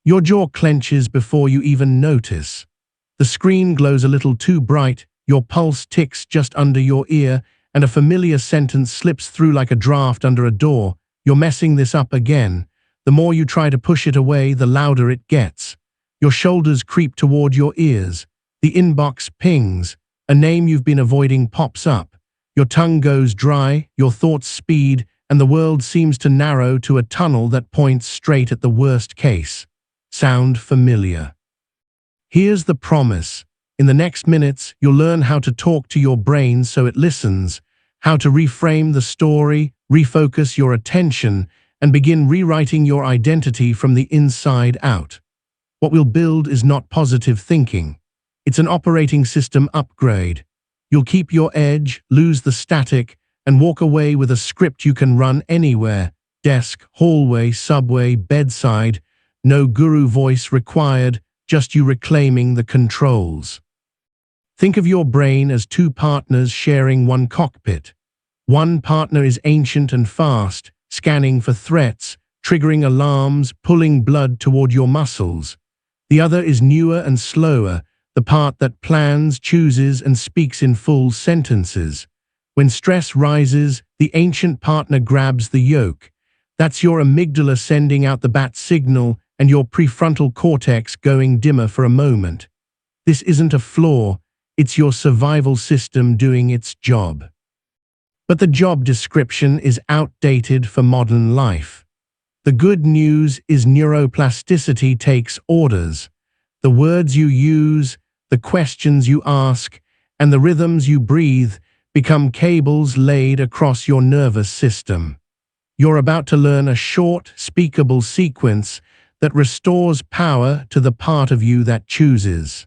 Your jaw clenches before you even notice. The screen glows a little too bright, your pulse ticks just under your ear, and a familiar sentence slips through like a draft under a door. You're messing this up again. The more you try to push it away, the louder it gets. Your shoulders creep toward your ears. The inbox pings. A name you've been avoiding pops up. Your tongue goes dry, your thoughts speed, and the world seems to narrow to a tunnel that points straight at the worst case. Sound familiar? Here's the promise. In the next minutes, you'll learn how to talk to your brain so it listens, how to reframe the story, refocus your attention, and begin rewriting your identity from the inside out. What we'll build is not positive thinking. It's an operating system upgrade. You'll keep your edge, lose the static, and walk away with a script you can run anywhere. Desk, hallway, subway, bedside. No guru voice required, just you reclaiming the controls. Think of your brain as two partners sharing one cockpit. One partner is ancient and fast, scanning for threats, triggering alarms, pulling blood toward your muscles. The other is newer and slower, the part that plans, chooses, and speaks in full sentences. When stress rises, the ancient partner grabs the yoke. That's your amygdala sending out the bat signal and your prefrontal cortex going dimmer for a moment. This isn't a flaw, it's your survival system doing its job. But the job description is outdated for modern life. The good news is neuroplasticity takes orders. The words you use, the questions you ask, and the rhythms you breathe become cables laid across your nervous system. You're about to learn a short, speakable sequence that restores power to the part of you that chooses.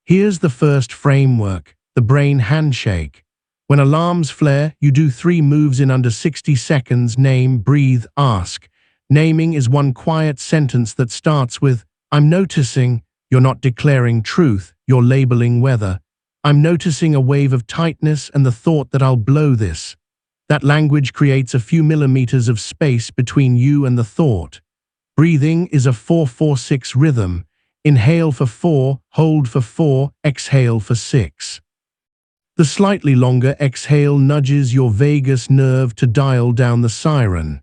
Here's the first framework, the Brain Handshake. When alarms flare, you do 3 moves in under 60 seconds: name, breathe, ask. Naming is one quiet sentence that starts with, "I'm noticing." You're not declaring truth, you're labeling weather. "I'm noticing a wave of tightness and the thought that I'll blow this." That language creates a few millimeters of space between you and the thought. Breathing is a 4-4-6 rhythm. Inhale for 4, hold for 4, exhale for 6. The slightly longer exhale nudges your vagus nerve to dial down the siren.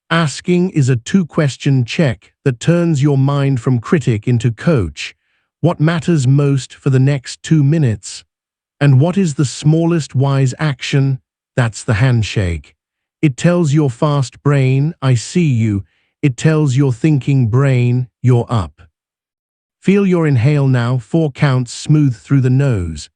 Asking is a 2-question check that turns your mind from critic into coach. What matters most for the next 2 minutes? And what is the smallest wise action? That's the handshake. It tells your fast brain, "I see you." It tells your thinking brain, "You're up." Feel your inhale now, 4 counts smooth through the nose.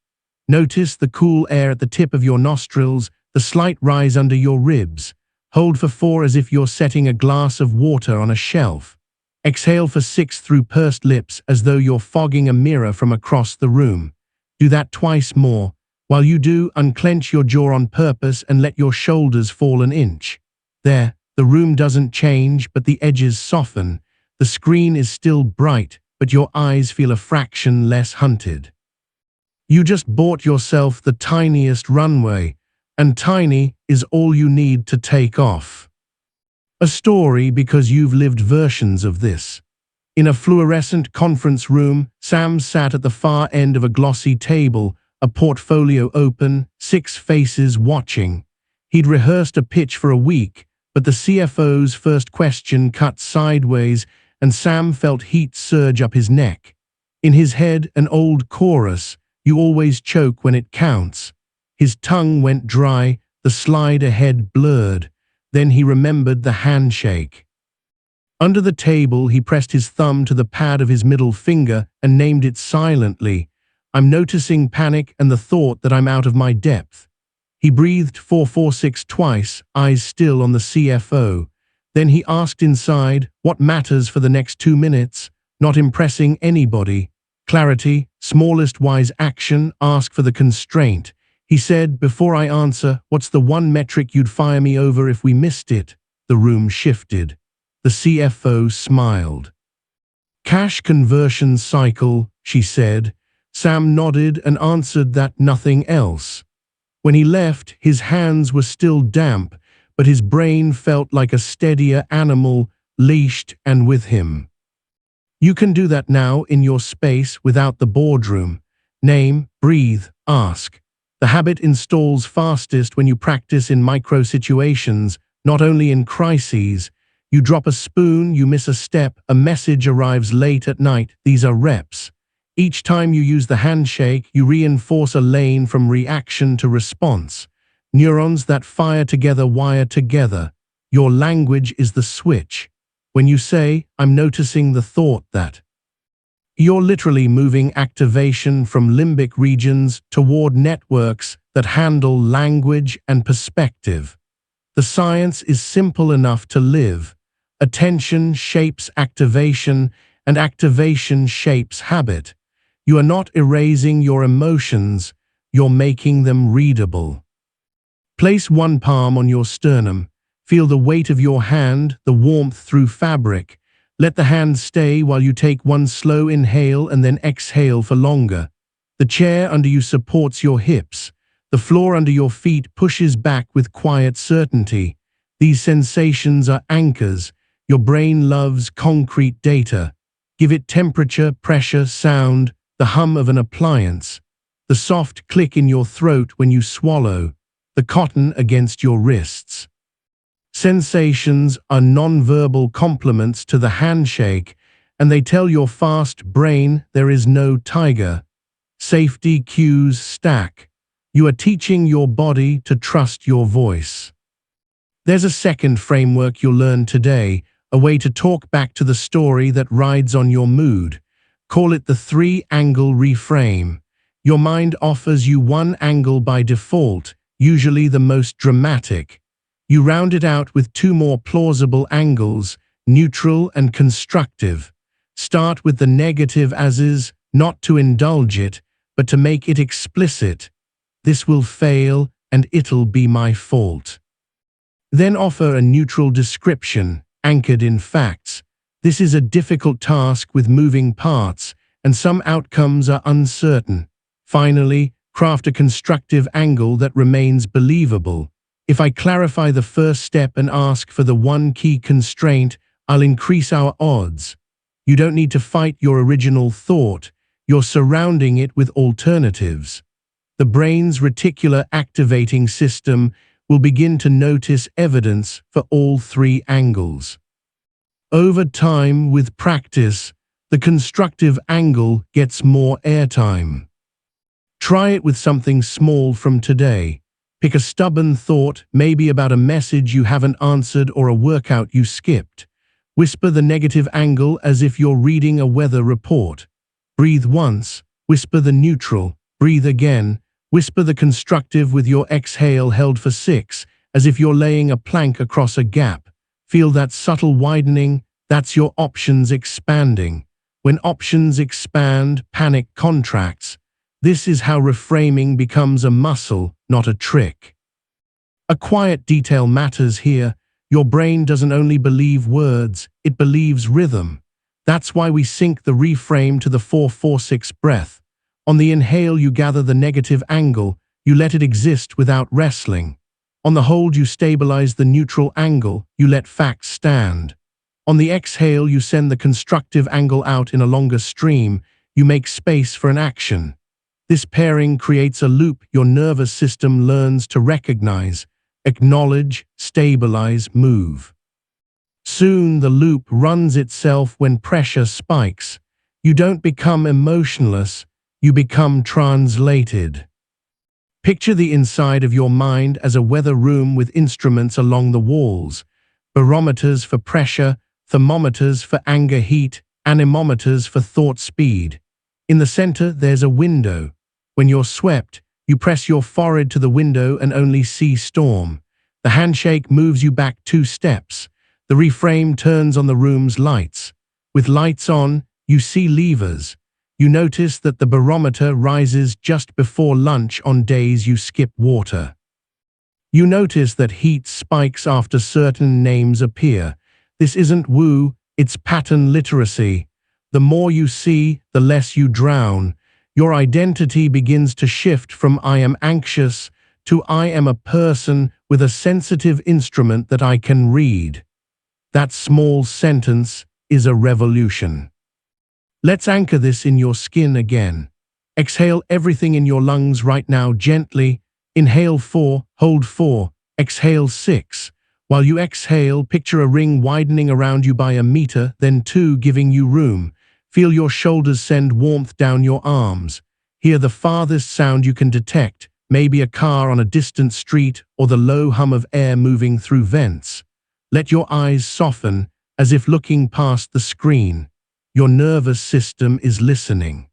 Notice the cool air at the tip of your nostrils, the slight rise under your ribs. Hold for 4 as if you're setting a glass of water on a shelf. Exhale for 6 through pursed lips as though you're fogging a mirror from across the room. Do that twice more. While you do, unclench your jaw on purpose and let your shoulders fall an inch. There, the room doesn't change, but the edges soften. The screen is still bright, but your eyes feel a fraction less hunted. You just bought yourself the tiniest runway, and tiny is all you need to take off. A story because you've lived versions of this. In a fluorescent conference room, Sam sat at the far end of a glossy table, a portfolio open, 6 faces watching. He'd rehearsed a pitch for a week, but the CFO's first question cut sideways, and Sam felt heat surge up his neck. In his head, an old chorus, "You always choke when it counts." His tongue went dry, the slide ahead blurred. Then he remembered the handshake. Under the table, he pressed his thumb to the pad of his middle finger and named it silently. "I'm noticing panic and the thought that I'm out of my depth." He breathed 4-4-6 twice, eyes still on the CFO. Then he asked inside, "What matters for the next 2 minutes?" Not impressing anybody. Clarity, smallest wise action, ask for the constraint. He said, "Before I answer, what's the one metric you'd fire me over if we missed it?" The room shifted. The CFO smiled. "Cash conversion cycle," she said. Sam nodded and answered that nothing else. When he left, his hands were still damp, but his brain felt like a steadier animal, leashed and with him. You can do that now in your space without the boardroom. Name, breathe, ask. The habit installs fastest when you practice in micro situations, not only in crises. You drop a spoon, you miss a step, a message arrives late at night. These are reps. Each time you use the handshake, you reinforce a lane from reaction to response. Neurons that fire together wire together. Your language is the switch. When you say, "I'm noticing the thought that," you're literally moving activation from limbic regions toward networks that handle language and perspective. The science is simple enough to live. Attention shapes activation, and activation shapes habit. You are not erasing your emotions, you're making them readable. Place one palm on your sternum. Feel the weight of your hand, the warmth through fabric. Let the hand stay while you take one slow inhale and then exhale for longer. The chair under you supports your hips. The floor under your feet pushes back with quiet certainty. These sensations are anchors. Your brain loves concrete data. Give it temperature, pressure, sound, the hum of an appliance, the soft click in your throat when you swallow, the cotton against your wrists. Sensations are non-verbal complements to the handshake, and they tell your fast brain there is no tiger. Safety cues stack. You are teaching your body to trust your voice. There's a second framework you'll learn today, a way to talk back to the story that rides on your mood. Call it the three-angle reframe. Your mind offers you one angle by default, usually the most dramatic. You round it out with two more plausible angles, neutral and constructive. Start with the negative as is, not to indulge it, but to make it explicit. This will fail, and it'll be my fault. Then offer a neutral description, anchored in facts. This is a difficult task with moving parts, and some outcomes are uncertain. Finally, craft a constructive angle that remains believable. If I clarify the first step and ask for the one key constraint, I'll increase our odds. You don't need to fight your original thought. You're surrounding it with alternatives. The brain's reticular activating system will begin to notice evidence for all three angles. Over time, with practice, the constructive angle gets more airtime. Try it with something small from today. Pick a stubborn thought, maybe about a message you haven't answered or a workout you skipped. Whisper the negative angle as if you're reading a weather report. Breathe once, whisper the neutral, breathe again, whisper the constructive with your exhale held for 6, as if you're laying a plank across a gap. Feel that subtle widening, that's your options expanding. When options expand, panic contracts. This is how reframing becomes a muscle, not a trick. A quiet detail matters here. Your brain doesn't only believe words, it believes rhythm. That's why we sync the reframe to the 4-4-6 breath. On the inhale, you gather the negative angle, you let it exist without wrestling. On the hold, you stabilize the neutral angle, you let facts stand. On the exhale, you send the constructive angle out in a longer stream, you make space for an action. This pairing creates a loop your nervous system learns to recognize, acknowledge, stabilize, move. Soon the loop runs itself when pressure spikes. You don't become emotionless, you become translated. Picture the inside of your mind as a weather room with instruments along the walls, barometers for pressure, thermometers for anger heat, anemometers for thought speed. In the center, there's a window. When you're swept, you press your forehead to the window and only see storm. The handshake moves you back 2 steps. The reframe turns on the room's lights. With lights on, you see levers. You notice that the barometer rises just before lunch on days you skip water. You notice that heat spikes after certain names appear. This isn't woo, it's pattern literacy. The more you see, the less you drown. Your identity begins to shift from I am anxious to I am a person with a sensitive instrument that I can read. That small sentence is a revolution. Let's anchor this in your skin again. Exhale everything in your lungs right now gently. Inhale 4, hold 4, exhale 6. While you exhale, picture a ring widening around you by a meter, then 2, giving you room. Feel your shoulders send warmth down your arms. Hear the farthest sound you can detect, maybe a car on a distant street or the low hum of air moving through vents. Let your eyes soften, as if looking past the screen. Your nervous system is listening.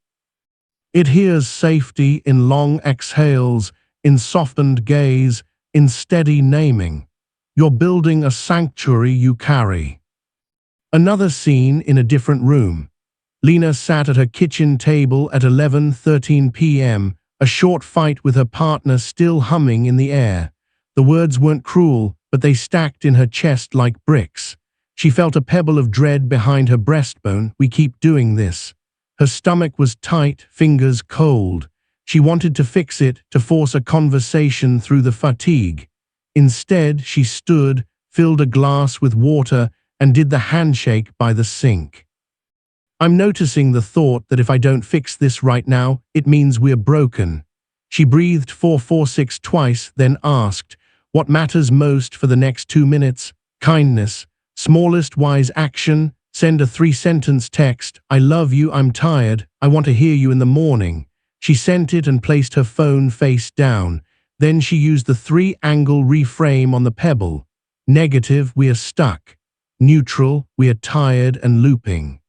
It hears safety in long exhales, in softened gaze, in steady naming. You're building a sanctuary you carry. Another scene in a different room. Lena sat at her kitchen table at 11:13 p.m., a short fight with her partner still humming in the air. The words weren't cruel, but they stacked in her chest like bricks. She felt a pebble of dread behind her breastbone. We keep doing this. Her stomach was tight, fingers cold. She wanted to fix it, to force a conversation through the fatigue. Instead, she stood, filled a glass with water, and did the handshake by the sink. I'm noticing the thought that if I don't fix this right now, it means we're broken. She breathed 4-4-6 twice, then asked, "What matters most for the next 2 minutes? Kindness. Smallest wise action, send a 3-sentence text, I love you, I'm tired, I want to hear you in the morning." She sent it and placed her phone face down. Then she used the 3-angle reframe on the pebble. Negative, we are stuck. Neutral, we are tired and looping.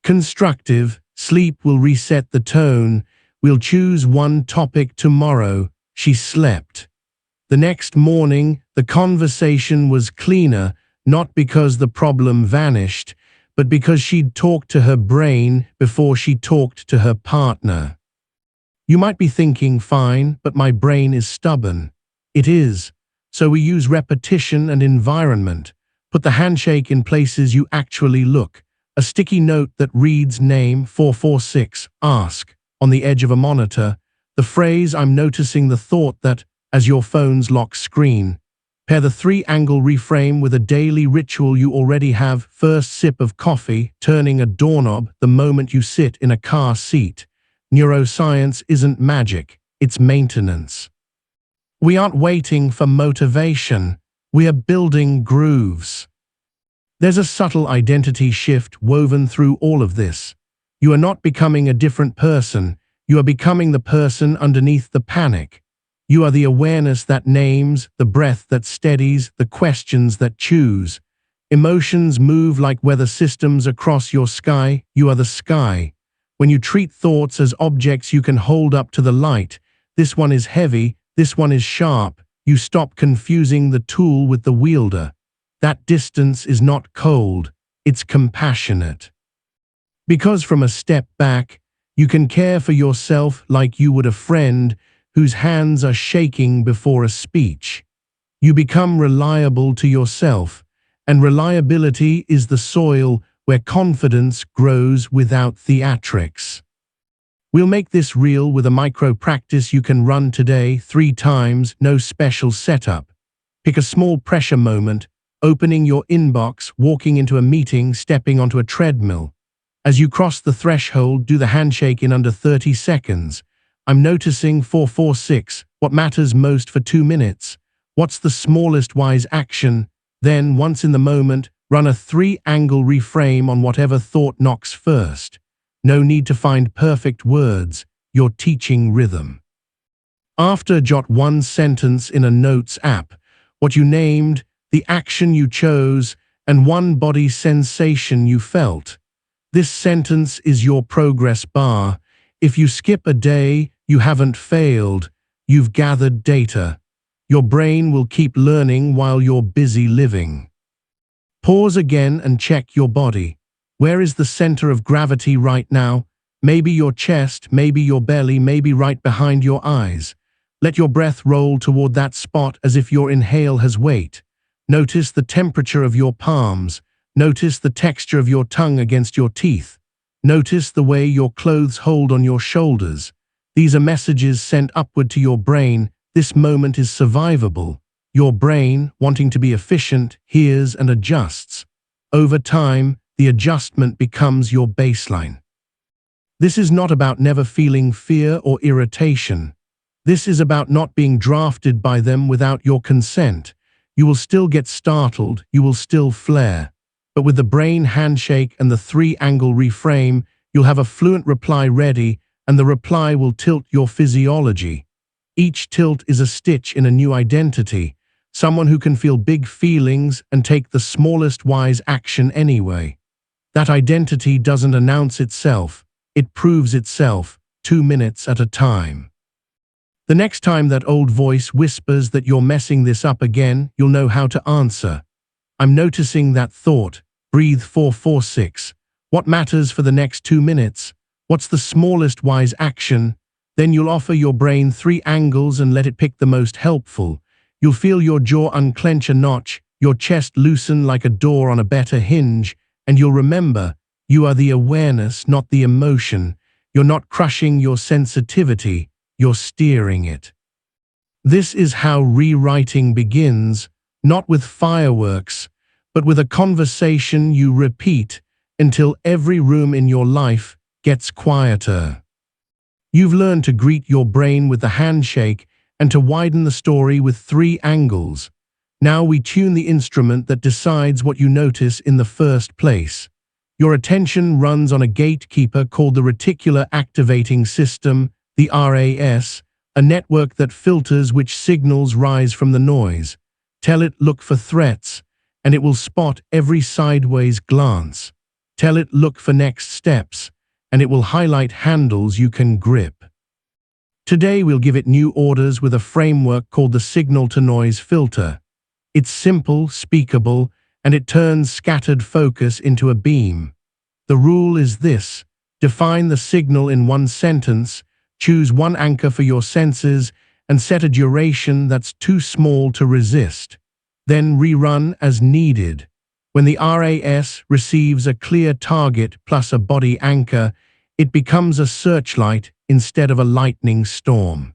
Constructive, sleep will reset the tone. We'll choose one topic tomorrow. She slept. The next morning, the conversation was cleaner, not because the problem vanished, but because she'd talked to her brain before she talked to her partner. You might be thinking, fine, but my brain is stubborn. It is. So we use repetition and environment. Put the handshake in places you actually look. A sticky note that reads name 446, ask, on the edge of a monitor. The phrase I'm noticing the thought that, as your phone's lock screen. Pair the 3-angle reframe with a daily ritual you already have. First sip of coffee, turning a doorknob the moment you sit in a car seat. Neuroscience isn't magic, it's maintenance. We aren't waiting for motivation, we are building grooves. There's a subtle identity shift woven through all of this. You are not becoming a different person, you are becoming the person underneath the panic. You are the awareness that names, the breath that steadies, the questions that choose. Emotions move like weather systems across your sky. You are the sky. When you treat thoughts as objects you can hold up to the light, this one is heavy, this one is sharp, you stop confusing the tool with the wielder. That distance is not cold, it's compassionate. Because from a step back, you can care for yourself like you would a friend whose hands are shaking before a speech. You become reliable to yourself, and reliability is the soil where confidence grows without theatrics. We'll make this real with a micro practice you can run today 3 times, no special setup. Pick a small pressure moment, opening your inbox, walking into a meeting, stepping onto a treadmill. As you cross the threshold, do the handshake in under 30 seconds. I'm noticing 446, what matters most for 2 minutes. What's the smallest wise action? Then, once in the moment, run a 3-angle reframe on whatever thought knocks first. No need to find perfect words, you're teaching rhythm. After, jot 1 sentence in a notes app, what you named, the action you chose, and 1 body sensation you felt. This sentence is your progress bar. If you skip a day, you haven't failed, you've gathered data. Your brain will keep learning while you're busy living. Pause again and check your body. Where is the center of gravity right now? Maybe your chest, maybe your belly, maybe right behind your eyes. Let your breath roll toward that spot as if your inhale has weight. Notice the temperature of your palms. Notice the texture of your tongue against your teeth. Notice the way your clothes hold on your shoulders. These are messages sent upward to your brain. This moment is survivable. Your brain, wanting to be efficient, hears and adjusts. Over time, the adjustment becomes your baseline. This is not about never feeling fear or irritation. This is about not being drafted by them without your consent. You will still get startled, you will still flare. But with the brain handshake and the three-angle reframe, you'll have a fluent reply ready, and the reply will tilt your physiology. Each tilt is a stitch in a new identity, someone who can feel big feelings and take the smallest wise action anyway. That identity doesn't announce itself, it proves itself, 2 minutes at a time. The next time that old voice whispers that you're messing this up again, you'll know how to answer. I'm noticing that thought. Breathe 4-4-6. What matters for the next 2 minutes? What's the smallest wise action? Then you'll offer your brain 3 angles and let it pick the most helpful. You'll feel your jaw unclench a notch, your chest loosen like a door on a better hinge, and you'll remember, you are the awareness, not the emotion. You're not crushing your sensitivity, you're steering it. This is how rewriting begins, not with fireworks, but with a conversation you repeat until every room in your life gets quieter. You've learned to greet your brain with the handshake and to widen the story with 3 angles. Now we tune the instrument that decides what you notice in the first place. Your attention runs on a gatekeeper called the Reticular Activating System, the RAS, a network that filters which signals rise from the noise. Tell it look for threats, and it will spot every sideways glance. Tell it look for next steps, and it will highlight handles you can grip. Today we'll give it new orders with a framework called the signal-to-noise filter. It's simple, speakable, and it turns scattered focus into a beam. The rule is this: define the signal in 1 sentence, choose 1 anchor for your senses, and set a duration that's too small to resist. Then rerun as needed. When the RAS receives a clear target plus a body anchor, it becomes a searchlight instead of a lightning storm.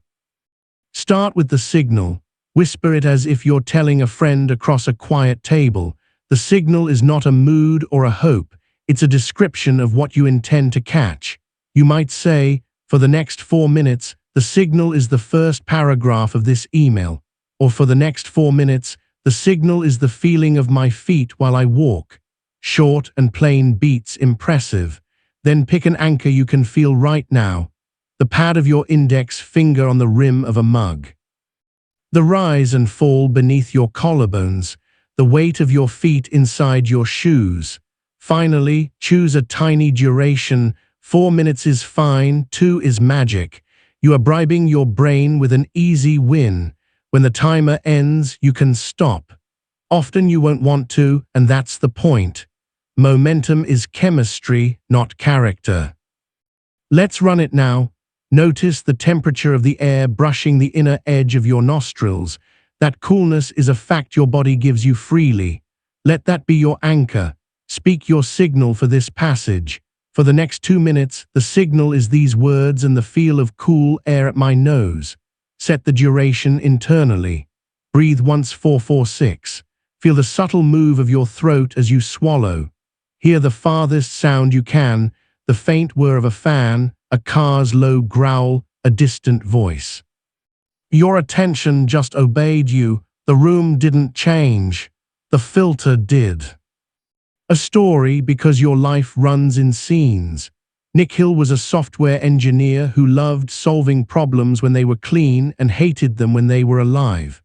Start with the signal. Whisper it as if you're telling a friend across a quiet table. The signal is not a mood or a hope. It's a description of what you intend to catch. You might say, for the next 4 minutes, the signal is the first paragraph of this email. Or for the next 4 minutes, the signal is the feeling of my feet while I walk. Short and plain beats impressive. Then pick an anchor you can feel right now. The pad of your index finger on the rim of a mug. The rise and fall beneath your collarbones. The weight of your feet inside your shoes. Finally, choose a tiny duration. 4 minutes is fine, 2 is magic. You are bribing your brain with an easy win. When the timer ends, you can stop. Often you won't want to, and that's the point. Momentum is chemistry, not character. Let's run it now. Notice the temperature of the air brushing the inner edge of your nostrils. That coolness is a fact your body gives you freely. Let that be your anchor. Speak your signal for this passage. For the next 2 minutes, the signal is these words and the feel of cool air at my nose. Set the duration internally. Breathe once 4-4-6. Feel the subtle move of your throat as you swallow. Hear the farthest sound you can, the faint whir of a fan, a car's low growl, a distant voice. Your attention just obeyed you. The room didn't change. The filter did. A story because your life runs in scenes. Nick Hill was a software engineer who loved solving problems when they were clean and hated them when they were alive.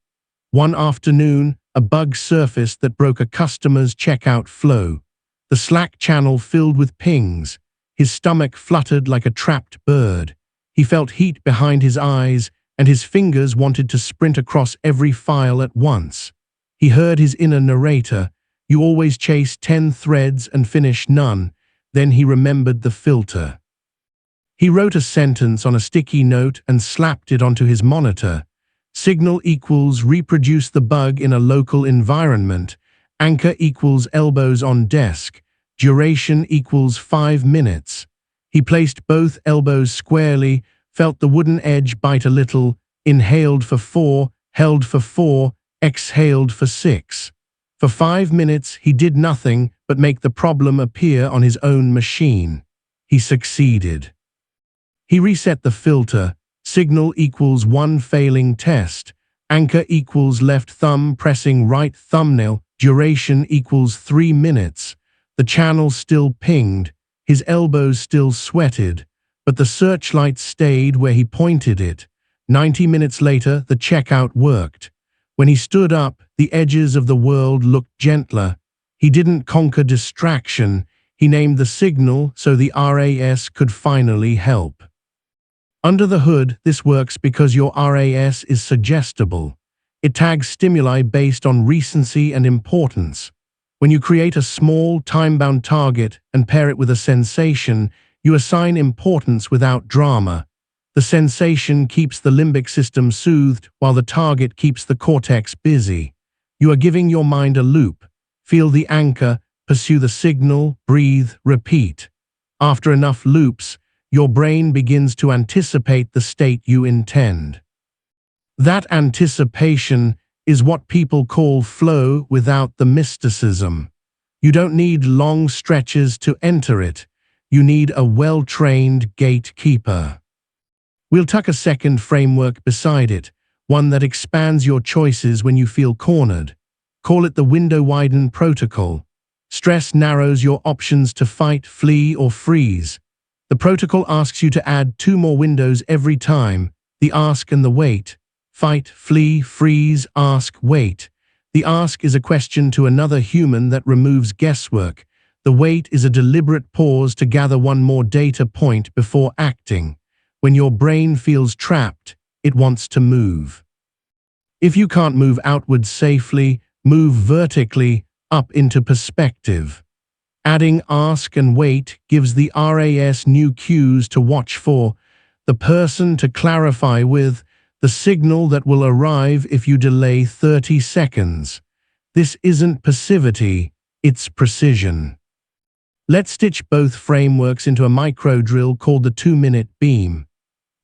One afternoon, a bug surfaced that broke a customer's checkout flow. The Slack channel filled with pings. His stomach fluttered like a trapped bird. He felt heat behind his eyes, and his fingers wanted to sprint across every file at once. He heard his inner narrator, "You always chase 10 threads and finish none." Then he remembered the filter. He wrote a sentence on a sticky note and slapped it onto his monitor. Signal equals reproduce the bug in a local environment. Anchor equals elbows on desk. Duration equals 5 minutes. He placed both elbows squarely, felt the wooden edge bite a little, inhaled for 4, held for 4, exhaled for 6. For 5 minutes, he did nothing but make the problem appear on his own machine. He succeeded. He reset the filter. Signal equals 1 failing test. Anchor equals left thumb pressing right thumbnail. Duration equals 3 minutes. The channel still pinged. His elbows still sweated. But the searchlight stayed where he pointed it. 90 minutes later, the checkout worked. When he stood up, the edges of the world looked gentler. He didn't conquer distraction. He named the signal so the RAS could finally help. Under the hood, this works because your RAS is suggestible. It tags stimuli based on recency and importance. When you create a small, time-bound target and pair it with a sensation, you assign importance without drama. The sensation keeps the limbic system soothed while the target keeps the cortex busy. You are giving your mind a loop. Feel the anchor, pursue the signal, breathe, repeat. After enough loops, your brain begins to anticipate the state you intend. That anticipation is what people call flow without the mysticism. You don't need long stretches to enter it. You need a well-trained gatekeeper. We'll tuck a second framework beside it, one that expands your choices when you feel cornered. Call it the Window-Widen Protocol. Stress narrows your options to fight, flee, or freeze. The protocol asks you to add 2 more windows every time, the ask and the wait. Fight, flee, freeze, ask, wait. The ask is a question to another human that removes guesswork. The wait is a deliberate pause to gather one more data point before acting. When your brain feels trapped, it wants to move. If you can't move outward safely, move vertically, up into perspective. Adding ask and wait gives the RAS new cues to watch for, the person to clarify with, the signal that will arrive if you delay 30 seconds. This isn't passivity, it's precision. Let's stitch both frameworks into a micro drill called the 2-minute beam.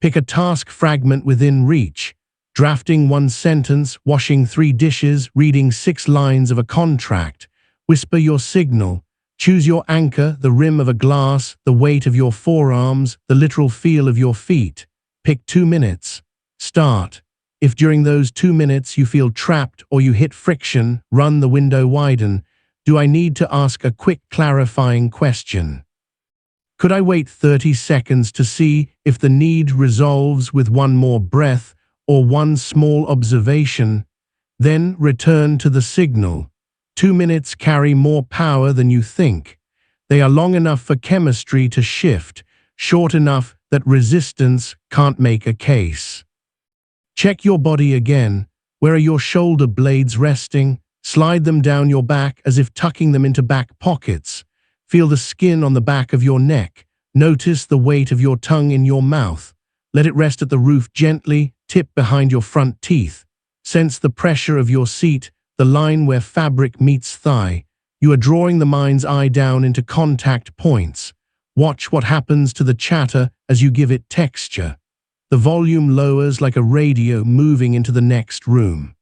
Pick a task fragment within reach. Drafting 1 sentence, washing 3 dishes, reading 6 lines of a contract. Whisper your signal. Choose your anchor, the rim of a glass, the weight of your forearms, the literal feel of your feet. Pick 2 minutes. Start. If during those 2 minutes you feel trapped or you hit friction, run the window widen. Do I need to ask a quick clarifying question? Could I wait 30 seconds to see if the need resolves with 1 more breath or 1 small observation? Then return to the signal. 2 minutes carry more power than you think. They are long enough for chemistry to shift, short enough that resistance can't make a case. Check your body again. Where are your shoulder blades resting? Slide them down your back as if tucking them into back pockets. Feel the skin on the back of your neck. Notice the weight of your tongue in your mouth. Let it rest at the roof gently, tip behind your front teeth. Sense the pressure of your seat, the line where fabric meets thigh. You are drawing the mind's eye down into contact points. Watch what happens to the chatter as you give it texture. The volume lowers like a radio moving into the next room.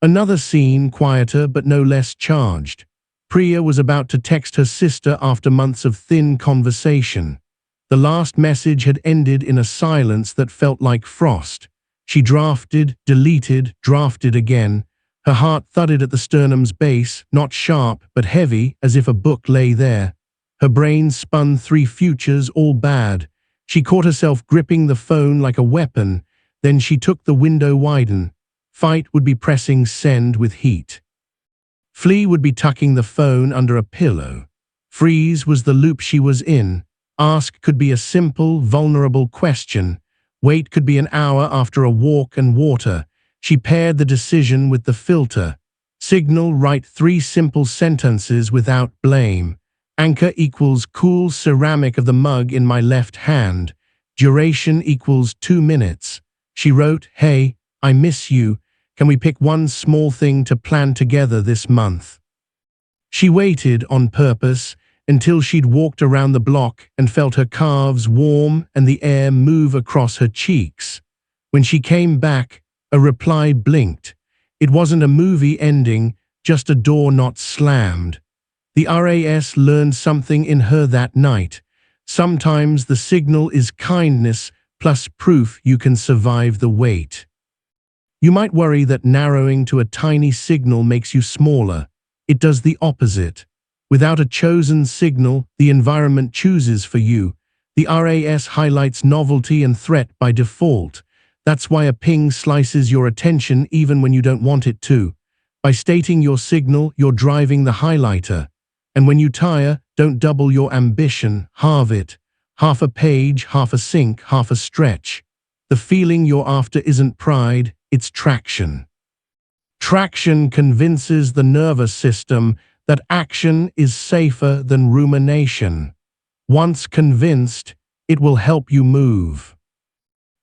Another scene, quieter but no less charged. Priya was about to text her sister after months of thin conversation. The last message had ended in a silence that felt like frost. She drafted, deleted, drafted again. Her heart thudded at the sternum's base, not sharp but heavy, as if a book lay there. Her brain spun 3 futures, all bad. She caught herself gripping the phone like a weapon. Then she took the window widen. Fight would be pressing send with heat. Flee would be tucking the phone under a pillow. Freeze was the loop she was in. Ask could be a simple, vulnerable question. Wait could be an hour after a walk and water. She paired the decision with the filter. Signal, write 3 simple sentences without blame. Anchor equals cool ceramic of the mug in my left hand. Duration equals 2 minutes. She wrote, hey, I miss you. Can we pick 1 small thing to plan together this month? She waited on purpose until she'd walked around the block and felt her calves warm and the air move across her cheeks. When she came back, a reply blinked. It wasn't a movie ending, just a door not slammed. The RAS learned something in her that night. Sometimes the signal is kindness plus proof you can survive the wait. You might worry that narrowing to a tiny signal makes you smaller. It does the opposite. Without a chosen signal, the environment chooses for you. The RAS highlights novelty and threat by default. That's why a ping slices your attention even when you don't want it to. By stating your signal, you're driving the highlighter. And when you tire, don't double your ambition, halve it. Half a page, half a sync, half a stretch. The feeling you're after isn't pride, it's traction. Traction convinces the nervous system that action is safer than rumination. Once convinced, it will help you move.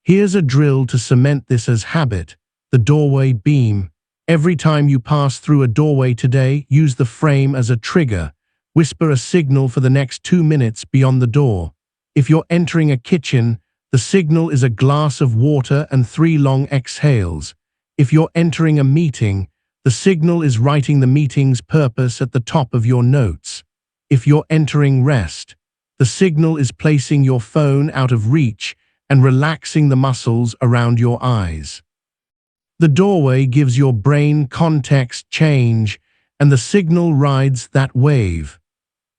Here's a drill to cement this as habit: the doorway beam. Every time you pass through a doorway today, use the frame as a trigger. Whisper a signal for the next 2 minutes beyond the door. If you're entering a kitchen, the signal is a glass of water and 3 long exhales. If you're entering a meeting, the signal is writing the meeting's purpose at the top of your notes. If you're entering rest, the signal is placing your phone out of reach and relaxing the muscles around your eyes. The doorway gives your brain context change, and the signal rides that wave.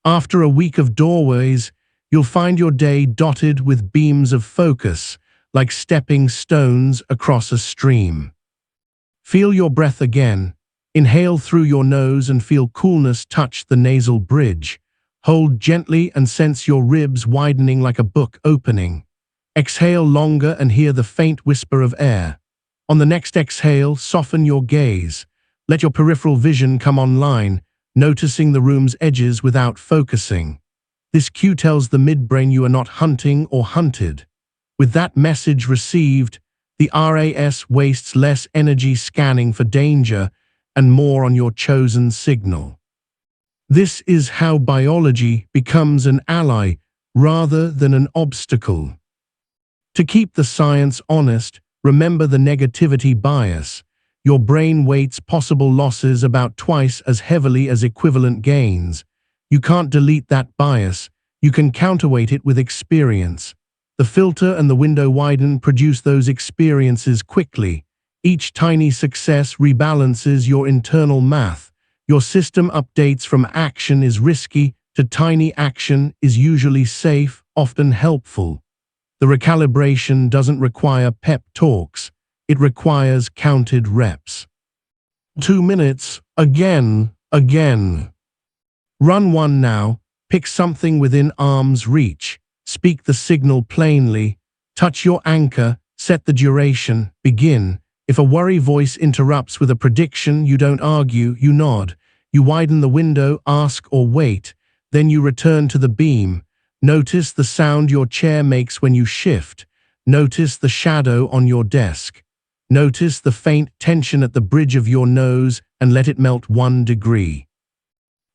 After a week of doorways, you'll find your day dotted with beams of focus, like stepping stones across a stream. Feel your breath again. Inhale through your nose and feel coolness touch the nasal bridge. Hold gently and sense your ribs widening like a book opening. Exhale longer and hear the faint whisper of air. On the next exhale, soften your gaze. Let your peripheral vision come online, noticing the room's edges without focusing. This cue tells the midbrain you are not hunting or hunted. With that message received, the RAS wastes less energy scanning for danger and more on your chosen signal. This is how biology becomes an ally rather than an obstacle. To keep the science honest, remember the negativity bias. Your brain weights possible losses about twice as heavily as equivalent gains. You can't delete that bias. You can counterweight it with experience. The filter and the window-widen produce those experiences quickly. Each tiny success rebalances your internal math. Your system updates from action is risky to tiny action is usually safe, often helpful. The recalibration doesn't require pep talks. It requires counted reps. 2 minutes, again. Run one now. Pick something within arm's reach. Speak the signal plainly. Touch your anchor. Set the duration. Begin. If a worry voice interrupts with a prediction, you don't argue, you nod. You widen the window, ask or wait. Then you return to the beam. Notice the sound your chair makes when you shift. Notice the shadow on your desk. Notice the faint tension at the bridge of your nose and let it melt 1 degree.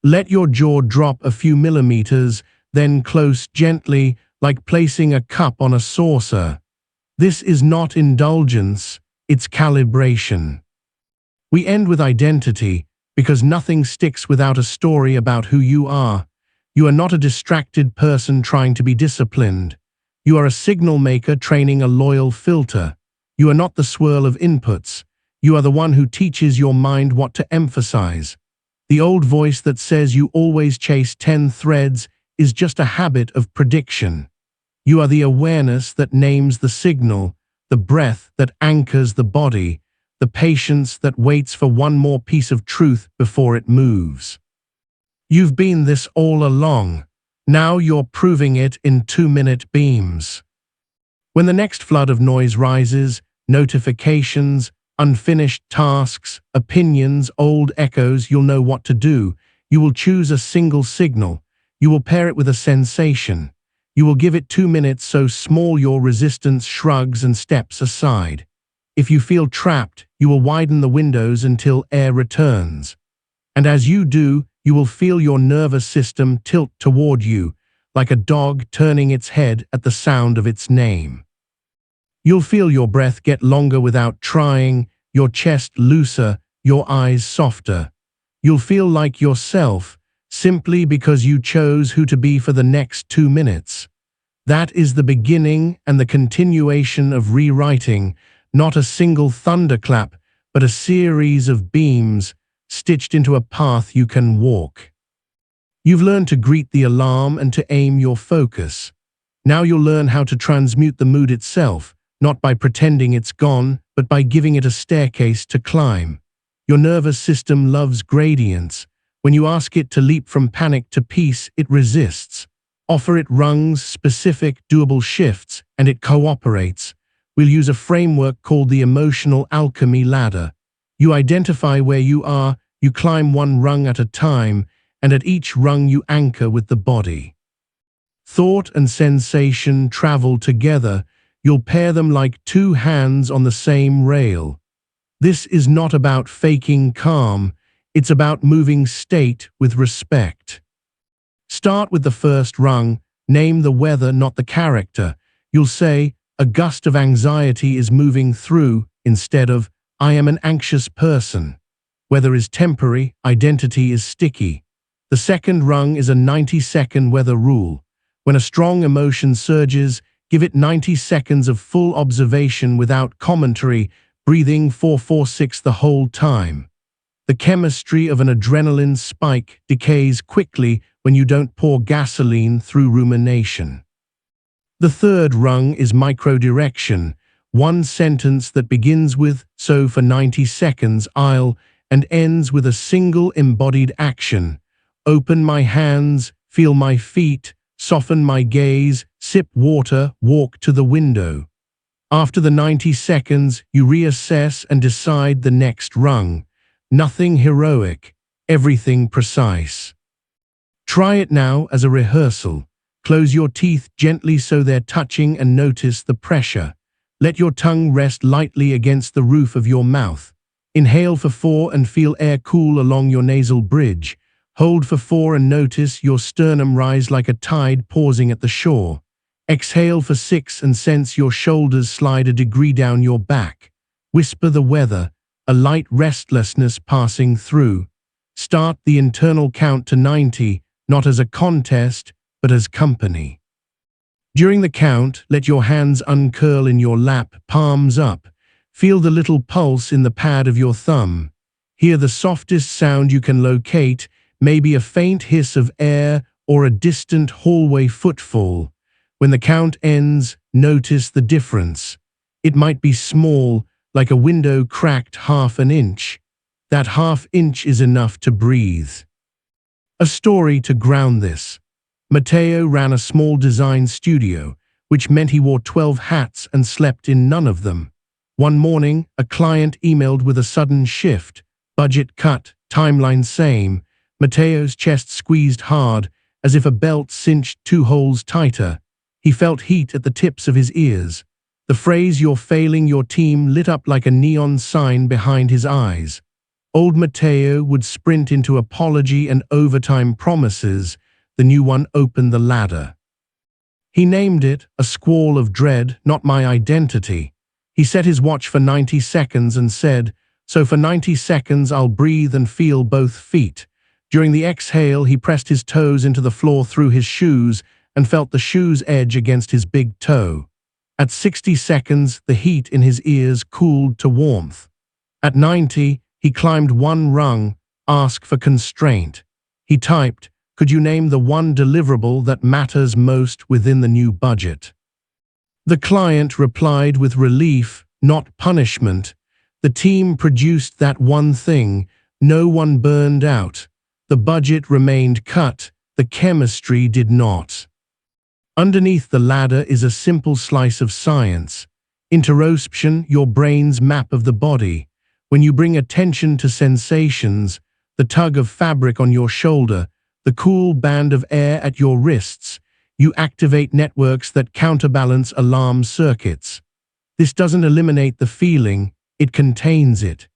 Let your jaw drop a few millimeters, then close gently, like placing a cup on a saucer. This is not indulgence, it's calibration. We end with identity, because nothing sticks without a story about who you are. You are not a distracted person trying to be disciplined. You are a signal maker training a loyal filter. You are not the swirl of inputs. You are the one who teaches your mind what to emphasize. The old voice that says you always chase 10 threads is just a habit of prediction. You are the awareness that names the signal, the breath that anchors the body, the patience that waits for one more piece of truth before it moves. You've been this all along. Now you're proving it in 2-minute beams. When the next flood of noise rises, notifications, unfinished tasks, opinions, old echoes, you'll know what to do. You will choose a single signal. You will pair it with a sensation. You will give it 2 minutes so small your resistance shrugs and steps aside. If you feel trapped, you will widen the windows until air returns. And as you do, you will feel your nervous system tilt toward you, like a dog turning its head at the sound of its name. You'll feel your breath get longer without trying, your chest looser, your eyes softer. You'll feel like yourself, simply because you chose who to be for the next 2 minutes. That is the beginning and the continuation of rewriting, not a single thunderclap, but a series of beams stitched into a path you can walk. You've learned to greet the alarm and to aim your focus. Now you'll learn how to transmute the mood itself, not by pretending it's gone, but by giving it a staircase to climb. Your nervous system loves gradients. When you ask it to leap from panic to peace, it resists. Offer it rungs, specific, doable shifts, and it cooperates. We'll use a framework called the Emotional Alchemy Ladder. You identify where you are, you climb one rung at a time, and at each rung you anchor with the body. Thought and sensation travel together. You'll pair them like two hands on the same rail. This is not about faking calm, it's about moving state with respect. Start with the first rung, name the weather, not the character. You'll say, a gust of anxiety is moving through, instead of, I am an anxious person. Weather is temporary, identity is sticky. The second rung is a 90-second weather rule. When a strong emotion surges, give it 90 seconds of full observation without commentary, breathing 4-4-6 the whole time. The chemistry of an adrenaline spike decays quickly when you don't pour gasoline through rumination. The third rung is micro-direction, one sentence that begins with, so for 90 seconds I'll, and ends with a single embodied action. Open my hands, feel my feet, soften my gaze, sip water, walk to the window. After the 90 seconds, you reassess and decide the next rung. Nothing heroic, everything precise. Try it now as a rehearsal. Close your teeth gently so they're touching and notice the pressure. Let your tongue rest lightly against the roof of your mouth. Inhale for 4 and feel air cool along your nasal bridge. Hold for 4 and notice your sternum rise like a tide pausing at the shore. Exhale for 6 and sense your shoulders slide a degree down your back. Whisper the weather, a light restlessness passing through. Start the internal count to 90, not as a contest, but as company. During the count, let your hands uncurl in your lap, palms up. Feel the little pulse in the pad of your thumb. Hear the softest sound you can locate, maybe a faint hiss of air or a distant hallway footfall. When the count ends, notice the difference. It might be small, like a window cracked half an inch. That half inch is enough to breathe. A story to ground this. Matteo ran a small design studio, which meant he wore 12 hats and slept in none of them. One morning, a client emailed with a sudden shift. Budget cut, timeline same. Matteo's chest squeezed hard, as if a belt cinched 2 holes tighter. He felt heat at the tips of his ears. The phrase "you're failing your team" lit up like a neon sign behind his eyes. Old Matteo would sprint into apology and overtime promises. The new one opened the ladder. He named it "A Squall of Dread, Not My Identity." He set his watch for 90 seconds and said, "So for 90 seconds I'll breathe and feel both feet." During the exhale, he pressed his toes into the floor through his shoes and felt the shoe's edge against his big toe. At 60 seconds, the heat in his ears cooled to warmth. At 90, he climbed one rung, ask for constraint. He typed, "Could you name the one deliverable that matters most within the new budget?" The client replied with relief, not punishment. The team produced that one thing. No one burned out. The budget remained cut. The chemistry did not. Underneath the ladder is a simple slice of science. Interoception, your brain's map of the body. When you bring attention to sensations, the tug of fabric on your shoulder, the cool band of air at your wrists, you activate networks that counterbalance alarm circuits. This doesn't eliminate the feeling, it contains it.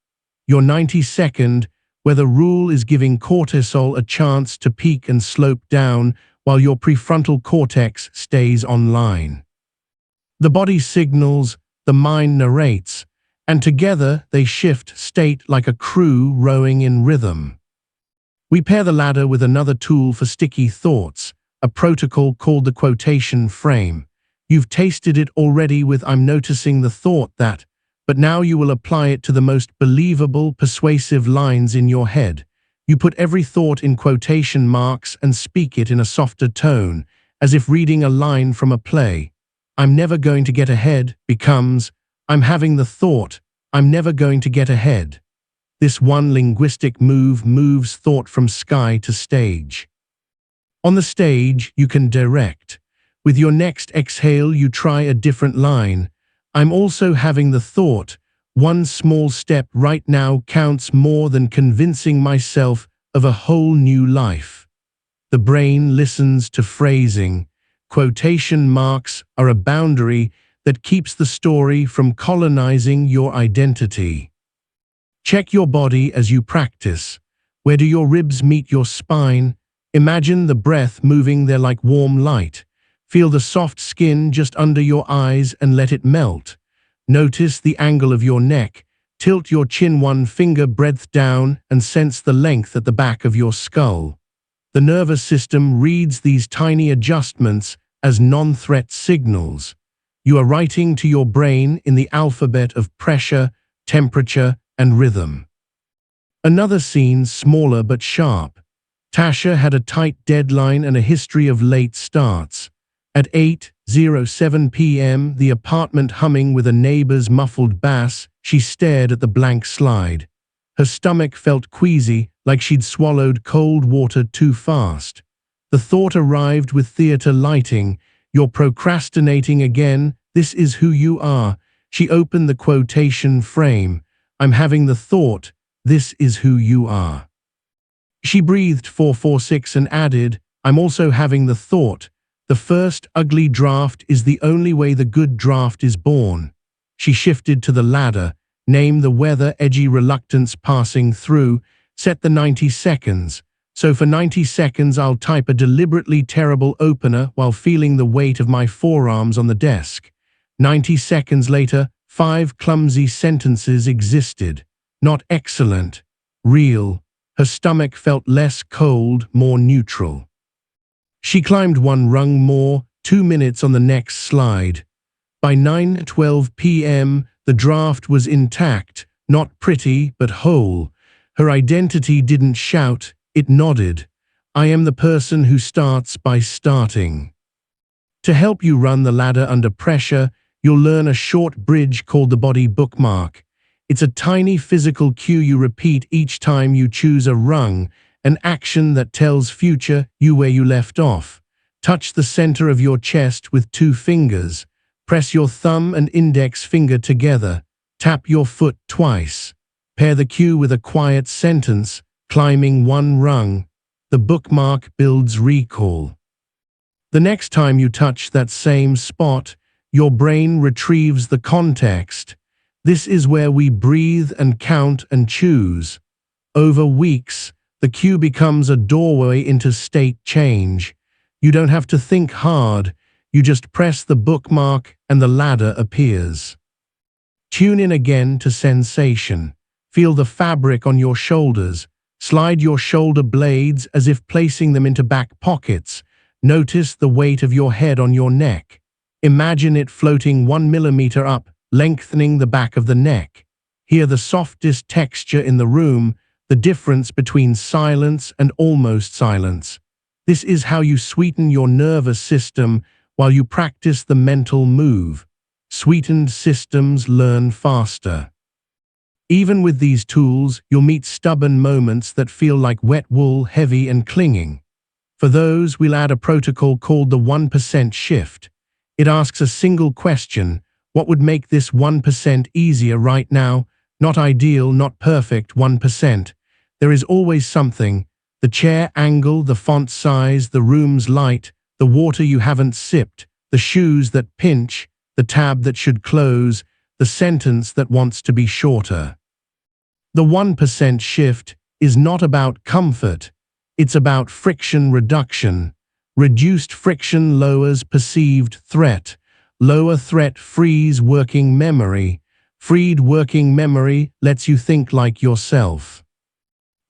Your 90-second, where the rule is giving cortisol a chance to peak and slope down while your prefrontal cortex stays online. The body signals, the mind narrates, and together they shift state like a crew rowing in rhythm. We pair the ladder with another tool for sticky thoughts, a protocol called the quotation frame. You've tasted it already with "I'm noticing the thought that," but now you will apply it to the most believable, persuasive lines in your head. You put every thought in quotation marks and speak it in a softer tone, as if reading a line from a play. "I'm never going to get ahead" becomes "I'm having the thought, I'm never going to get ahead." This one linguistic move moves thought from sky to stage. On the stage, you can direct. With your next exhale, you try a different line. "I'm also having the thought. One small step right now counts more than convincing myself of a whole new life." The brain listens to phrasing. Quotation marks are a boundary that keeps the story from colonizing your identity. Check your body as you practice. Where do your ribs meet your spine? Imagine the breath moving there like warm light. Feel the soft skin just under your eyes and let it melt. Notice the angle of your neck. Tilt your chin one finger breadth down and sense the length at the back of your skull. The nervous system reads these tiny adjustments as non-threat signals. You are writing to your brain in the alphabet of pressure, temperature, and rhythm. Another scene, smaller but sharp. Tasha had a tight deadline and a history of late starts. At 8:07 p.m., the apartment humming with a neighbor's muffled bass, she stared at the blank slide. Her stomach felt queasy, like she'd swallowed cold water too fast. The thought arrived with theater lighting. "You're procrastinating again. This is who you are." She opened the quotation frame. "I'm having the thought. This is who you are." She breathed 446 and added, "I'm also having the thought. The first ugly draft is the only way the good draft is born." She shifted to the ladder. Name the weather, edgy reluctance passing through. Set the 90 seconds. So for 90 seconds I'll type a deliberately terrible opener while feeling the weight of my forearms on the desk. 90 seconds later, 5 clumsy sentences existed. Not excellent. Real. Her stomach felt less cold, more neutral. She climbed one rung more, 2 minutes on the next slide. By 9:12 p.m., the draft was intact, not pretty, but whole. Her identity didn't shout, it nodded. "I am the person who starts by starting." To help you run the ladder under pressure, you'll learn a short bridge called the body bookmark. It's a tiny physical cue you repeat each time you choose a rung, an action that tells future you where you left off. Touch the center of your chest with 2 fingers. Press your thumb and index finger together. Tap your foot twice. Pair the cue with a quiet sentence, climbing 1 rung. The bookmark builds recall. The next time you touch that same spot, your brain retrieves the context. This is where we breathe and count and choose. Over weeks, the cue becomes a doorway into state change. You don't have to think hard, you just press the bookmark and the ladder appears. Tune in again to sensation. Feel the fabric on your shoulders. Slide your shoulder blades as if placing them into back pockets. Notice the weight of your head on your neck. Imagine it floating 1 millimeter up, lengthening the back of the neck. Hear the softest texture in the room, the difference between silence and almost silence. This is how you sweeten your nervous system while you practice the mental move. Sweetened systems learn faster. Even with these tools, you'll meet stubborn moments that feel like wet wool, heavy and clinging. For those, we'll add a protocol called the 1% shift. It asks a single question: what would make this 1% easier right now? Not ideal, not perfect, 1%. There is always something. The chair angle, the font size, the room's light, the water you haven't sipped, the shoes that pinch, the tab that should close, the sentence that wants to be shorter. The 1% shift is not about comfort. It's about friction reduction. Reduced friction lowers perceived threat. Lower threat frees working memory. Freed working memory lets you think like yourself.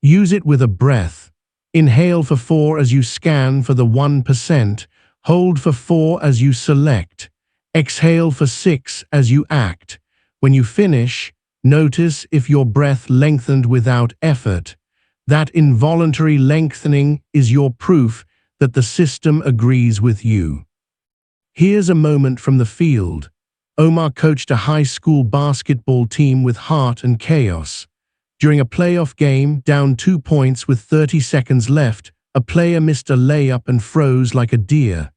Use it with a breath. Inhale for 4 as you scan for the 1%. Hold for 4 as you select. Exhale for 6 as you act. When you finish, notice if your breath lengthened without effort. That involuntary lengthening is your proof that the system agrees with you. Here's a moment from the field. Omar coached a high school basketball team with heart and chaos. During a playoff game, down 2 points with 30 seconds left, a player missed a layup and froze like a deer.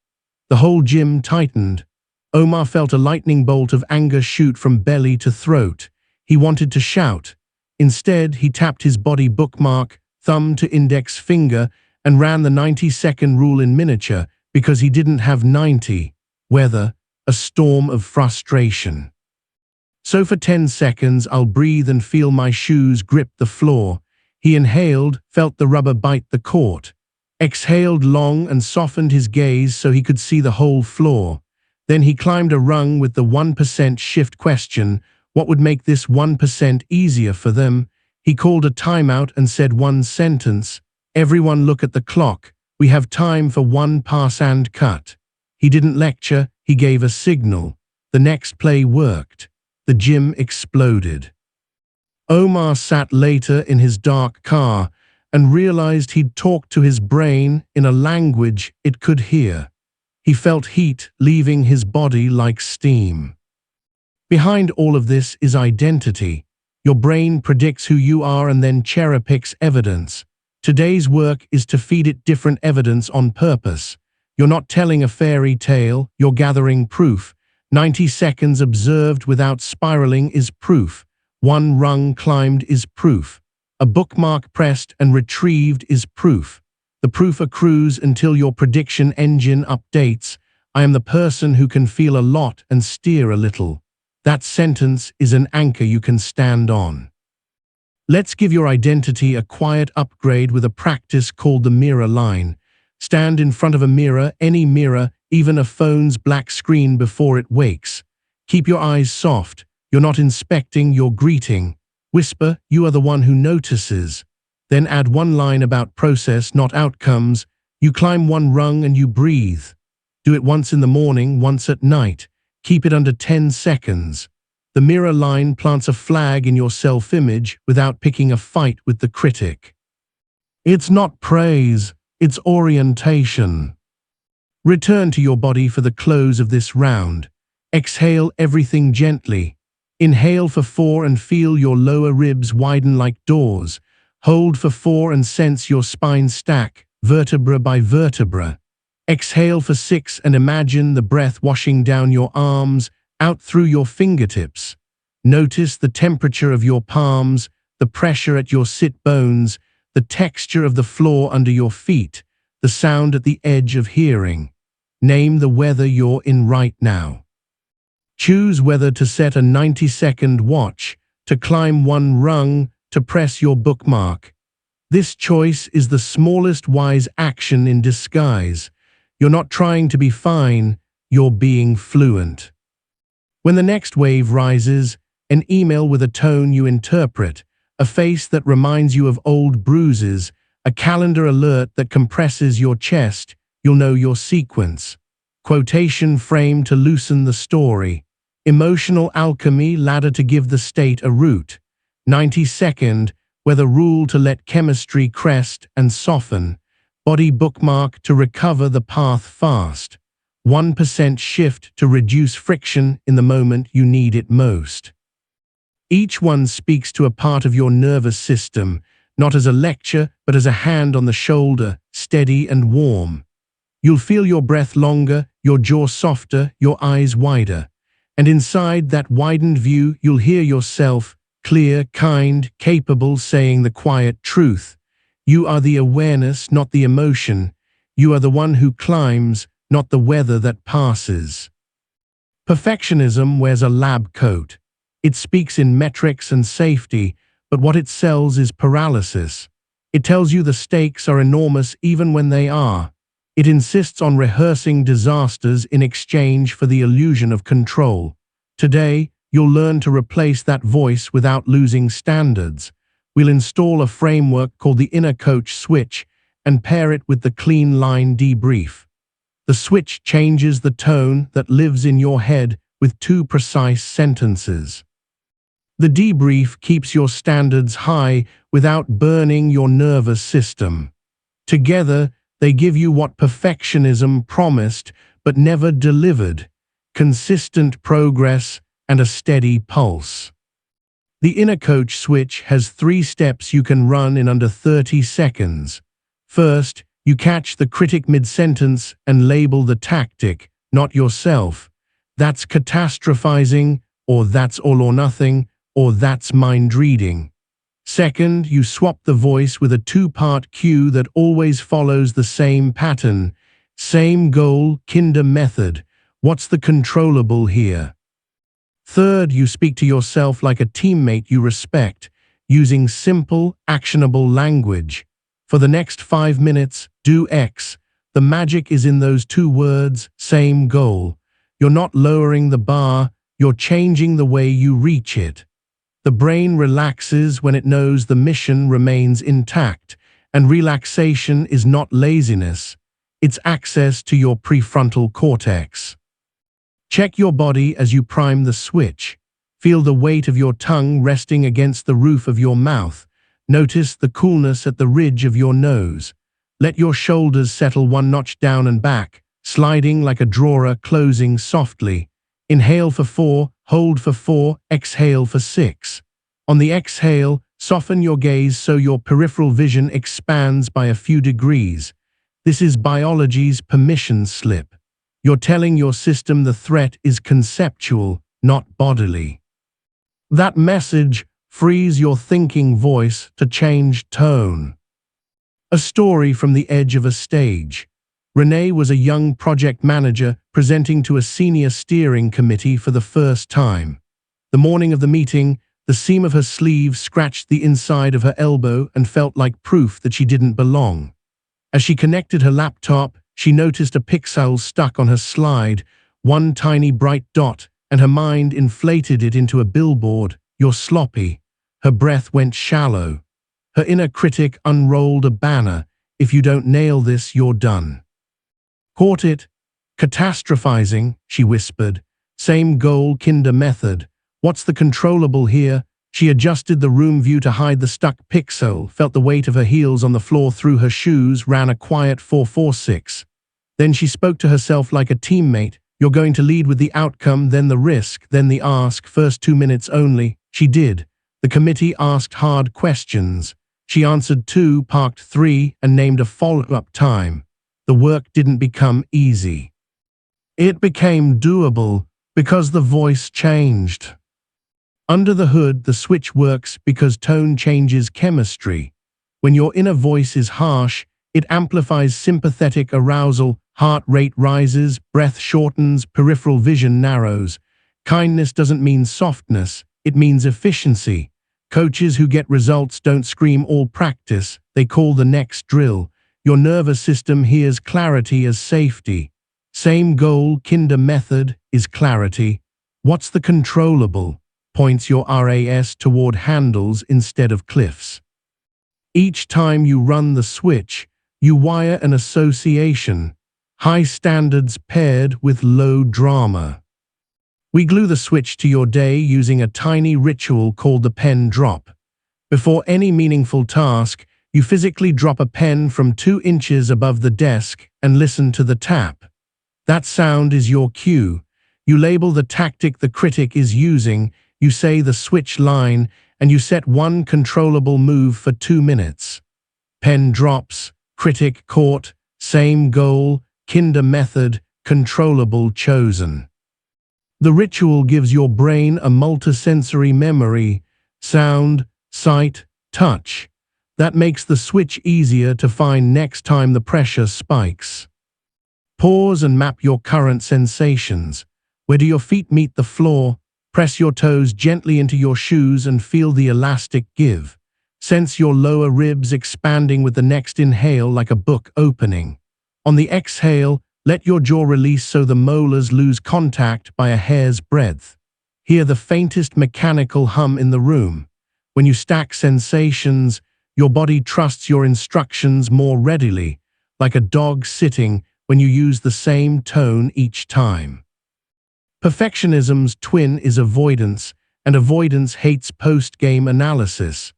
The whole gym tightened. Omar felt a lightning bolt of anger shoot from belly to throat. He wanted to shout. Instead, he tapped his body bookmark, thumb to index finger, and ran the 90-second rule in miniature because he didn't have 90. Weather, a storm of frustration. So for 10 seconds, I'll breathe and feel my shoes grip the floor. He inhaled, felt the rubber bite the court. Exhaled long and softened his gaze so he could see the whole floor. Then he climbed a rung with the 1% shift question. What would make this 1% easier for them? He called a timeout and said one sentence. Everyone look at the clock. We have time for one pass and cut. He didn't lecture, he gave a signal. The next play worked. The gym exploded. Omar sat later in his dark car and realized he'd talked to his brain in a language it could hear. He felt heat leaving his body like steam. Behind all of this is identity. Your brain predicts who you are and then cherry-picks evidence. Today's work is to feed it different evidence on purpose. You're not telling a fairy tale, you're gathering proof. 90 seconds observed without spiraling is proof. One rung climbed is proof. A bookmark pressed and retrieved is proof. The proof accrues until your prediction engine updates. I am the person who can feel a lot and steer a little. That sentence is an anchor you can stand on. Let's give your identity a quiet upgrade with a practice called the mirror line. Stand in front of a mirror, any mirror, even a phone's black screen before it wakes. Keep your eyes soft. You're not inspecting, you're greeting. Whisper, you are the one who notices. Then add one line about process, not outcomes. You climb one rung and you breathe. Do it once in the morning, once at night. Keep it under 10 seconds. The mirror line plants a flag in your self-image without picking a fight with the critic. It's not praise, it's orientation. Return to your body for the close of this round. Exhale everything gently. Inhale for 4 and feel your lower ribs widen like doors. Hold for 4 and sense your spine stack, vertebra by vertebra. Exhale for 6 and imagine the breath washing down your arms, out through your fingertips. Notice the temperature of your palms, the pressure at your sit bones, the texture of the floor under your feet, the sound at the edge of hearing. Name the weather you're in right now. Choose whether to set a 90-second watch, to climb one rung, to press your bookmark. This choice is the smallest wise action in disguise. You're not trying to be fine, you're being fluent. When the next wave rises, an email with a tone you interpret, a face that reminds you of old bruises, a calendar alert that compresses your chest, you'll know your sequence. Quotation frame to loosen the story. Emotional Alchemy Ladder to give the state a root. 90-second, weather rule to let chemistry crest and soften. Body bookmark to recover the path fast. 1% shift to reduce friction in the moment you need it most. Each one speaks to a part of your nervous system, not as a lecture, but as a hand on the shoulder, steady and warm. You'll feel your breath longer, your jaw softer, your eyes wider. And inside that widened view, you'll hear yourself, clear, kind, capable, saying the quiet truth. You are the awareness, not the emotion. You are the one who climbs, not the weather that passes. Perfectionism wears a lab coat. It speaks in metrics and safety, but what it sells is paralysis. It tells you the stakes are enormous even when they are. It insists on rehearsing disasters in exchange for the illusion of control. Today, you'll learn to replace that voice without losing standards. We'll install a framework called the Inner Coach Switch, and pair it with the Clean Line Debrief. The switch changes the tone that lives in your head with 2 precise sentences. The debrief keeps your standards high without burning your nervous system. Together, they give you what perfectionism promised but never delivered: consistent progress and a steady pulse. The Inner Coach switch has 3 steps you can run in under 30 seconds. First, you catch the critic mid-sentence and label the tactic, not yourself. That's catastrophizing, or that's all or nothing, or that's mind reading. Second, you swap the voice with a 2-part cue that always follows the same pattern. Same goal, kinder method. What's the controllable here? Third, you speak to yourself like a teammate you respect, using simple, actionable language. For the next 5 minutes, do X. The magic is in those 2 words, same goal. You're not lowering the bar, you're changing the way you reach it. The brain relaxes when it knows the mission remains intact, and relaxation is not laziness. It's access to your prefrontal cortex. Check your body as you prime the switch. Feel the weight of your tongue resting against the roof of your mouth. Notice the coolness at the ridge of your nose. Let your shoulders settle 1 notch down and back, sliding like a drawer closing softly. Inhale for 4, hold for 4, exhale for 6. On the exhale, soften your gaze so your peripheral vision expands by a few degrees. This is biology's permission slip. You're telling your system the threat is conceptual, not bodily. That message frees your thinking voice to change tone. A story from the edge of a stage. Renee was a young project manager presenting to a senior steering committee for the first time. The morning of the meeting, the seam of her sleeve scratched the inside of her elbow and felt like proof that she didn't belong. As she connected her laptop, she noticed a pixel stuck on her slide, 1 tiny bright dot, and her mind inflated it into a billboard. You're sloppy. Her breath went shallow. Her inner critic unrolled a banner. If you don't nail this, you're done. Caught it? Catastrophizing, she whispered. Same goal, kinder method. What's the controllable here? She adjusted the room view to hide the stuck pixel, felt the weight of her heels on the floor through her shoes, ran a quiet 446. Then she spoke to herself like a teammate. You're going to lead with the outcome, then the risk, then the ask, first 2 minutes only. She did. The committee asked hard questions. She answered 2, parked 3, and named a follow-up time. The work didn't become easy. It became doable because the voice changed. Under the hood, the switch works because tone changes chemistry. When your inner voice is harsh, it amplifies sympathetic arousal, heart rate rises, breath shortens, peripheral vision narrows. Kindness doesn't mean softness, it means efficiency. Coaches who get results don't scream all practice, they call the next drill. Your nervous system hears clarity as safety. Same goal, kinder method, is clarity. What's the controllable? Points your RAS toward handles instead of cliffs. Each time you run the switch, you wire an association. High standards paired with low drama. We glue the switch to your day using a tiny ritual called the pen drop. Before any meaningful task, you physically drop a pen from 2 inches above the desk and listen to the tap. That sound is your cue. You label the tactic the critic is using, you say the switch line, and you set 1 controllable move for 2 minutes. Pen drops, critic caught, same goal, kinder method, controllable chosen. The ritual gives your brain a multisensory memory: sound, sight, touch. That makes the switch easier to find next time the pressure spikes. Pause and map your current sensations. Where do your feet meet the floor? Press your toes gently into your shoes and feel the elastic give. Sense your lower ribs expanding with the next inhale like a book opening. On the exhale, let your jaw release so the molars lose contact by a hair's breadth. Hear the faintest mechanical hum in the room. When you stack sensations, Your body trusts your instructions more readily, like a dog sitting when you use the same tone each time. Perfectionism's twin is avoidance, and avoidance hates post-game analysis.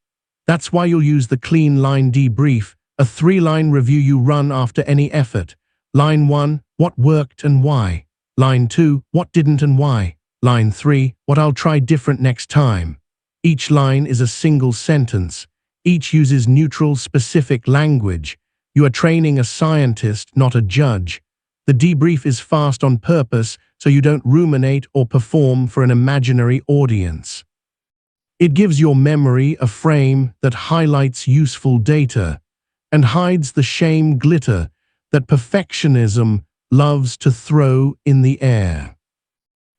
That's why you'll use the Clean Line Debrief, a 3-line review you run after any effort. Line 1, what worked and why? Line 2, what didn't and why? Line 3, what I'll try different next time. Each line is a single sentence. Each uses neutral, specific language. You are training a scientist, not a judge. The debrief is fast on purpose, so you don't ruminate or perform for an imaginary audience. It gives your memory a frame that highlights useful data and hides the shame glitter that perfectionism loves to throw in the air.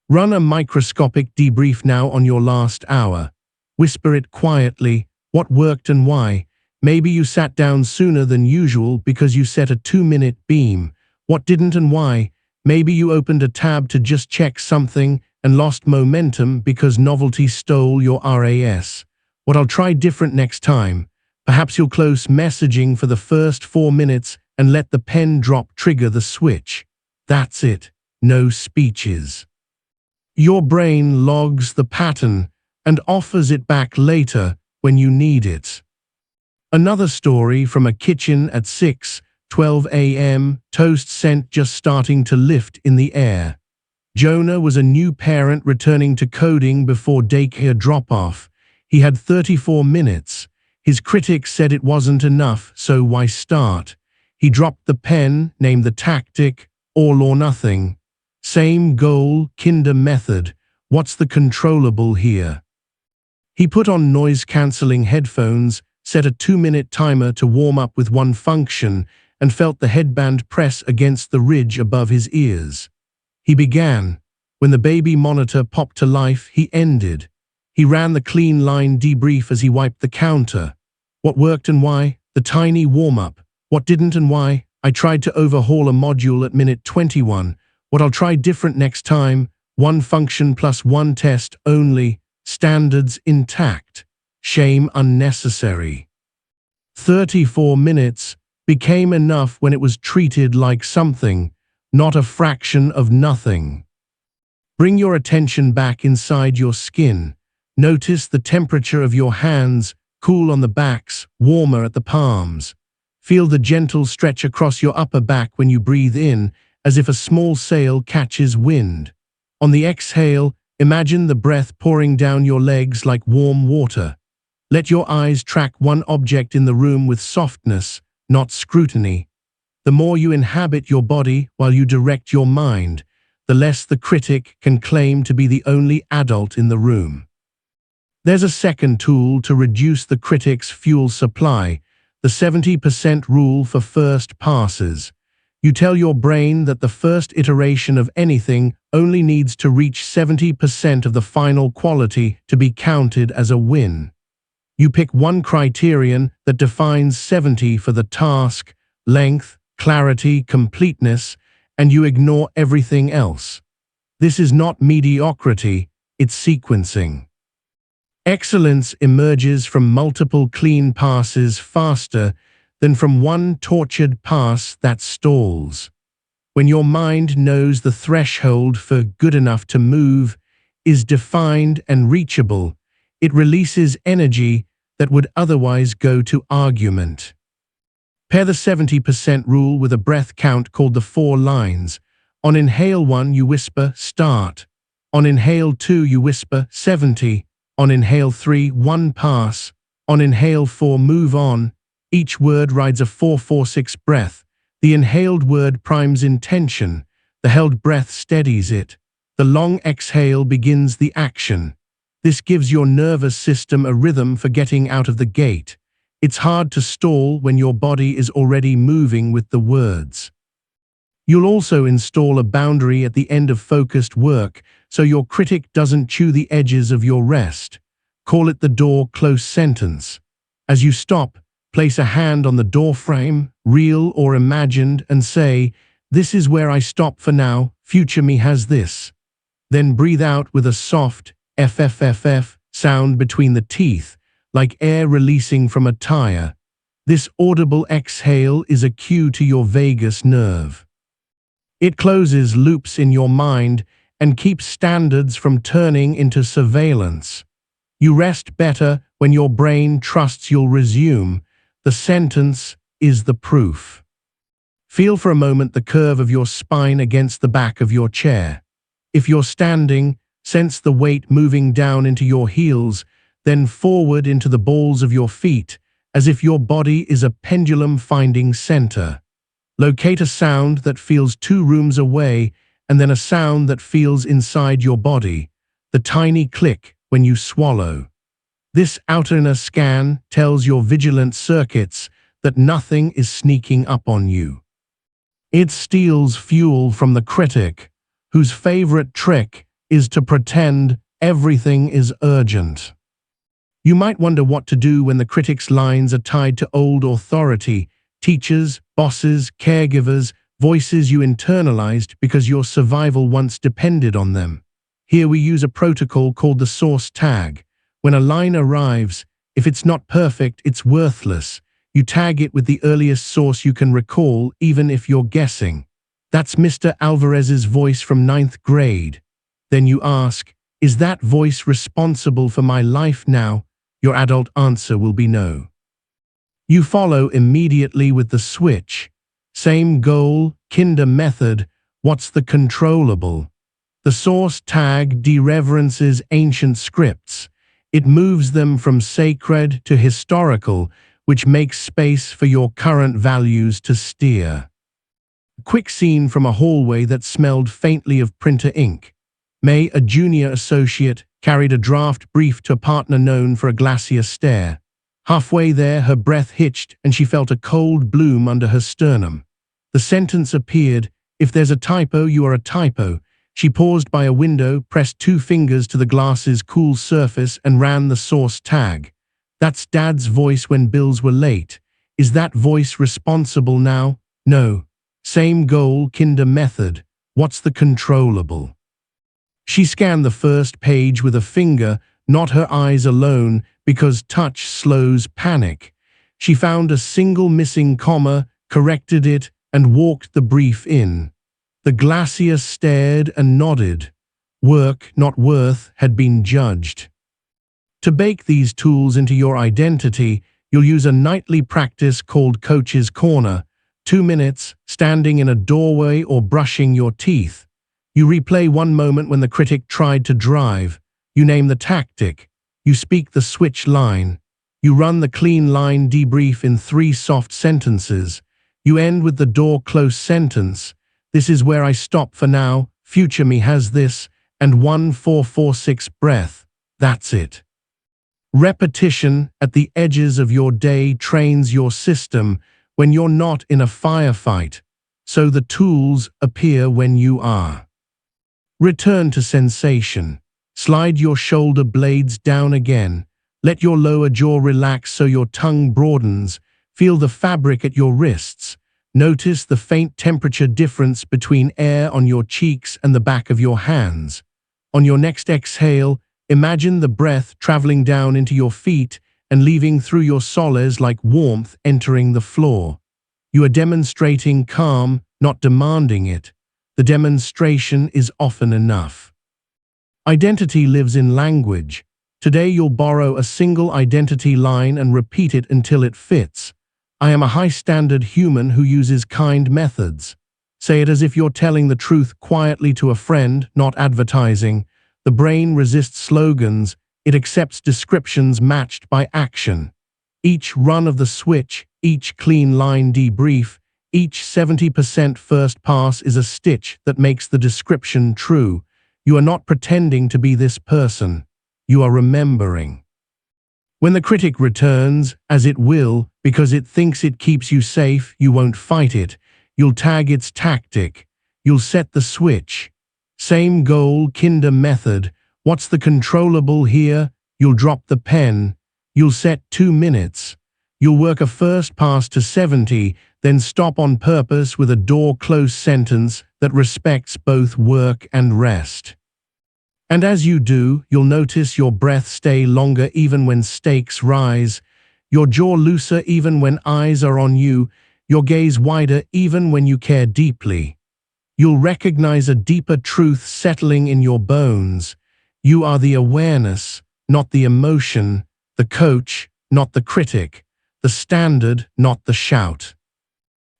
Run a microscopic debrief now on your last hour. Whisper it quietly, what worked and why. Maybe you sat down sooner than usual because you set a 2-minute beam. What didn't and why? Maybe you opened a tab to just check something and lost momentum because novelty stole your RAS. What I'll try different next time. Perhaps you'll close messaging for the first 4 minutes and let the pen drop trigger the switch. That's it. No speeches. Your brain logs the pattern and offers it back later when you need it. Another story from a kitchen at 6:12 a.m., toast scent just starting to lift in the air. Jonah was a new parent returning to coding before daycare drop-off. He had 34 minutes. His critic said it wasn't enough, so why start? He dropped the pen, named the tactic, all or nothing. Same goal, kinder method. What's the controllable here? He put on noise-canceling headphones, set a 2-minute timer to warm up with one function, and felt the headband press against the ridge above his ears. He began. When the baby monitor popped to life, he ended. He ran the Clean Line Debrief as he wiped the counter. What worked and why? The tiny warm-up. What didn't and why? I tried to overhaul a module at minute 21. What I'll try different next time? One function plus one test only. Standards intact. Shame unnecessary. 34 minutes became enough when it was treated like something, not a fraction of nothing. Bring your attention back inside your skin. Notice the temperature of your hands, cool on the backs, warmer at the palms. Feel the gentle stretch across your upper back when you breathe in, as if a small sail catches wind. On the exhale, imagine the breath pouring down your legs like warm water. Let your eyes track one object in the room with softness, not scrutiny. The more you inhabit your body while you direct your mind, the less the critic can claim to be the only adult in the room. There's a second tool to reduce the critic's fuel supply, the 70% rule for first passes. You tell your brain that the first iteration of anything only needs to reach 70% of the final quality to be counted as a win. You pick one criterion that defines 70 for the task, length, clarity, completeness, and you ignore everything else. This is not mediocrity, it's sequencing. Excellence emerges from multiple clean passes faster than from one tortured pass that stalls. When your mind knows the threshold for good enough to move is defined and reachable, it releases energy that would otherwise go to argument. Pair the 70% rule with a breath count called the 4 lines. On inhale 1, you whisper, start. On inhale 2, you whisper, 70. On inhale 3, 1 pass. On inhale 4, move on. Each word rides a 4-4-6 breath. The inhaled word primes intention. The held breath steadies it. The long exhale begins the action. This gives your nervous system a rhythm for getting out of the gate. It's hard to stall when your body is already moving with the words. You'll also install a boundary at the end of focused work so your critic doesn't chew the edges of your rest. Call it the door close sentence. As you stop, place a hand on the door frame, real or imagined, and say, "This is where I stop for now, future me has this." Then breathe out with a soft FFFF sound between the teeth, like air releasing from a tire. This audible exhale is a cue to your vagus nerve. It closes loops in your mind and keeps standards from turning into surveillance. You rest better when your brain trusts you'll resume. The sentence is the proof. Feel for a moment the curve of your spine against the back of your chair. If you're standing, sense the weight moving down into your heels, then forward into the balls of your feet, as if your body is a pendulum finding center. Locate a sound that feels 2 rooms away, and then a sound that feels inside your body, the tiny click when you swallow. This outer scan tells your vigilant circuits that nothing is sneaking up on you. It steals fuel from the critic, whose favorite trick is to pretend everything is urgent. You might wonder what to do when the critic's lines are tied to old authority, teachers, bosses, caregivers, voices you internalized because your survival once depended on them. Here we use a protocol called the source tag. When a line arrives, if it's not perfect, it's worthless. You tag it with the earliest source you can recall, even if you're guessing. That's Mr. Alvarez's voice from 9th grade. Then you ask, is that voice responsible for my life now? Your adult answer will be no. You follow immediately with the switch. Same goal, kinder method. What's the controllable? The source tag dereverences ancient scripts. It moves them from sacred to historical, which makes space for your current values to steer. A quick scene from a hallway that smelled faintly of printer ink. May, a junior associate, carried a draft brief to a partner known for a glacier stare. Halfway there, her breath hitched and she felt a cold bloom under her sternum. The sentence appeared, if there's a typo, you are a typo. She paused by a window, pressed 2 fingers to the glass's cool surface and ran the source tag. That's Dad's voice when bills were late. Is that voice responsible now? No. Same goal, kinder method. What's the controllable? She scanned the first page with a finger, not her eyes alone, because touch slows panic. She found a single missing comma, corrected it, and walked the brief in. The glacier stared and nodded. Work, not worth, had been judged. To bake these tools into your identity, you'll use a nightly practice called Coach's Corner. 2 minutes, standing in a doorway or brushing your teeth. You replay one moment when the critic tried to drive. You name the tactic. You speak the switch line. You run the Clean Line Debrief in 3 soft sentences. You end with the door close sentence. This is where I stop for now. Future me has this. And 1446 breath. That's it. Repetition at the edges of your day trains your system when you're not in a firefight, so the tools appear when you are. Return to sensation. Slide your shoulder blades down again. Let your lower jaw relax so your tongue broadens. Feel the fabric at your wrists. Notice the faint temperature difference between air on your cheeks and the back of your hands. On your next exhale, imagine the breath traveling down into your feet and leaving through your soles like warmth entering the floor. You are demonstrating calm, not demanding it. The demonstration is often enough. Identity lives in language. Today you'll borrow a single identity line and repeat it until it fits. I am a high-standard human who uses kind methods. Say it as if you're telling the truth quietly to a friend, not advertising. The brain resists slogans. It accepts descriptions matched by action. Each run of the switch, each clean line debrief, each 70% first pass is a stitch that makes the description true. You are not pretending to be this person. You are remembering. When the critic returns, as it will, because it thinks it keeps you safe, you won't fight it. You'll tag its tactic. You'll set the switch. Same goal, kinder method. What's the controllable here? You'll drop the pen. You'll set 2 minutes. You'll work a first pass to 70, then stop on purpose with a door-close sentence that respects both work and rest. And as you do, you'll notice your breath stay longer even when stakes rise, your jaw looser even when eyes are on you, your gaze wider even when you care deeply. You'll recognize a deeper truth settling in your bones. You are the awareness, not the emotion, the coach, not the critic, the standard, not the shout.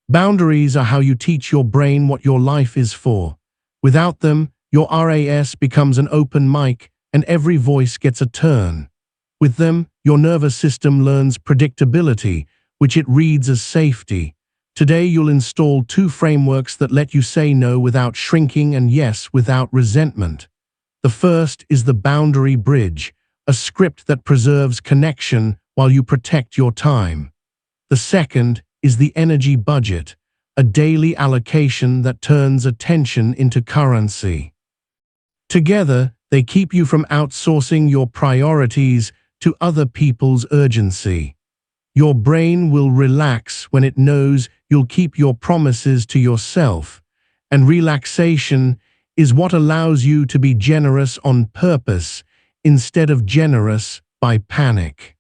Boundaries are how you teach your brain what your life is for. Without them, your RAS becomes an open mic and every voice gets a turn. With them, your nervous system learns predictability, which it reads as safety. Today you'll install 2 frameworks that let you say no without shrinking and yes without resentment. The first is the boundary bridge, a script that preserves connection while you protect your time. The second is the energy budget, a daily allocation that turns attention into currency. Together, they keep you from outsourcing your priorities to other people's urgency. Your brain will relax when it knows you'll keep your promises to yourself, and relaxation is what allows you to be generous on purpose instead of generous by panic.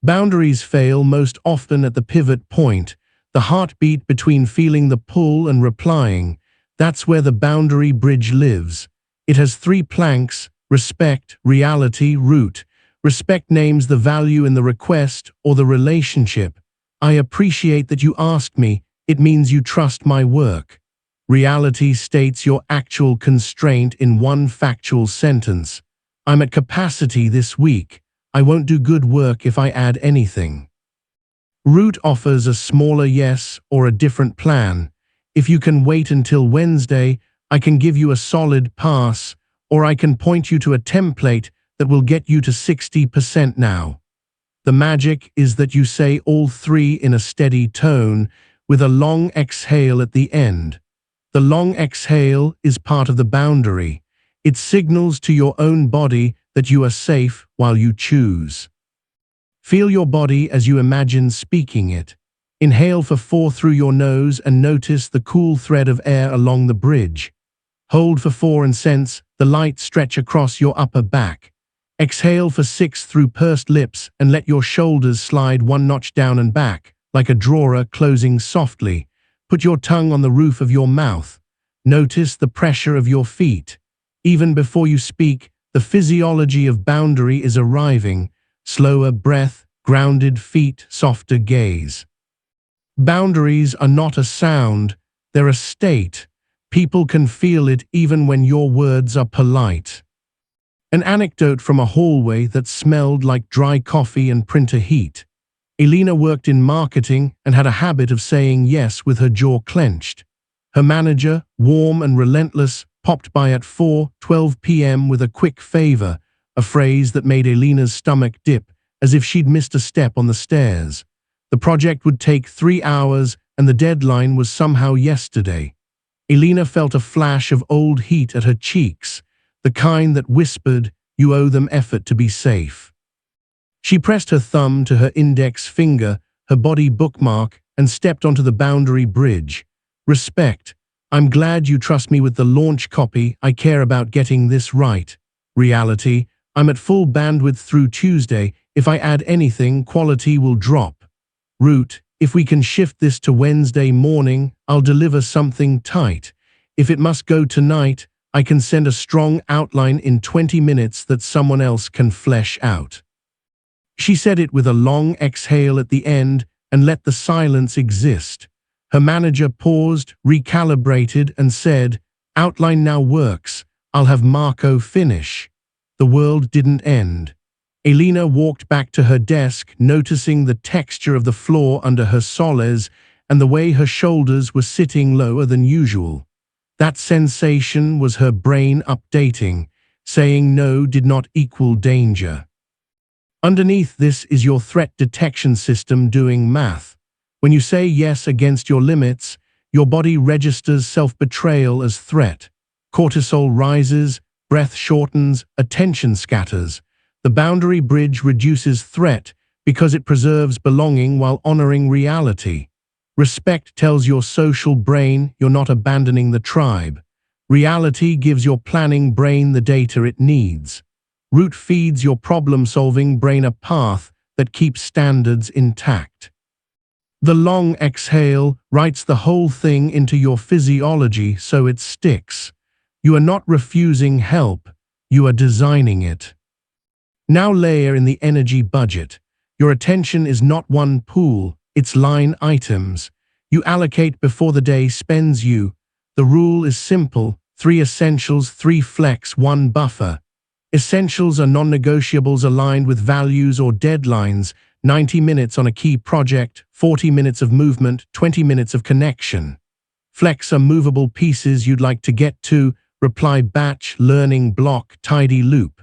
Boundaries fail most often at the pivot point, the heartbeat between feeling the pull and replying. That's where the boundary bridge lives. It has 3 planks: respect, reality, root. Respect names the value in the request or the relationship. I appreciate that you asked me. It means you trust my work. Reality states your actual constraint in one factual sentence. I'm at capacity this week. I won't do good work if I add anything. Root offers a smaller yes or a different plan. If you can wait until Wednesday, I can give you a solid pass, or I can point you to a template that will get you to 60% now. The magic is that you say all 3 in a steady tone, with a long exhale at the end. The long exhale is part of the boundary. It signals to your own body that you are safe while you choose. Feel your body as you imagine speaking it. Inhale for 4 through your nose and notice the cool thread of air along the bridge. Hold for 4 and sense the light stretch across your upper back. Exhale for 6 through pursed lips and let your shoulders slide 1 notch down and back, like a drawer closing softly. Put your tongue on the roof of your mouth. Notice the pressure of your feet. Even before you speak, the physiology of boundary is arriving. Slower breath, grounded feet, softer gaze. Boundaries are not a sound, they're a state. People can feel it even when your words are polite. An anecdote from a hallway that smelled like dry coffee and printer heat. Elena worked in marketing and had a habit of saying yes with her jaw clenched. Her manager, warm and relentless, popped by at 4:12 p.m. with a quick favor, a phrase that made Elena's stomach dip, as if she'd missed a step on the stairs. The project would take 3 hours and the deadline was somehow yesterday. Elena felt a flash of old heat at her cheeks, the kind that whispered, "You owe them effort to be safe." She pressed her thumb to her index finger, her body bookmark, and stepped onto the boundary bridge. Respect. I'm glad you trust me with the launch copy. I care about getting this right. Reality. I'm at full bandwidth through Tuesday. If I add anything, quality will drop. Root. If we can shift this to Wednesday morning, I'll deliver something tight. If it must go tonight, I can send a strong outline in 20 minutes that someone else can flesh out. She said it with a long exhale at the end and let the silence exist. Her manager paused, recalibrated, and said, "Outline now works. I'll have Marco finish." The world didn't end. Elena walked back to her desk, noticing the texture of the floor under her soles and the way her shoulders were sitting lower than usual. That sensation was her brain updating, saying no did not equal danger. Underneath this is your threat detection system doing math. When you say yes against your limits, your body registers self-betrayal as threat. Cortisol rises, breath shortens, attention scatters. The boundary bridge reduces threat because it preserves belonging while honoring reality. Respect tells your social brain you're not abandoning the tribe. Reality gives your planning brain the data it needs. Root feeds your problem-solving brain a path that keeps standards intact. The long exhale writes the whole thing into your physiology so it sticks. You are not refusing help, you are designing it. Now layer in the energy budget. Your attention is not one pool, it's line items. You allocate before the day spends you. The rule is simple: 3 essentials, 3 flex, 1 buffer. Essentials are non-negotiables aligned with values or deadlines: 90 minutes on a key project, 40 minutes of movement, 20 minutes of connection. Flex are movable pieces you'd like to get to: reply batch, learning block, tidy loop.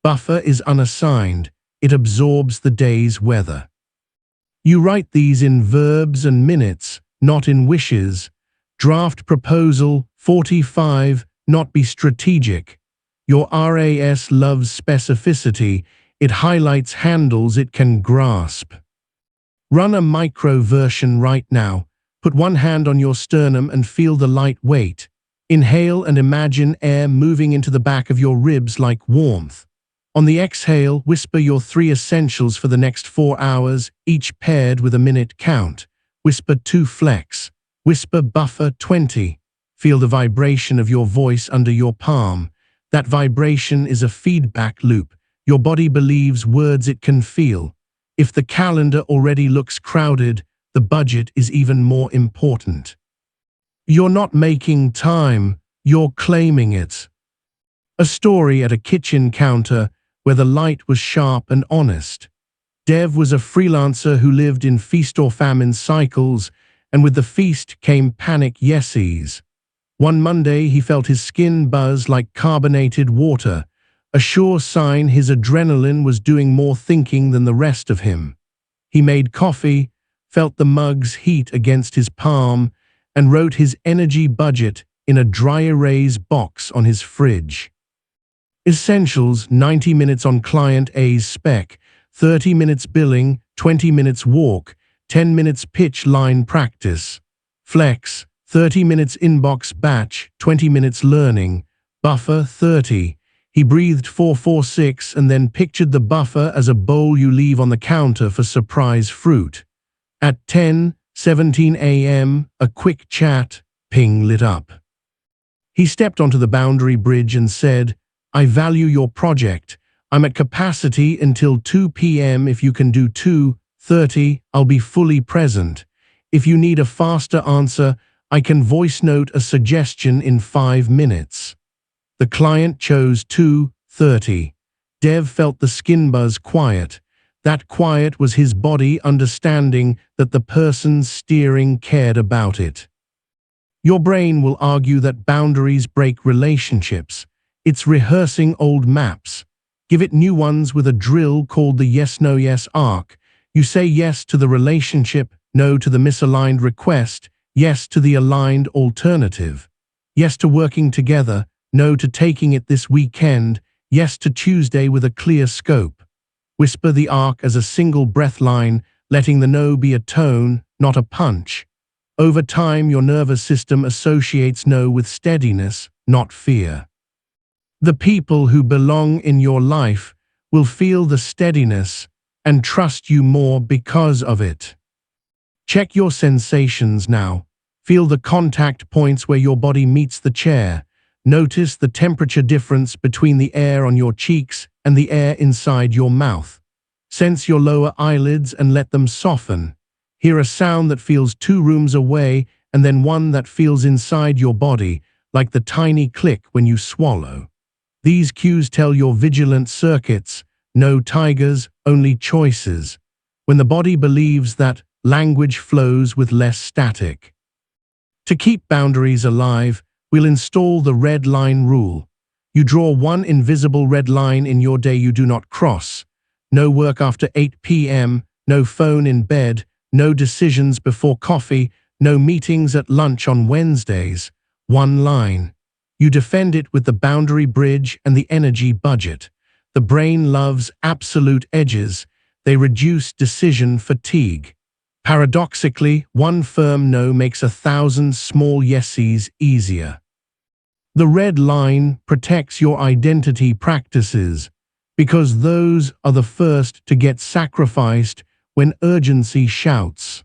Buffer is unassigned, it absorbs the day's weather. You write these in verbs and minutes, not in wishes. Draft proposal 45, not be strategic. Your RAS loves specificity, it highlights handles it can grasp. Run a micro version right now. Put one hand on your sternum and feel the light weight. Inhale and imagine air moving into the back of your ribs like warmth. On the exhale, whisper your 3 essentials for the next 4 hours, each paired with a minute count. Whisper 2 flex. Whisper buffer 20. Feel the vibration of your voice under your palm. That vibration is a feedback loop. Your body believes words it can feel. If the calendar already looks crowded, the budget is even more important. You're not making time, you're claiming it. A story at a kitchen counter where the light was sharp and honest. Dev was a freelancer who lived in feast or famine cycles, and with the feast came panic yeses. One Monday he felt his skin buzz like carbonated water, a sure sign his adrenaline was doing more thinking than the rest of him. He made coffee, felt the mug's heat against his palm, and wrote his energy budget in a dry erase box on his fridge. Essentials: 90 minutes on client A's spec, 30 minutes billing, 20 minutes walk, 10 minutes pitch line practice. Flex: 30 minutes inbox batch, 20 minutes learning. Buffer 30. He breathed 446 and then pictured the buffer as a bowl you leave on the counter for surprise fruit. At 10:17 a.m., a quick chat, ping lit up. He stepped onto the boundary bridge and said, "I value your project. I'm at capacity until 2 p.m. If you can do 2:30, I'll be fully present. If you need a faster answer, I can voice note a suggestion in 5 minutes." The client chose 2:30. Dev felt the skin buzz quiet. That quiet was his body understanding that the person steering cared about it. Your brain will argue that boundaries break relationships. It's rehearsing old maps. Give it new ones with a drill called the yes-no-yes arc. You say yes to the relationship, no to the misaligned request, yes to the aligned alternative. Yes to working together, no to taking it this weekend, yes to Tuesday with a clear scope. Whisper the arc as a single breath line, letting the no be a tone, not a punch. Over time, your nervous system associates no with steadiness, not fear. The people who belong in your life will feel the steadiness and trust you more because of it. Check your sensations now. Feel the contact points where your body meets the chair. Notice the temperature difference between the air on your cheeks and the air inside your mouth. Sense your lower eyelids and let them soften. Hear a sound that feels 2 rooms away and then one that feels inside your body, like the tiny click when you swallow. These cues tell your vigilant circuits, no tigers, only choices. When the body believes that, language flows with less static. To keep boundaries alive, we'll install the red line rule. You draw one invisible red line in your day you do not cross. No work after 8 p.m., no phone in bed, no decisions before coffee, no meetings at lunch on Wednesdays. One line. You defend it with the boundary bridge and the energy budget. The brain loves absolute edges. They reduce decision fatigue. Paradoxically, one firm no makes 1,000 small yeses easier. The red line protects your identity practices because those are the first to get sacrificed when urgency shouts.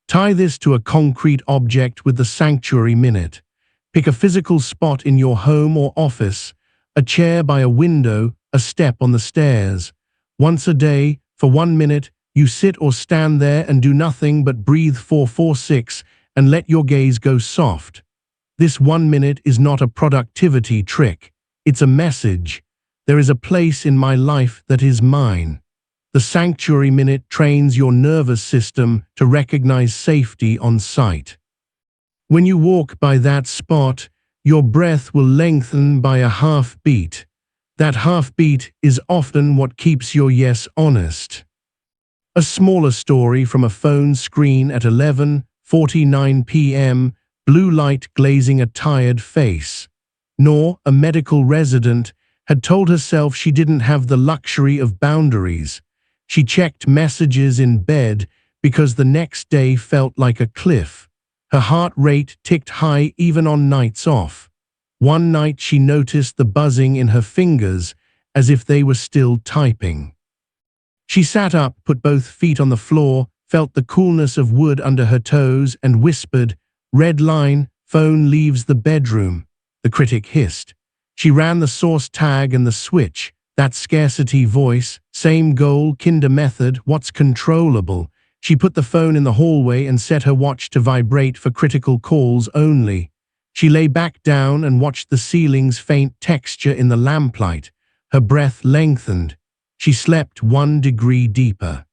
Tie this to a concrete object with the sanctuary minute. Pick a physical spot in your home or office, a chair by a window, a step on the stairs. Once a day, for 1 minute, you sit or stand there and do nothing but breathe 4-4-6 and let your gaze go soft. This 1 minute is not a productivity trick. It's a message. There is a place in my life that is mine. The sanctuary minute trains your nervous system to recognize safety on sight. When you walk by that spot, your breath will lengthen by a half beat. That half beat is often what keeps your yes honest. A smaller story from a phone screen at 11:49 p.m., blue light glazing a tired face. Nor, a medical resident, had told herself she didn't have the luxury of boundaries. She checked messages in bed because the next day felt like a cliff. Her heart rate ticked high even on nights off. One night she noticed the buzzing in her fingers as if they were still typing. She sat up, put both feet on the floor, felt the coolness of wood under her toes, and whispered, "Red line, phone leaves the bedroom." The critic hissed. She ran the source tag and the switch. That scarcity voice, same goal, kinder method, what's controllable? She put the phone in the hallway and set her watch to vibrate for critical calls only. She lay back down and watched the ceiling's faint texture in the lamplight. Her breath lengthened. She slept 1 degree deeper.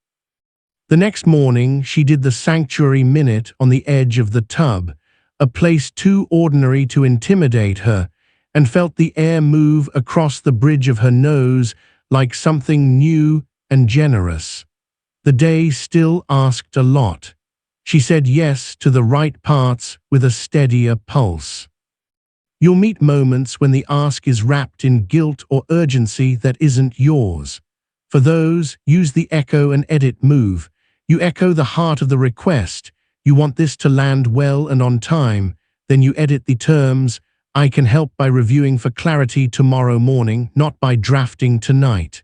The next morning, she did the sanctuary minute on the edge of the tub, a place too ordinary to intimidate her, and felt the air move across the bridge of her nose like something new and generous. The day still asked a lot. She said yes to the right parts with a steadier pulse. You'll meet moments when the ask is wrapped in guilt or urgency that isn't yours. For those, use the echo and edit move. You echo the heart of the request. You want this to land well and on time. Then you edit the terms. I can help by reviewing for clarity tomorrow morning, not by drafting tonight.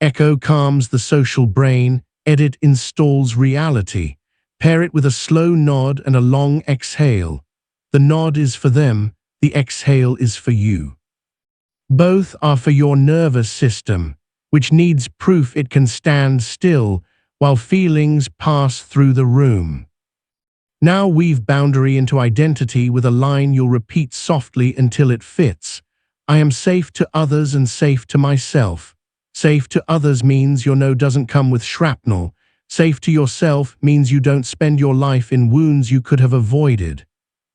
Echo calms the social brain. Edit installs reality. Pair it with a slow nod and a long exhale. The nod is for them. The exhale is for you. Both are for your nervous system, which needs proof it can stand still while feelings pass through the room. Now weave boundary into identity with a line you'll repeat softly until it fits. I am safe to others and safe to myself. Safe to others means your no doesn't come with shrapnel. Safe to yourself means you don't spend your life in wounds you could have avoided.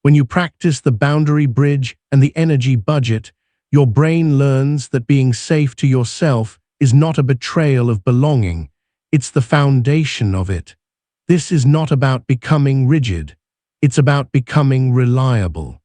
When you practice the boundary bridge and the energy budget, your brain learns that being safe to yourself is not a betrayal of belonging. It's the foundation of it. This is not about becoming rigid. It's about becoming reliable.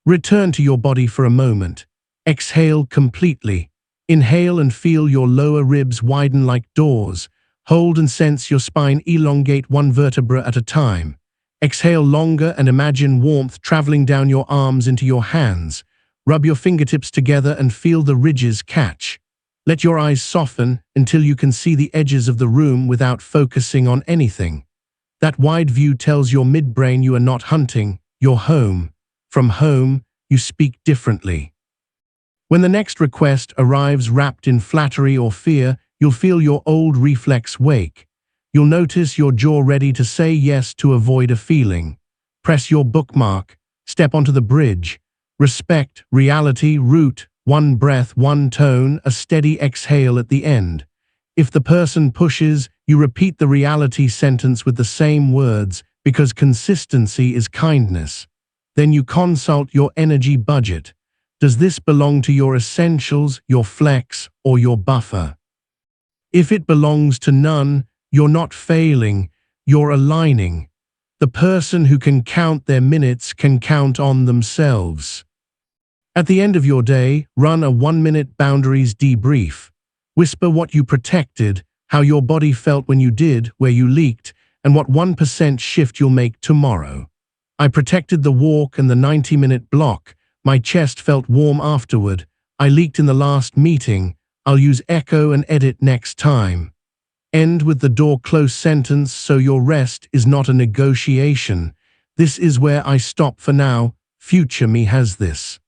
Return to your body for a moment. Exhale completely. Inhale and feel your lower ribs widen like doors. Hold and sense your spine elongate 1 vertebra at a time. Exhale longer and imagine warmth traveling down your arms into your hands. Rub your fingertips together and feel the ridges catch. Let your eyes soften until you can see the edges of the room without focusing on anything. That wide view tells your midbrain you are not hunting, you're home. From home, you speak differently. When the next request arrives wrapped in flattery or fear, you'll feel your old reflex wake. You'll notice your jaw ready to say yes to avoid a feeling. Press your bookmark. Step onto the bridge. Respect, reality, root, 1 breath, 1 tone, a steady exhale at the end. If the person pushes, you repeat the reality sentence with the same words because consistency is kindness. Then you consult your energy budget. Does this belong to your essentials, your flex, or your buffer? If it belongs to none, you're not failing, you're aligning. The person who can count their minutes can count on themselves. At the end of your day, run a 1-minute boundaries debrief. Whisper what you protected, how your body felt when you did, where you leaked, and what 1% shift you'll make tomorrow. I protected the walk and the 90-minute block. My chest felt warm afterward. I leaked in the last meeting. I'll use echo and edit next time. End with the door close sentence, so your rest is not a negotiation. This is where I stop for now. Future me has this.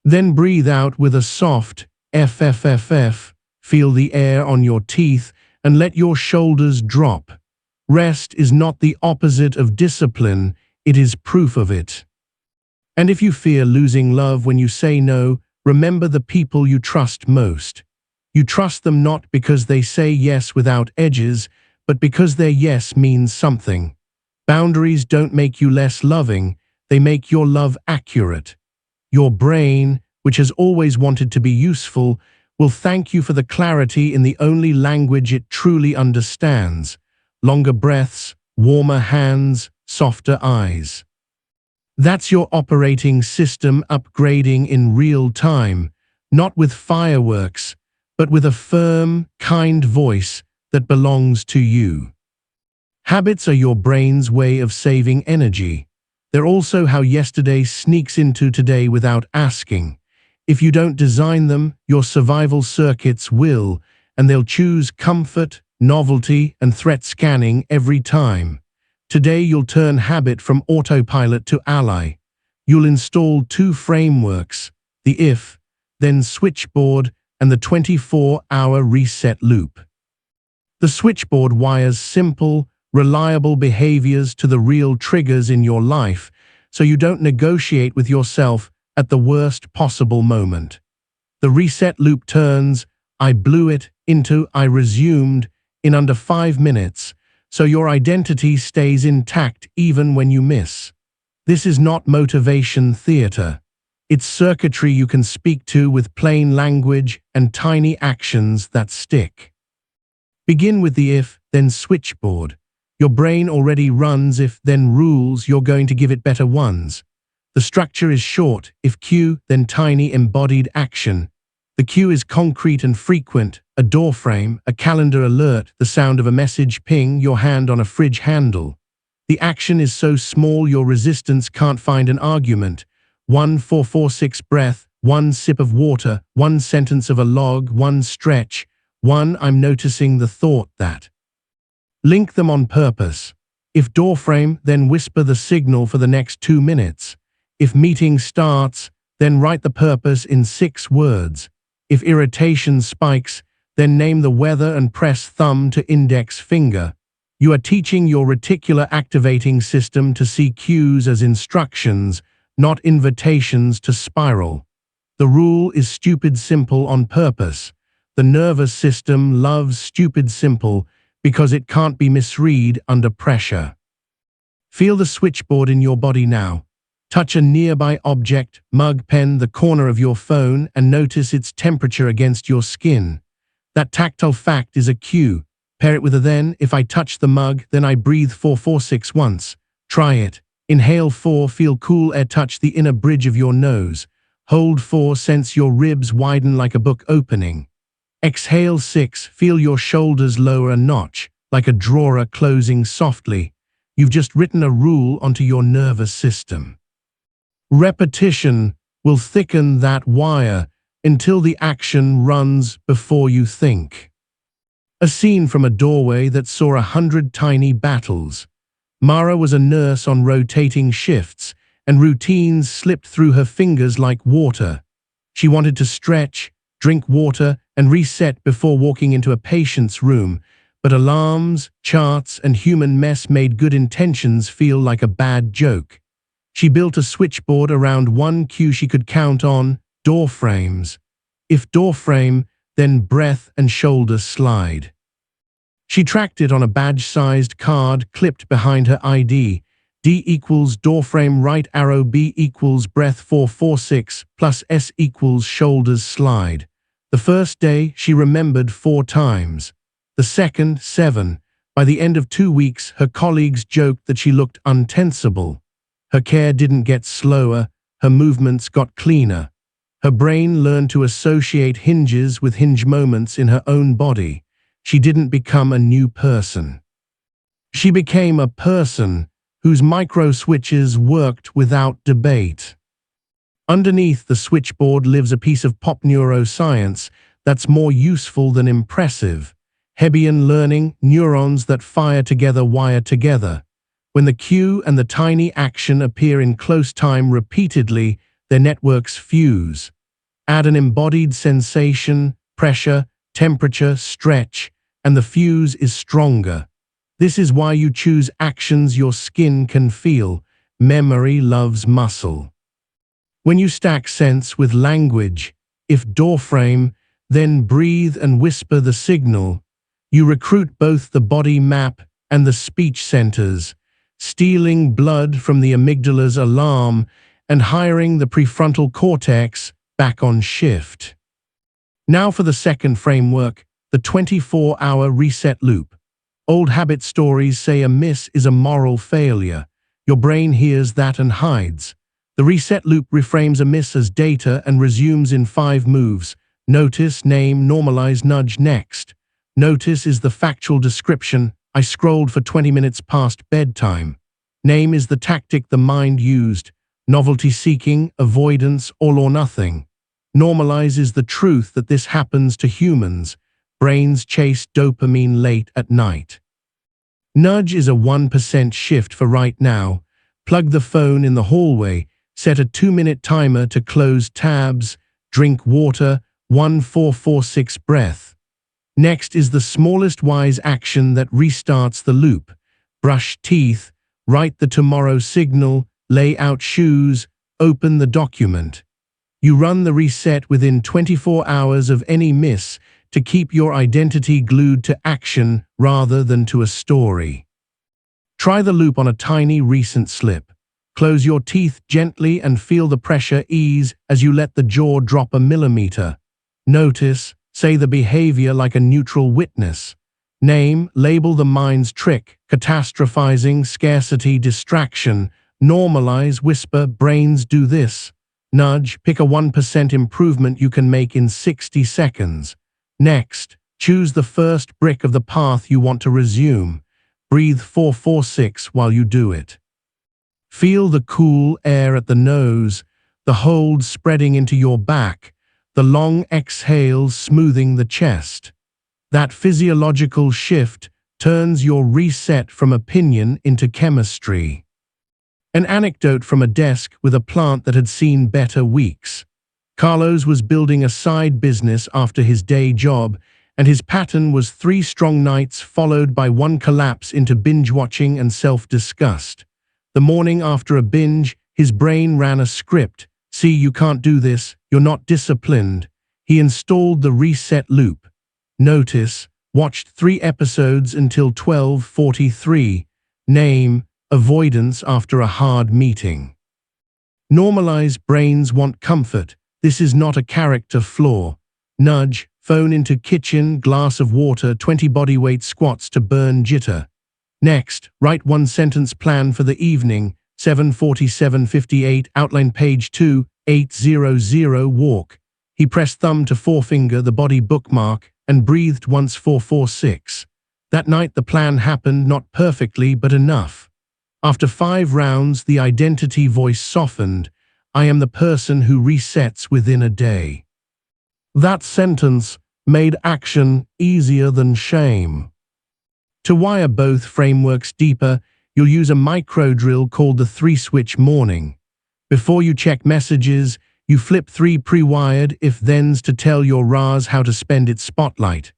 Then breathe out with a soft FFFF. Feel the air on your teeth and let your shoulders drop. Rest is not the opposite of discipline, it is proof of it. And if you fear losing love when you say no, remember the people you trust most. You trust them not because they say yes without edges, but because their yes means something. Boundaries don't make you less loving, they make your love accurate. Your brain, which has always wanted to be useful, will thank you for the clarity in the only language it truly understands. Longer breaths, warmer hands, softer eyes. That's your operating system upgrading in real time, not with fireworks, but with a firm, kind voice that belongs to you. Habits are your brain's way of saving energy. They're also how yesterday sneaks into today without asking. If you don't design them, your survival circuits will, and they'll choose comfort, novelty, and threat scanning every time. Today you'll turn habit from autopilot to ally. You'll install two frameworks, the if, then switchboard, and the 24-hour reset loop. The switchboard wires simple, reliable behaviors to the real triggers in your life, so you don't negotiate with yourself at the worst possible moment. The reset loop turns "I blew it" into "I resumed" in under 5 minutes, so your identity stays intact even when you miss. This is not motivation theater. It's circuitry you can speak to with plain language and tiny actions that stick. Begin with the if, then switchboard. Your brain already runs if, then rules. You're going to give it better ones. The structure is short, if cue, then tiny embodied action. The cue is concrete and frequent, a door frame, a calendar alert, the sound of a message ping, your hand on a fridge handle. The action is so small your resistance can't find an argument. 1 4-4-6 breath, 1 sip of water, 1 sentence of a log, 1 stretch, 1 I'm noticing the thought that. Link them on purpose. If doorframe, then whisper the signal for the next 2 minutes. If meeting starts, then write the purpose in 6 words. If irritation spikes, then name the weather and press thumb to index finger. You are teaching your reticular activating system to see cues as instructions, not invitations to spiral. The rule is stupid simple on purpose. The nervous system loves stupid simple because it can't be misread under pressure. Feel the switchboard in your body now. Touch a nearby object, mug, pen, the corner of your phone, and notice its temperature against your skin. That tactile fact is a cue. Pair it with a then. If I touch the mug, then I breathe 4-4-6 once. Try it. Inhale 4, feel cool air touch the inner bridge of your nose. Hold 4, sense your ribs widen like a book opening. Exhale 6, feel your shoulders lower a notch, like a drawer closing softly. You've just written a rule onto your nervous system. Repetition will thicken that wire until the action runs before you think. A scene from a doorway that saw 100 tiny battles. Mara was a nurse on rotating shifts, and routines slipped through her fingers like water. She wanted to stretch, drink water, and reset before walking into a patient's room, but alarms, charts, and human mess made good intentions feel like a bad joke. She built a switchboard around one cue she could count on: door frames. If door frame, then breath and shoulder slide. She tracked it on a badge-sized card clipped behind her ID. D equals doorframe right arrow, B equals breath 4-4-6 plus S equals shoulders slide. The first day, she remembered 4 times. The second, 7. By the end of 2 weeks, her colleagues joked that she looked untensible. Her care didn't get slower, her movements got cleaner. Her brain learned to associate hinges with hinge moments in her own body. She didn't become a new person. She became a person whose micro switches worked without debate. Underneath the switchboard lives a piece of pop neuroscience that's more useful than impressive. Hebbian learning, neurons that fire together wire together. When the cue and the tiny action appear in close time repeatedly, their networks fuse. Add an embodied sensation, pressure, temperature, stretch, and the fuse is stronger. This is why you choose actions your skin can feel. Memory loves muscle. When you stack sense with language, if doorframe, then breathe and whisper the signal. You recruit both the body map and the speech centers, stealing blood from the amygdala's alarm and hiring the prefrontal cortex back on shift. Now for the second framework, the 24-hour reset loop. Old habit stories say a miss is a moral failure. Your brain hears that and hides. The reset loop reframes a miss as data and resumes in 5 moves. Notice, name, normalize, nudge, next. Notice is the factual description. I scrolled for 20 minutes past bedtime. Name is the tactic the mind used. Novelty seeking, avoidance, all or nothing. Normalize is the truth that this happens to humans. Brains chase dopamine late at night. Nudge is a 1% shift for right now. Plug the phone in the hallway. Set a 2-minute timer to close tabs. Drink water. 1446 breath. Next is the smallest wise action that restarts the loop. Brush teeth, write the tomorrow signal, lay out shoes, open the document. You run the reset within 24 hours of any miss to keep your identity glued to action rather than to a story. Try the loop on a tiny recent slip. Close your teeth gently and feel the pressure ease as you let the jaw drop a millimeter. Notice, say the behavior like a neutral witness. Name, label the mind's trick, catastrophizing, scarcity, distraction. Normalize, whisper, brains do this. Nudge, pick a 1% improvement you can make in 60 seconds. Next, choose the first brick of the path you want to resume. Breathe 446 while you do it. Feel the cool air at the nose, the hold spreading into your back, the long exhales smoothing the chest. That physiological shift turns your reset from opinion into chemistry. An anecdote from a desk with a plant that had seen better weeks. Carlos was building a side business after his day job, and his pattern was 3 strong nights followed by 1 collapse into binge-watching and self-disgust. The morning after a binge, his brain ran a script. See, you can't do this, you're not disciplined. He installed the reset loop. Notice, watched 3 episodes until 12:43. Name, avoidance after a hard meeting. Normalize, brains want comfort. This is not a character flaw. Nudge, phone into kitchen, glass of water, 20 bodyweight squats to burn jitter. Next, write 1-sentence plan for the evening, 7:47:58, outline page 2, 8:00, walk. He pressed thumb to forefinger the body bookmark and breathed once 446. That night the plan happened, not perfectly, but enough. After 5 rounds, the identity voice softened. I am the person who resets within a day. That sentence made action easier than shame. To wire both frameworks deeper, you'll use a micro drill called the 3-switch morning. Before you check messages, you flip 3 pre-wired if-thens to tell your RAS how to spend its spotlight.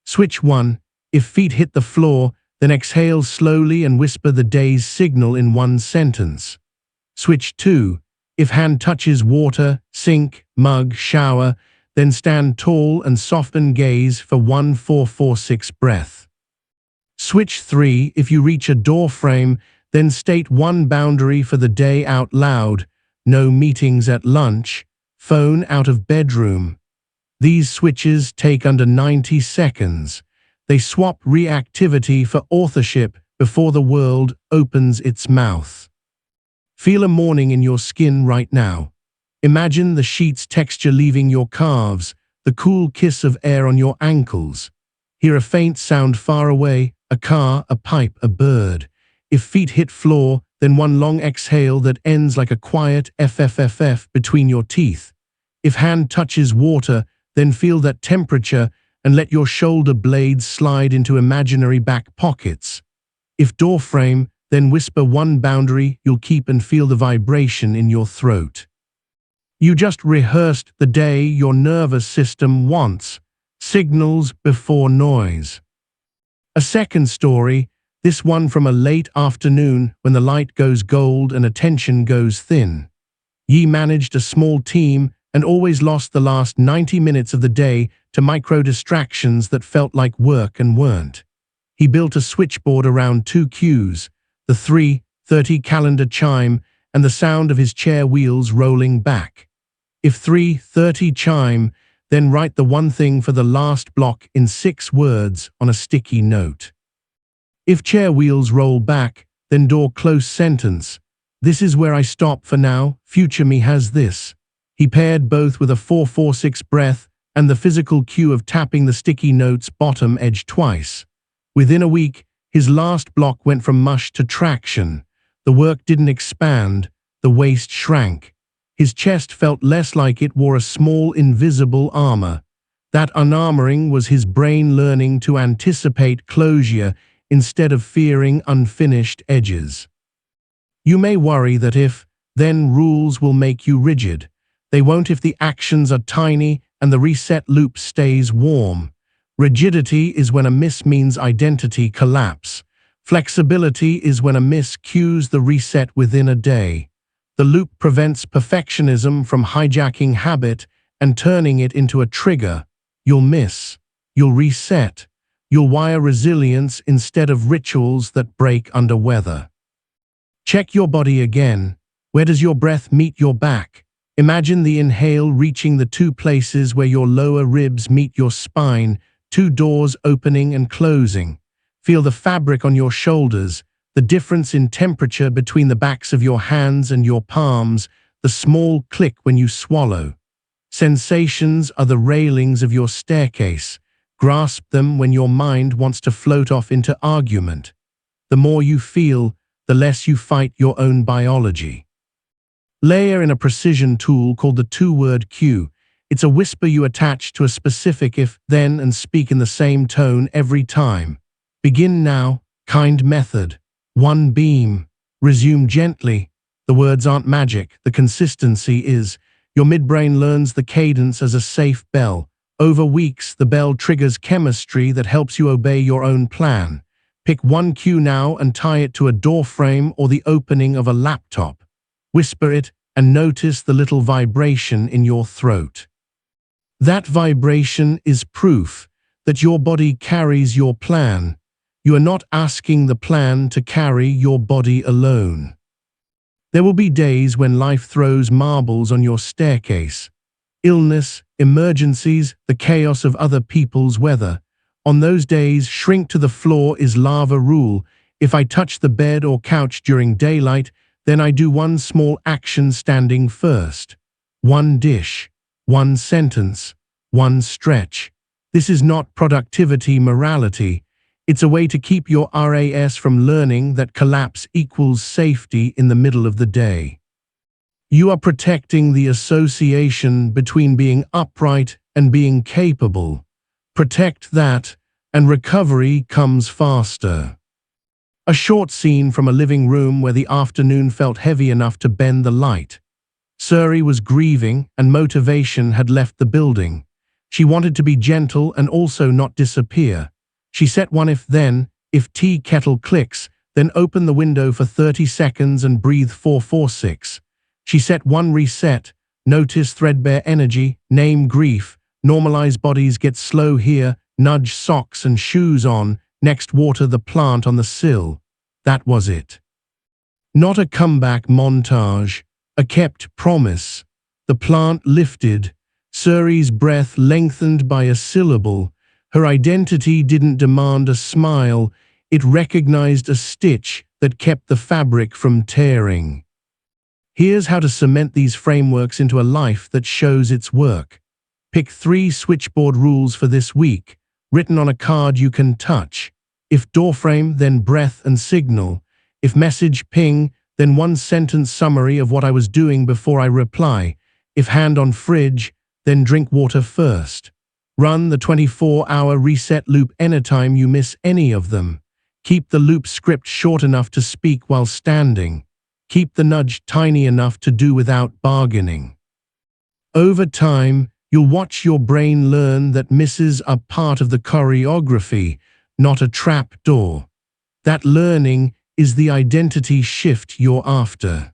Switch 1, if feet hit the floor, then exhale slowly and whisper the day's signal in 1 sentence. Switch 2, if hand touches water, sink, mug, shower, then stand tall and soften gaze for 1446 breath. Switch 3, if you reach a door frame, then state 1 boundary for the day out loud. No meetings at lunch, phone out of bedroom. These switches take under 90 seconds. They swap reactivity for authorship before the world opens its mouth. Feel a morning in your skin right now. Imagine the sheet's texture leaving your calves, the cool kiss of air on your ankles. Hear a faint sound far away, a car, a pipe, a bird. If feet hit floor, then one long exhale that ends like a quiet FFFF between your teeth. If hand touches water, then feel that temperature and let your shoulder blades slide into imaginary back pockets. If door frame, then whisper one boundary you'll keep and feel the vibration in your throat. You just rehearsed the day your nervous system wants. Signals before noise. A second story, this one from a late afternoon when the light goes gold and attention goes thin. Yi managed a small team and always lost the last 90 minutes of the day to micro-distractions that felt like work and weren't. He built a switchboard around two cues, the 3:30 calendar chime and the sound of his chair wheels rolling back. If 3:30 chime, then write the one thing for the last block in 6 words on a sticky note. If chair wheels roll back, then door close sentence. This is where I stop for now, future me has this. He paired both with a 4-4-6 breath and the physical cue of tapping the sticky note's bottom edge twice. Within a week, his last block went from mush to traction. The work didn't expand, the waist shrank. His chest felt less like it wore a small invisible armor. That unarmoring was his brain learning to anticipate closure instead of fearing unfinished edges. You may worry that if-then rules will make you rigid. They won't if the actions are tiny and the reset loop stays warm. Rigidity is when a miss means identity collapse. Flexibility is when a miss cues the reset within a day. The loop prevents perfectionism from hijacking habit and turning it into a trigger. You'll miss. You'll reset. You'll wire resilience instead of rituals that break under weather. Check your body again. Where does your breath meet your back? Imagine the inhale reaching the 2 places where your lower ribs meet your spine, 2 doors opening and closing. Feel the fabric on your shoulders, the difference in temperature between the backs of your hands and your palms, the small click when you swallow. Sensations are the railings of your staircase. Grasp them when your mind wants to float off into argument. The more you feel, the less you fight your own biology. Layer in a precision tool called the 2-word cue. It's a whisper you attach to a specific if-then and speak in the same tone every time. Begin now, kind method. 1 beam. Resume gently. The words aren't magic, the consistency is. Your midbrain learns the cadence as a safe bell. Over weeks, the bell triggers chemistry that helps you obey your own plan. Pick 1 cue now and tie it to a door frame or the opening of a laptop. Whisper it and notice the little vibration in your throat. That vibration is proof that your body carries your plan. You are not asking the plan to carry your body alone. There will be days when life throws marbles on your staircase. Illness, emergencies, the chaos of other people's weather. On those days, shrink to the floor is lava rule. If I touch the bed or couch during daylight, then I do 1 small action standing first. 1 dish, 1 sentence, 1 stretch. This is not productivity morality. It's a way to keep your RAS from learning that collapse equals safety in the middle of the day. You are protecting the association between being upright and being capable. Protect that, and recovery comes faster. A short scene from a living room where the afternoon felt heavy enough to bend the light. Suri was grieving and motivation had left the building. She wanted to be gentle and also not disappear. She set 1 if-then, if tea kettle clicks, then open the window for 30 seconds and breathe 4-4-6. She set 1 reset, notice threadbare energy, name grief, normalize bodies get slow here, nudge socks and shoes on, next water the plant on the sill. That was it. Not a comeback montage, a kept promise. The plant lifted, Suri's breath lengthened by a syllable. Her identity didn't demand a smile, it recognized a stitch that kept the fabric from tearing. Here's how to cement these frameworks into a life that shows its work. Pick 3 switchboard rules for this week, written on a card you can touch. If doorframe, then breath and signal. If message, ping, then one sentence summary of what I was doing before I reply. If hand on fridge, then drink water first. Run the 24-hour reset loop anytime you miss any of them. Keep the loop script short enough to speak while standing. Keep the nudge tiny enough to do without bargaining. Over time, you'll watch your brain learn that misses are part of the choreography, not a trap door. That learning is the identity shift you're after.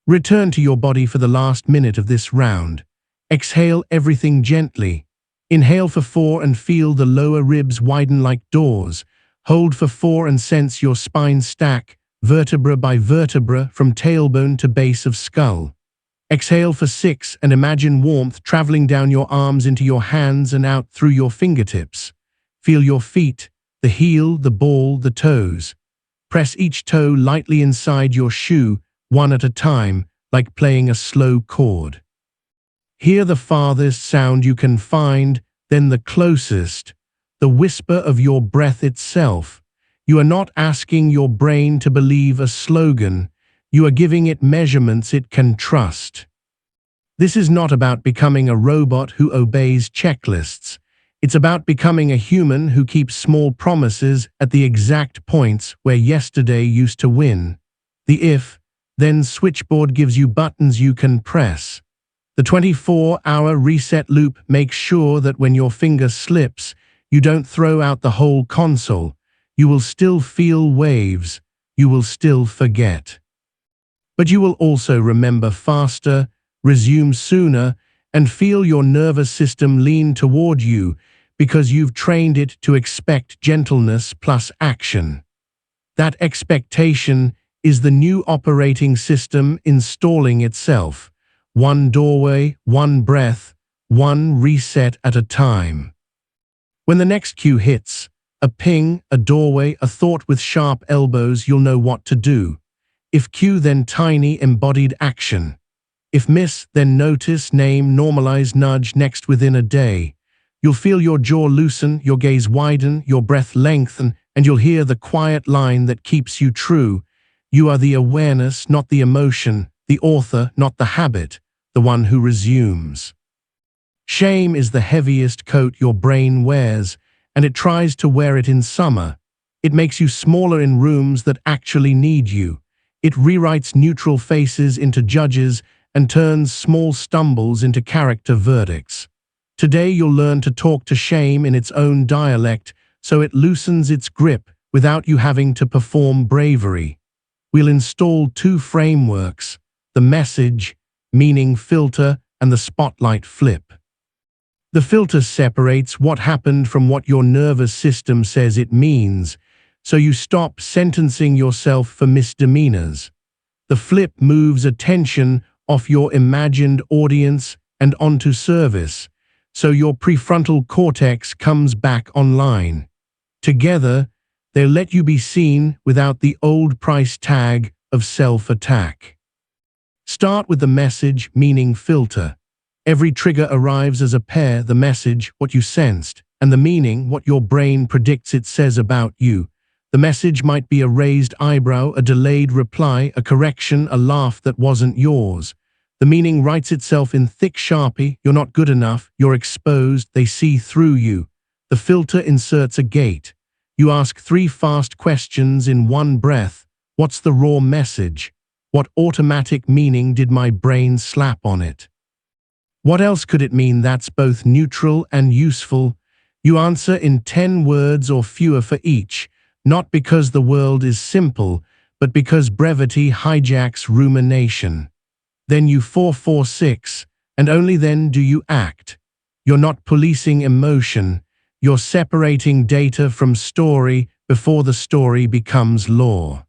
Return to your body for the last minute of this round. Exhale everything gently. Inhale for 4 and feel the lower ribs widen like doors. Hold for 4 and sense your spine stack, vertebra by vertebra from tailbone to base of skull. Exhale for 6 and imagine warmth traveling down your arms into your hands and out through your fingertips. Feel your feet, the heel, the ball, the toes. Press each toe lightly inside your shoe, one at a time, like playing a slow chord. Hear the farthest sound you can find, then the closest, the whisper of your breath itself. You are not asking your brain to believe a slogan. You are giving it measurements it can trust. This is not about becoming a robot who obeys checklists. It's about becoming a human who keeps small promises at the exact points where yesterday used to win. The if-then switchboard gives you buttons you can press. The 24-hour reset loop makes sure that when your finger slips, you don't throw out the whole console. You will still feel waves. You will still forget. But you will also remember faster, resume sooner, and feel your nervous system lean toward you because you've trained it to expect gentleness plus action. That expectation is the new operating system installing itself. One doorway, one breath, one reset at a time. When the next cue hits, a ping, a doorway, a thought with sharp elbows, you'll know what to do. If cue, then tiny embodied action. If miss, then notice, name, normalize, nudge next within a day. You'll feel your jaw loosen, your gaze widen, your breath lengthen, and you'll hear the quiet line that keeps you true. You are the awareness, not the emotion, the author, not the habit, the one who resumes. Shame is the heaviest coat your brain wears, and it tries to wear it in summer. It makes you smaller in rooms that actually need you. It rewrites neutral faces into judges and turns small stumbles into character verdicts. Today you'll learn to talk to shame in its own dialect so it loosens its grip without you having to perform bravery. We'll install 2 frameworks, the message, meaning filter, and the spotlight flip. The filter separates what happened from what your nervous system says it means, so you stop sentencing yourself for misdemeanors. The flip moves attention off your imagined audience and onto service, so your prefrontal cortex comes back online. Together, they'll let you be seen without the old price tag of self-attack. Start with the message, meaning filter. Every trigger arrives as a pair, the message, what you sensed, and the meaning, what your brain predicts it says about you. The message might be a raised eyebrow, a delayed reply, a correction, a laugh that wasn't yours. The meaning writes itself in thick Sharpie. You're not good enough, you're exposed, they see through you. The filter inserts a gate. You ask 3 fast questions in one breath. What's the raw message? What automatic meaning did my brain slap on it? What else could it mean that's both neutral and useful? You answer in 10 words or fewer for each, not because the world is simple, but because brevity hijacks rumination. Then you 446, and only then do you act. You're not policing emotion, you're separating data from story before the story becomes law.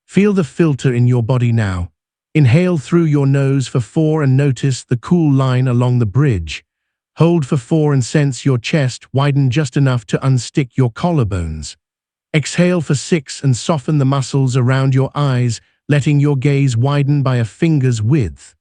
Feel the filter in your body now. Inhale through your nose for 4 and notice the cool line along the bridge. Hold for 4 and sense your chest widen just enough to unstick your collarbones. Exhale for 6 and soften the muscles around your eyes, letting your gaze widen by a finger's width.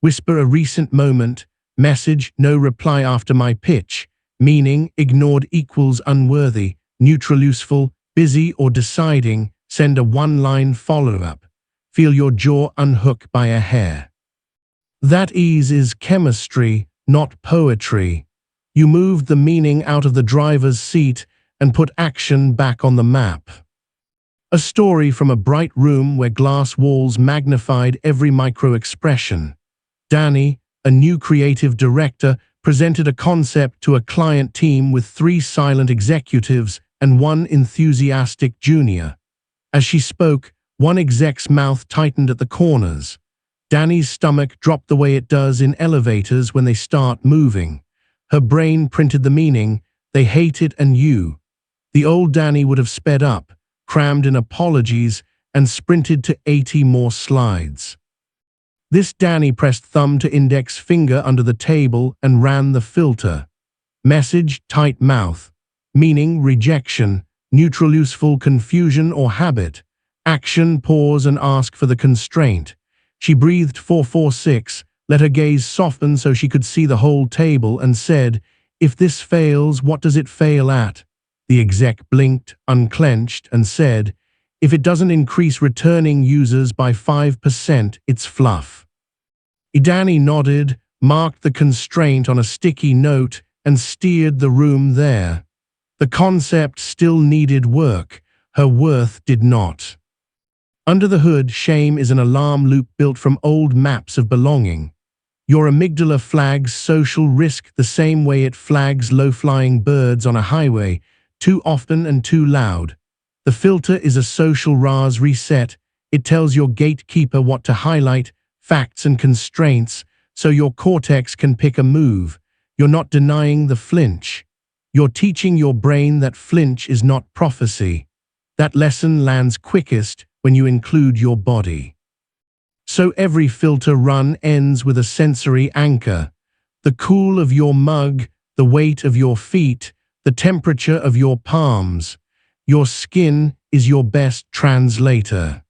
Whisper a recent moment, message, no reply after my pitch, meaning, ignored equals unworthy, neutral useful, busy or deciding, send a 1-line follow-up. feel your jaw unhook by a hair. That ease is chemistry, not poetry. You moved the meaning out of the driver's seat and put action back on the map. A story from a bright room where glass walls magnified every micro-expression. Danny, a new creative director, presented a concept to a client team with 3 silent executives and 1 enthusiastic junior. As she spoke, one exec's mouth tightened at the corners. Danny's stomach dropped the way it does in elevators when they start moving. Her brain printed the meaning, they hate it and you. The old Danny would have sped up, crammed in apologies, and sprinted to 80 more slides. This Danny pressed thumb to index finger under the table and ran the filter. Message, tight mouth. Meaning, rejection. Neutral, useful, confusion or habit. Action, pause and ask for the constraint. She breathed 446, let her gaze soften so she could see the whole table, and said, "If this fails, what does it fail at?" The exec blinked, unclenched, and said, "If it doesn't increase returning users by 5%, it's fluff." Danny nodded, marked the constraint on a sticky note, and steered the room there. The concept still needed work, her worth did not. Under the hood, shame is an alarm loop built from old maps of belonging. Your amygdala flags social risk the same way it flags low-flying birds on a highway, too often and too loud. The filter is a social RAS reset. It tells your gatekeeper what to highlight, facts and constraints, so your cortex can pick a move. You're not denying the flinch. You're teaching your brain that flinch is not prophecy. That lesson lands quickest when you include your body. So every filter run ends with a sensory anchor. The cool of your mug, the weight of your feet, the temperature of your palms. Your skin is your best translator.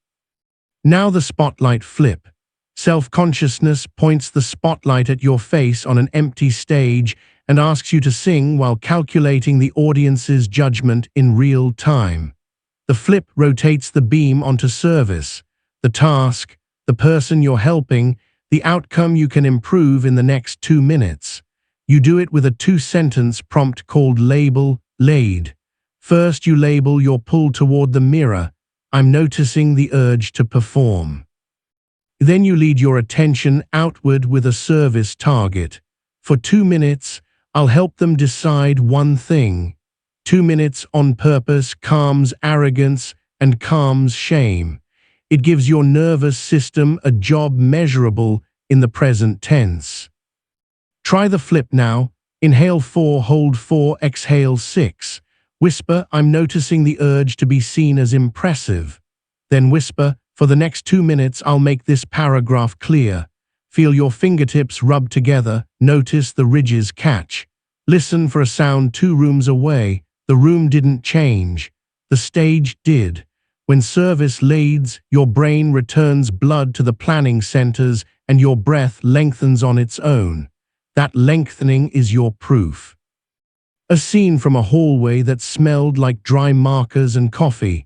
Now the spotlight flip. Self-consciousness points the spotlight at your face on an empty stage and asks you to sing while calculating the audience's judgment in real time. The flip rotates the beam onto service, the task, the person you're helping, the outcome you can improve in the next 2 minutes. You do it with a 2-sentence prompt called Label, Laid. First, you label your pull toward the mirror. I'm noticing the urge to perform. Then you lead your attention outward with a service target. For 2 minutes, I'll help them decide one thing. 2 minutes on purpose calms arrogance and calms shame. It gives your nervous system a job measurable in the present tense. Try the flip now. Inhale 4, hold 4, exhale 6. Whisper, I'm noticing the urge to be seen as impressive. Then whisper, for the next 2 minutes I'll make this paragraph clear. Feel your fingertips rub together, notice the ridges catch. Listen for a sound 2 rooms away. The room didn't change. The stage did. When service leads, your brain returns blood to the planning centers and your breath lengthens on its own. That lengthening is your proof. A scene from a hallway that smelled like dry markers and coffee.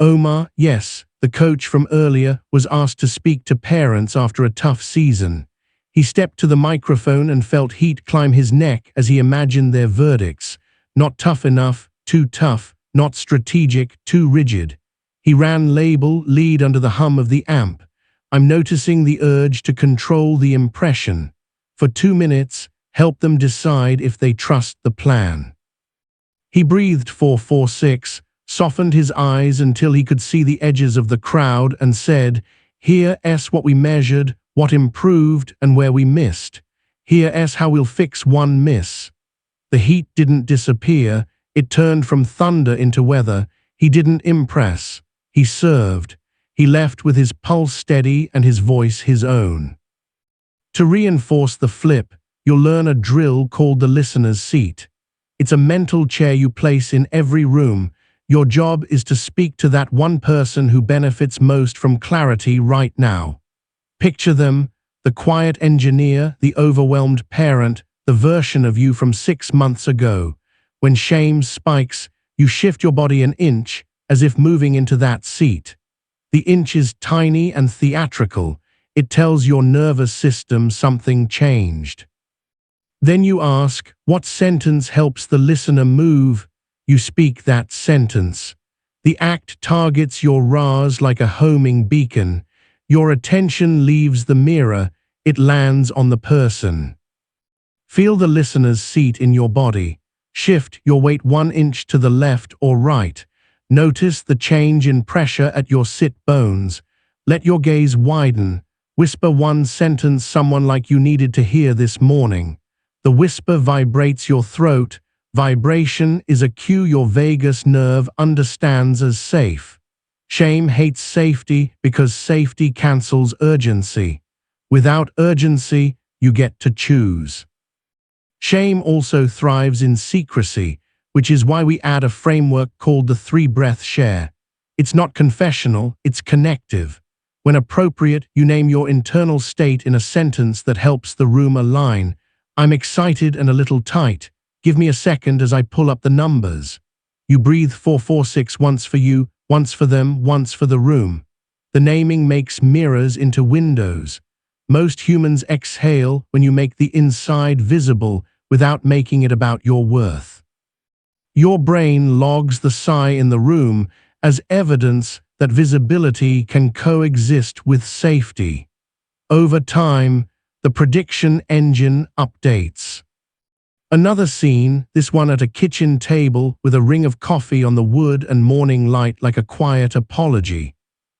Omar, yes, the coach from earlier, was asked to speak to parents after a tough season. He stepped to the microphone and felt heat climb his neck as he imagined their verdicts. Not tough enough, too tough, not strategic, too rigid. He ran label, lead under the hum of the amp. I'm noticing the urge to control the impression. For 2 minutes, help them decide if they trust the plan. He breathed 446, softened his eyes until he could see the edges of the crowd and said, Here's what we measured, what improved and where we missed. Here's how we'll fix one miss. The heat didn't disappear, it turned from thunder into weather. He didn't impress, he served. He left with his pulse steady and his voice his own. To reinforce the flip, you'll learn a drill called the listener's seat. It's a mental chair you place in every room. Your job is to speak to that one person who benefits most from clarity right now. Picture them, the quiet engineer, the overwhelmed parent, the version of you from 6 months ago. When shame spikes, you shift your body an inch, as if moving into that seat. The inch is tiny and theatrical. It tells your nervous system something changed. Then you ask, what sentence helps the listener move? You speak that sentence. The act targets your RAS like a homing beacon. Your attention leaves the mirror. It lands on the person. Feel the listener's seat in your body. Shift your weight 1 inch to the left or right. Notice the change in pressure at your sit bones. Let your gaze widen. Whisper one sentence someone like you needed to hear this morning. The whisper vibrates your throat. Vibration is a cue your vagus nerve understands as safe. Shame hates safety because safety cancels urgency. Without urgency, you get to choose. Shame also thrives in secrecy, which is why we add a framework called the 3-breath share. It's not confessional, it's connective. When appropriate, you name your internal state in a sentence that helps the room align. I'm excited and a little tight. Give me a second as I pull up the numbers. You breathe 4-4-6, once for you, once for them, once for the room. The naming makes mirrors into windows. Most humans exhale when you make the inside visible without making it about your worth. Your brain logs the sigh in the room as evidence that visibility can coexist with safety. Over time, the prediction engine updates. Another scene, this one at a kitchen table with a ring of coffee on the wood and morning light like a quiet apology.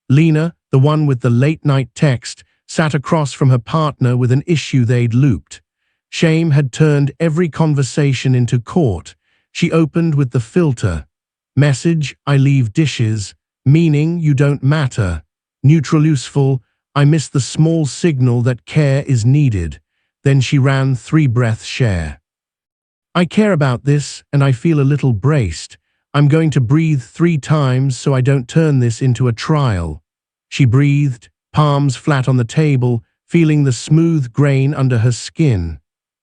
Lena, the one with the late-night text, sat across from her partner with an issue they'd looped. Shame had turned every conversation into court. She opened with the filter. Message, I leave dishes. Meaning, you don't matter. Neutral useful, I miss the small signal that care is needed. Then she ran 3-breath share. I care about this and I feel a little braced. I'm going to breathe 3 times so I don't turn this into a trial. She breathed, palms flat on the table, feeling the smooth grain under her skin.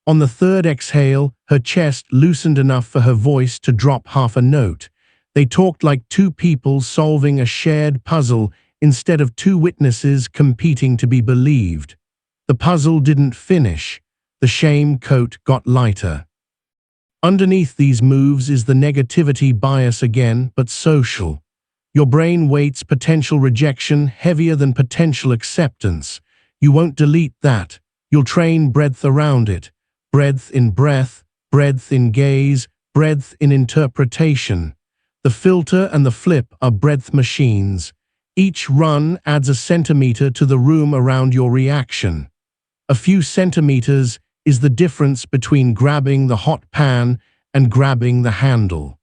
On the 3rd exhale, her chest loosened enough for her voice to drop half a note. They talked like 2 people solving a shared puzzle instead of 2 witnesses competing to be believed. The puzzle didn't finish. The shame coat got lighter. Underneath these moves is the negativity bias again, but social. Your brain weights potential rejection heavier than potential acceptance. You won't delete that. You'll train breadth around it. Breadth in breath, breadth in gaze, breadth in interpretation. The filter and the flip are breadth machines. Each run adds a centimeter to the room around your reaction. A few centimeters is the difference between grabbing the hot pan and grabbing the handle.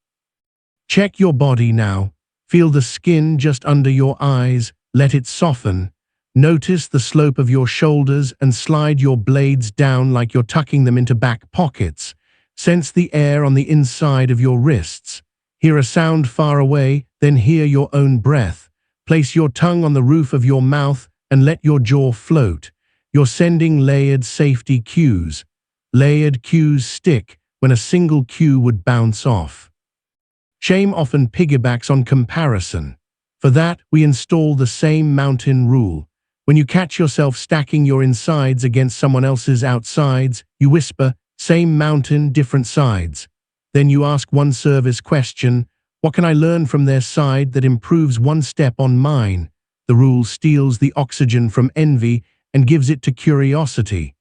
Check your body now. Feel the skin just under your eyes. Let it soften. Notice the slope of your shoulders and slide your blades down like you're tucking them into back pockets. Sense the air on the inside of your wrists. Hear a sound far away, then hear your own breath. Place your tongue on the roof of your mouth and let your jaw float. You're sending layered safety cues. Layered cues stick when a single cue would bounce off. Shame often piggybacks on comparison. For that, we install the same mountain rule. When you catch yourself stacking your insides against someone else's outsides, you whisper, same mountain, different sides. Then you ask one service question, what can I learn from their side that improves 1 step on mine? The rule steals the oxygen from envy and gives it to curiosity.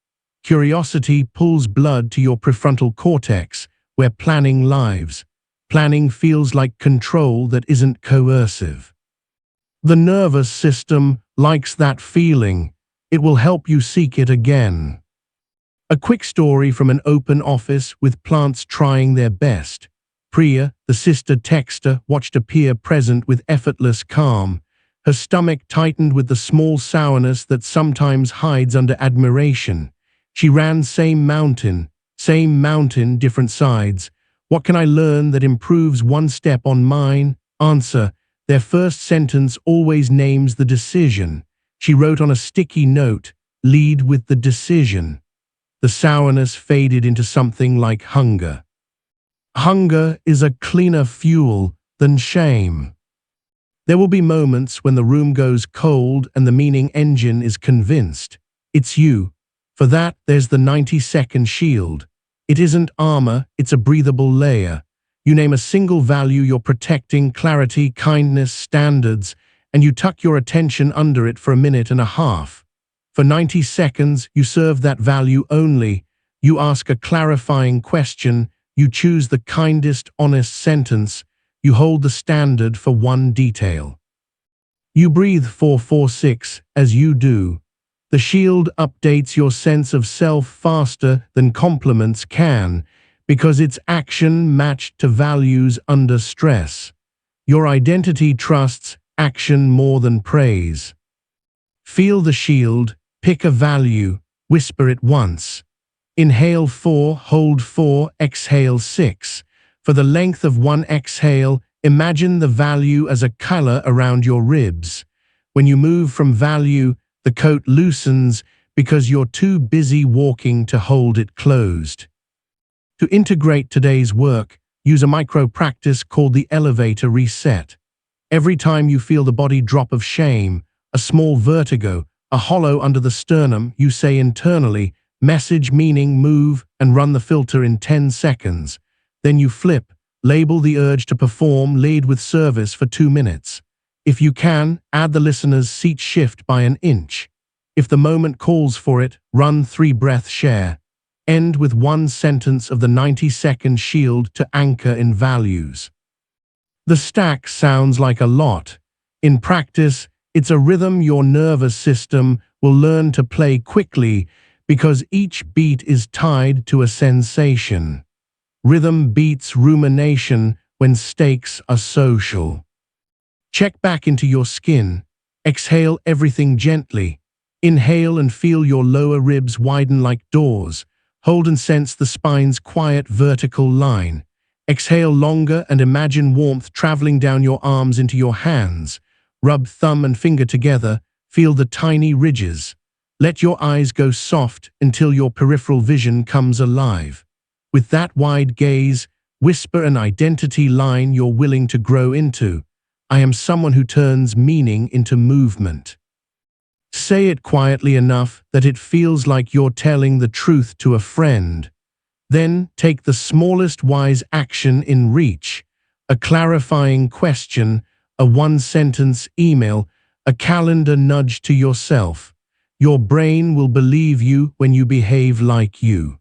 Curiosity pulls blood to your prefrontal cortex, where planning lives. Planning feels like control that isn't coercive. The nervous system likes that feeling. It will help you seek it again. A quick story from an open office with plants trying their best. Priya, the sister texter, watched a peer present with effortless calm. Her stomach tightened with the small sourness that sometimes hides under admiration. She ran same mountain, different sides. What can I learn that improves 1 step on mine? Answer. Their first sentence always names the decision. She wrote on a sticky note, lead with the decision. The sourness faded into something like hunger. Hunger is a cleaner fuel than shame. There will be moments when the room goes cold and the meaning engine is convinced it's you. For that, there's the 90-second shield. It isn't armor, it's a breathable layer. You name a single value you're protecting: clarity, kindness, standards, and you tuck your attention under it for a minute and a half. For 90 seconds, you serve that value only. You ask a clarifying question, you choose the kindest, honest sentence, you hold the standard for one detail. You breathe 4-4-6 as you do. The shield updates your sense of self faster than compliments can, because it's action matched to values under stress. Your identity trusts action more than praise. Feel the shield, pick a value, whisper it once. Inhale 4, hold 4, exhale 6. For the length of one exhale, imagine the value as a collar around your ribs. When you move from value, the coat loosens because you're too busy walking to hold it closed. To integrate today's work, use a micro-practice called the elevator reset. Every time you feel the body drop of shame, a small vertigo, a hollow under the sternum, you say internally, message, meaning, move, and run the filter in 10 seconds. Then you flip, label the urge to perform, lead with service for 2 minutes. If you can, add the listener's seat shift by an inch. If the moment calls for it, run 3-breath share. End with one sentence of the 90-second shield to anchor in values. The stack sounds like a lot. In practice, it's a rhythm your nervous system will learn to play quickly because each beat is tied to a sensation. Rhythm beats rumination when stakes are social. Check back into your skin. Exhale everything gently. Inhale and feel your lower ribs widen like doors. Hold and sense the spine's quiet vertical line. Exhale longer and imagine warmth traveling down your arms into your hands. Rub thumb and finger together. Feel the tiny ridges. Let your eyes go soft until your peripheral vision comes alive. With that wide gaze, whisper an identity line you're willing to grow into. I am someone who turns meaning into movement. Say it quietly enough that it feels like you're telling the truth to a friend. Then take the smallest wise action in reach. A clarifying question, a one-sentence email, a calendar nudge to yourself. Your brain will believe you when you behave like you.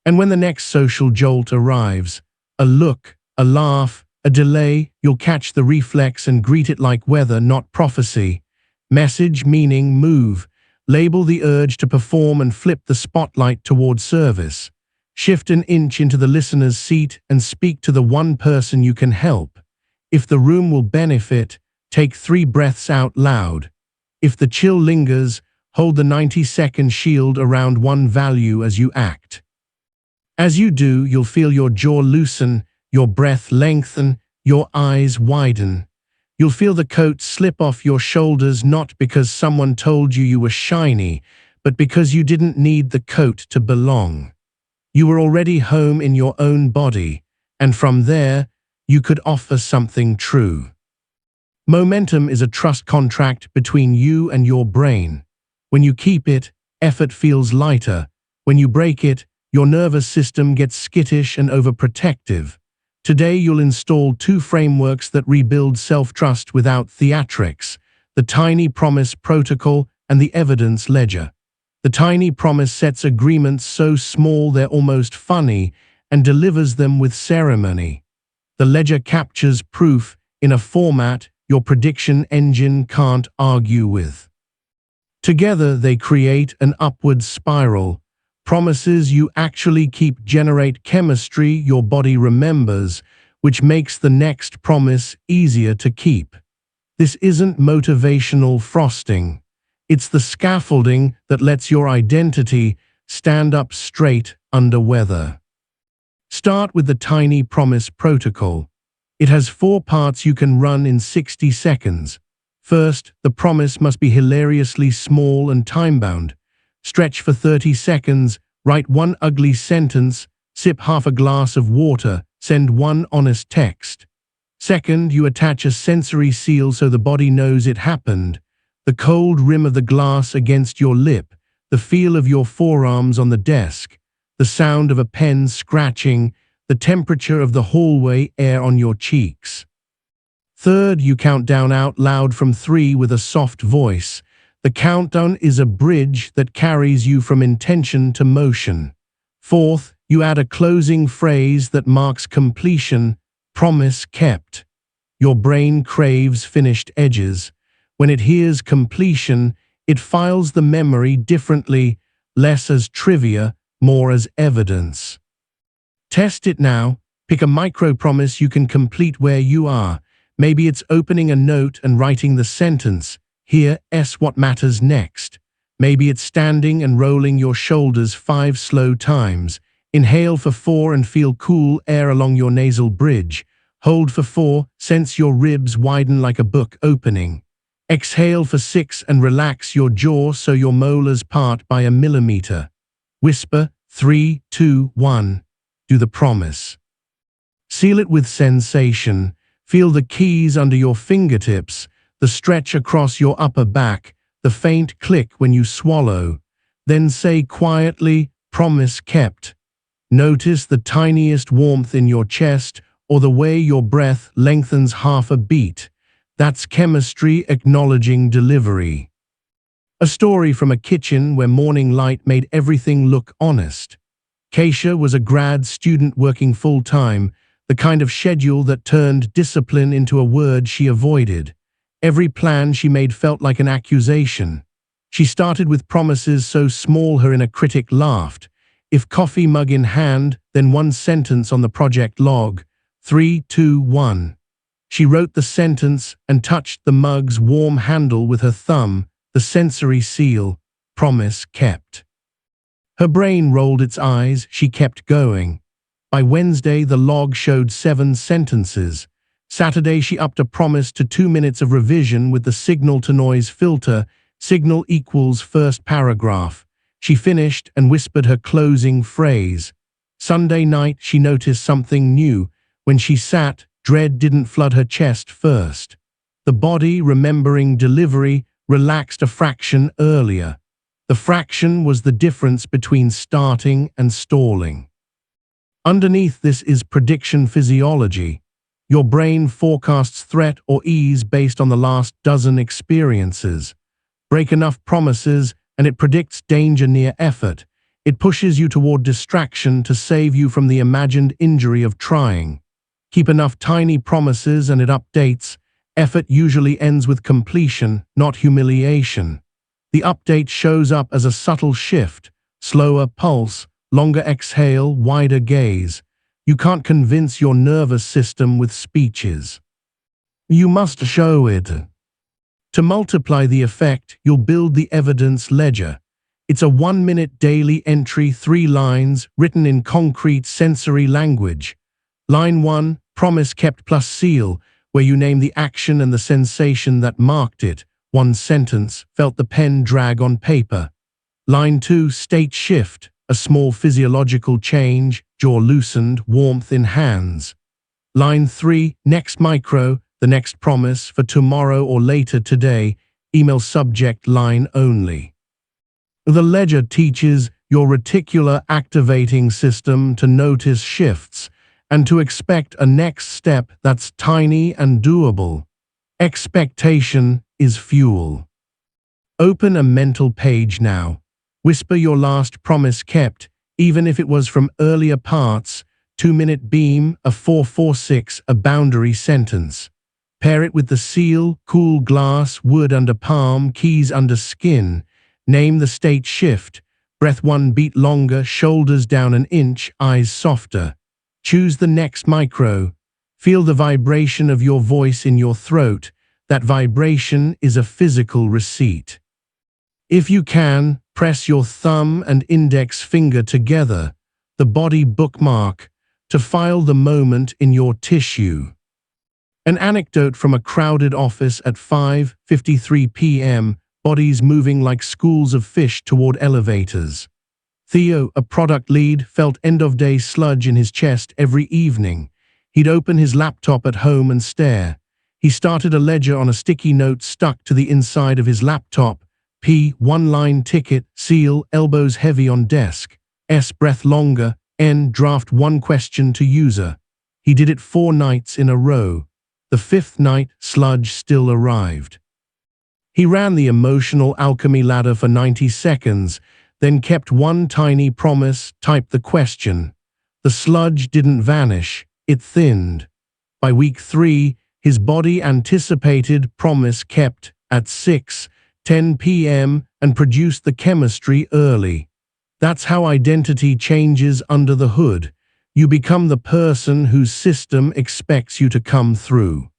And when the next social jolt arrives, a look, a laugh, a delay, you'll catch the reflex and greet it like weather, not prophecy. Message, meaning, move. Label the urge to perform and flip the spotlight toward service. Shift an inch into the listener's seat and speak to the one person you can help. If the room will benefit, take 3 breaths out loud. If the chill lingers, hold the 90-second shield around one value as you act. As you do, you'll feel your jaw loosen, your breath lengthen, your eyes widen. You'll feel the coat slip off your shoulders, not because someone told you you were shiny, but because you didn't need the coat to belong. You were already home in your own body, and from there, you could offer something true. Momentum is a trust contract between you and your brain. When you keep it, effort feels lighter. When you break it, your nervous system gets skittish and overprotective. Today you'll install 2 frameworks that rebuild self-trust without theatrics: the Tiny Promise Protocol and the Evidence Ledger. The Tiny Promise sets agreements so small they're almost funny and delivers them with ceremony. The Ledger captures proof in a format your prediction engine can't argue with. Together they create an upward spiral. Promises you actually keep generate chemistry your body remembers, which makes the next promise easier to keep. This isn't motivational frosting. It's the scaffolding that lets your identity stand up straight under weather. Start with the Tiny Promise Protocol. It has 4 parts you can run in 60 seconds. First, the promise must be hilariously small and time-bound. Stretch for 30 seconds, write 1 ugly sentence, sip half a glass of water, send 1 honest text. Second, you attach a sensory seal so the body knows it happened. The cold rim of the glass against your lip, the feel of your forearms on the desk, the sound of a pen scratching, the temperature of the hallway air on your cheeks. Third, you count down out loud from 3 with a soft voice. The countdown is a bridge that carries you from intention to motion. Fourth, you add a closing phrase that marks completion, promise kept. Your brain craves finished edges. When it hears completion, it files the memory differently, less as trivia, more as evidence. Test it now. Pick a micro-promise you can complete where you are. Maybe it's opening a note and writing the sentence, "Here, what matters next." Maybe it's standing and rolling your shoulders 5 slow times. Inhale for 4 and feel cool air along your nasal bridge. Hold for 4, sense your ribs widen like a book opening. Exhale for 6 and relax your jaw so your molars part by a millimeter. Whisper, 3, 2, 1. Do the promise. Seal it with sensation. Feel the keys under your fingertips, the stretch across your upper back, the faint click when you swallow. Then say quietly, "Promise kept." Notice the tiniest warmth in your chest or the way your breath lengthens half a beat. That's chemistry acknowledging delivery. A story from a kitchen where morning light made everything look honest. Keisha was a grad student working full-time, the kind of schedule that turned discipline into a word she avoided. Every plan she made felt like an accusation. She started with promises so small her inner critic laughed. If coffee mug in hand, then one sentence on the project log. 3, 2, 1. She wrote the sentence and touched the mug's warm handle with her thumb, the sensory seal, promise kept. Her brain rolled its eyes, she kept going. By Wednesday, the log showed 7 sentences. Saturday, she upped a promise to 2 minutes of revision with the signal-to-noise filter, signal equals first paragraph. She finished and whispered her closing phrase. Sunday night, she noticed something new. When she sat, dread didn't flood her chest first. The body, remembering delivery, relaxed a fraction earlier. The fraction was the difference between starting and stalling. Underneath this is prediction physiology. Your brain forecasts threat or ease based on the last dozen experiences. Break enough promises, and it predicts danger near effort. It pushes you toward distraction to save you from the imagined injury of trying. Keep enough tiny promises and it updates. Effort usually ends with completion, not humiliation. The update shows up as a subtle shift, slower pulse, longer exhale, wider gaze. You can't convince your nervous system with speeches. You must show it. To multiply the effect, you'll build the evidence ledger. It's a 1-minute daily entry, 3 lines, written in concrete sensory language. Line 1, promise kept plus seal, where you name the action and the sensation that marked it. 1 sentence, felt the pen drag on paper. Line 2, state shift, a small physiological change, jaw loosened, warmth in hands. Line 3, next micro, the next promise for tomorrow or later today, email subject line only. The ledger teaches your reticular activating system to notice shifts and to expect a next step that's tiny and doable. Expectation is fuel. Open a mental page now. Whisper your last promise kept, even if it was from earlier parts. 2-minute beam, a 446, a boundary sentence. Pair it with the seal, cool glass, wood under palm, keys under skin. Name the state shift. Breath 1 beat longer, shoulders down an inch, eyes softer. Choose the next micro. Feel the vibration of your voice in your throat. That vibration is a physical receipt. If you can, press your thumb and index finger together, the body bookmark, to file the moment in your tissue. An anecdote from a crowded office at 5:53 p.m., bodies moving like schools of fish toward elevators. Theo, a product lead, felt end-of-day sludge in his chest every evening. He'd open his laptop at home and stare. He started a ledger on a sticky note stuck to the inside of his laptop. P, one-line ticket, seal, elbows heavy on desk. S, breath longer. N, draft one question to user. He did it 4 nights in a row. The 5th night, sludge still arrived. He ran the Emotional Alchemy Ladder for 90 seconds, then kept one tiny promise, typed the question. The sludge didn't vanish, it thinned. By week 3, his body anticipated, promise kept, at 6:10 p.m. and produced the chemistry early. That's how identity changes under the hood. You become the person whose system expects you to come through.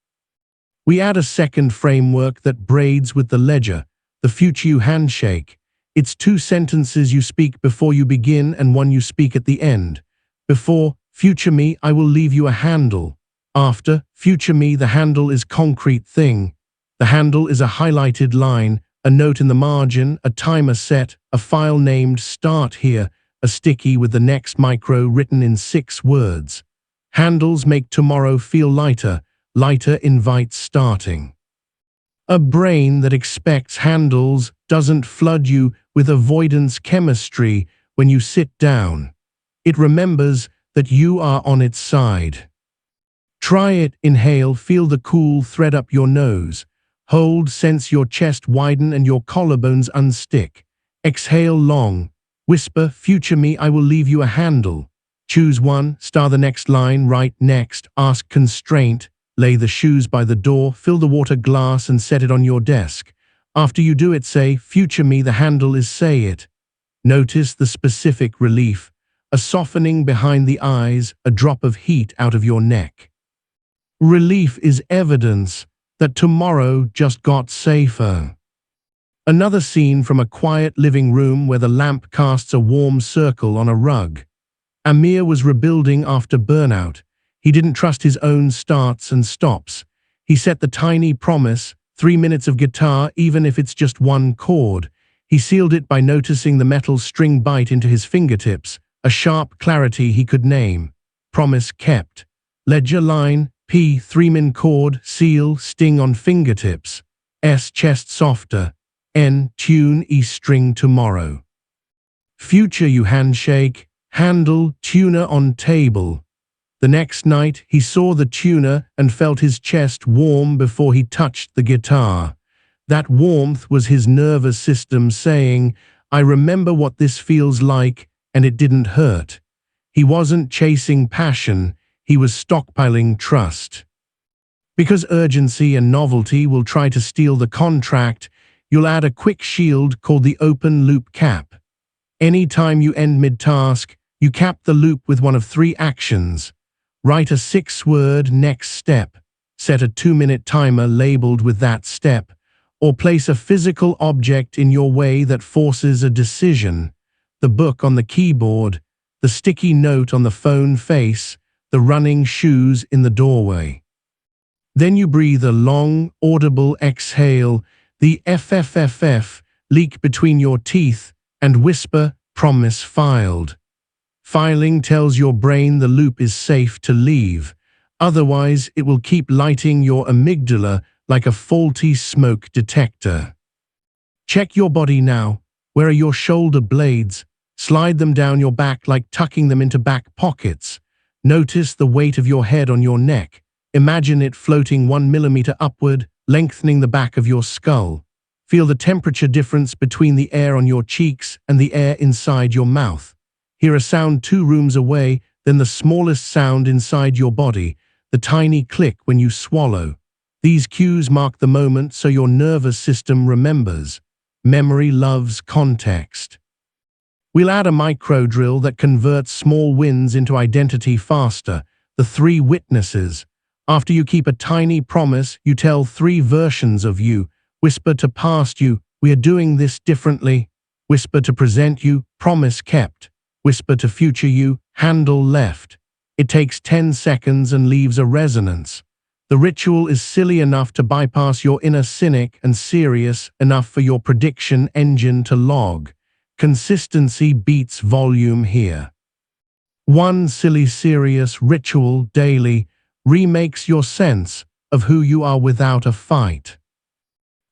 We add a second framework that braids with the ledger, the future you handshake. It's 2 sentences you speak before you begin and 1 you speak at the end. Before, future me, I will leave you a handle. After, future me, the handle is concrete thing. The handle is a highlighted line, a note in the margin, a timer set, a file named start here, a sticky with the next micro written in 6 words. Handles make tomorrow feel lighter. Lighter invites starting. A brain that expects handles doesn't flood you with avoidance chemistry when you sit down. It remembers that you are on its side. Try it, inhale, feel the cool thread up your nose. Hold, sense your chest widen and your collarbones unstick. Exhale long. Whisper, future me, I will leave you a handle. Choose one, star the next line, write next, ask constraint. Lay the shoes by the door, fill the water glass and set it on your desk. After you do it, say, future me, the handle is say it. Notice the specific relief, a softening behind the eyes, a drop of heat out of your neck. Relief is evidence that tomorrow just got safer. Another scene from a quiet living room where the lamp casts a warm circle on a rug. Amir was rebuilding after burnout. He didn't trust his own starts and stops. He set the tiny promise, 3 minutes of guitar, even if it's just 1 chord. He sealed it by noticing the metal string bite into his fingertips, a sharp clarity he could name. Promise kept. Ledger line, P, 3-min chord, seal, sting on fingertips. S, chest softer. N, tune, E string tomorrow. Future you handshake, handle, tuner on table. The next night, he saw the tuner and felt his chest warm before he touched the guitar. That warmth was his nervous system saying, I remember what this feels like, and it didn't hurt. He wasn't chasing passion, he was stockpiling trust. Because urgency and novelty will try to steal the contract, you'll add a quick shield called the open loop cap. Anytime you end mid-task, you cap the loop with one of 3 actions. Write a 6-word next step, set a 2-minute timer labeled with that step, or place a physical object in your way that forces a decision. The book on the keyboard, the sticky note on the phone face, the running shoes in the doorway. Then you breathe a long, audible exhale, the FFFF leak between your teeth, and whisper, promise filed. Filing tells your brain the loop is safe to leave. Otherwise, it will keep lighting your amygdala like a faulty smoke detector. Check your body now. Where are your shoulder blades? Slide them down your back like tucking them into back pockets. Notice the weight of your head on your neck. Imagine it floating 1 millimeter upward, lengthening the back of your skull. Feel the temperature difference between the air on your cheeks and the air inside your mouth. Hear a sound 2 rooms away, then the smallest sound inside your body, the tiny click when you swallow. These cues mark the moment so your nervous system remembers. Memory loves context. We'll add a micro drill that converts small wins into identity faster, the 3 witnesses. After you keep a tiny promise, you tell 3 versions of you. Whisper to past you, we are doing this differently. Whisper to present you, promise kept. Whisper to future you, handle left. It takes 10 seconds and leaves a resonance. The ritual is silly enough to bypass your inner cynic and serious enough for your prediction engine to log. Consistency beats volume here. 1 silly serious ritual daily, remakes your sense of who you are without a fight.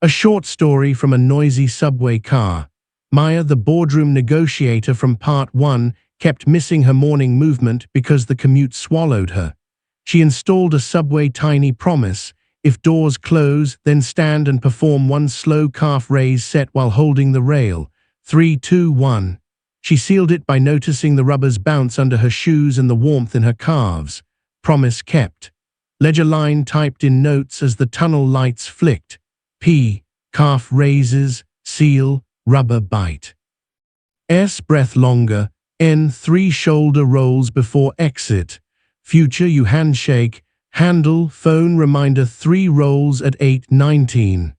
A short story from a noisy subway car. Maya, the boardroom negotiator from part 1, kept missing her morning movement because the commute swallowed her. She installed a subway tiny promise: if doors close, then stand and perform one slow calf raise set while holding the rail. 3, 2, 1. She sealed it by noticing the rubbers bounce under her shoes and the warmth in her calves. Promise kept. Ledger line typed in notes as the tunnel lights flicked. P. Calf raises, seal, rubber bite. S. Breath longer. N. 3 shoulder rolls before exit. Future you handshake. Handle, phone reminder 3 rolls at 8:19.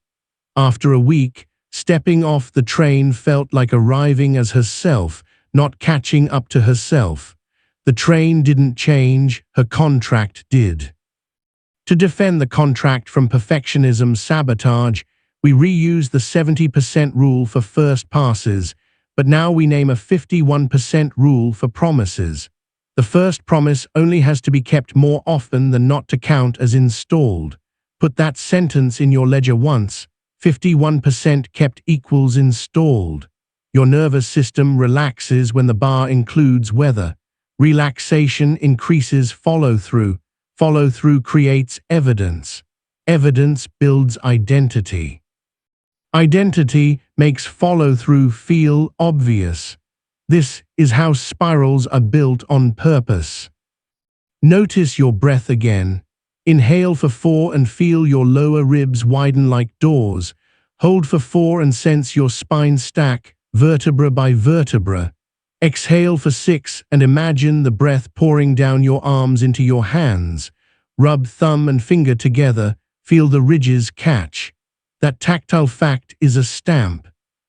After a week, stepping off the train felt like arriving as herself, not catching up to herself. The train didn't change, her contract did. To defend the contract from perfectionism sabotage, we reuse the 70% rule for first passes, but now we name a 51% rule for promises. The first promise only has to be kept more often than not to count as installed. Put that sentence in your ledger once. 51% kept equals installed. Your nervous system relaxes when the bar includes weather. Relaxation increases follow-through. Follow-through creates evidence. Evidence builds identity. Identity makes follow-through feel obvious. This is how spirals are built on purpose. Notice your breath again. Inhale for 4 and feel your lower ribs widen like doors. Hold for 4 and sense your spine stack, vertebra by vertebra. Exhale for 6 and imagine the breath pouring down your arms into your hands. Rub thumb and finger together, feel the ridges catch. That tactile fact is a stamp.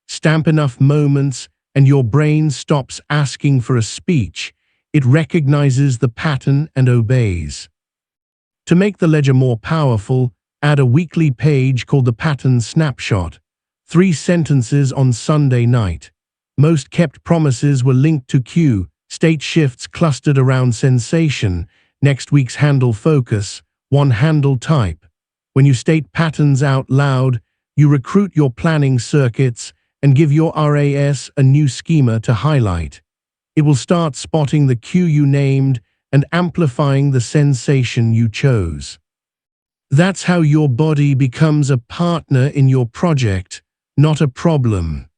Stamp enough moments and your brain stops asking for a speech. It recognizes the pattern and obeys. To make the ledger more powerful, add a weekly page called the Pattern Snapshot. 3 sentences on Sunday night. Most kept promises were linked to cue, state shifts clustered around sensation, next week's handle focus, one handle type. When you state patterns out loud, you recruit your planning circuits and give your RAS a new schema to highlight. It will start spotting the cue you named and amplifying the sensation you chose. That's how your body becomes a partner in your project, not a problem.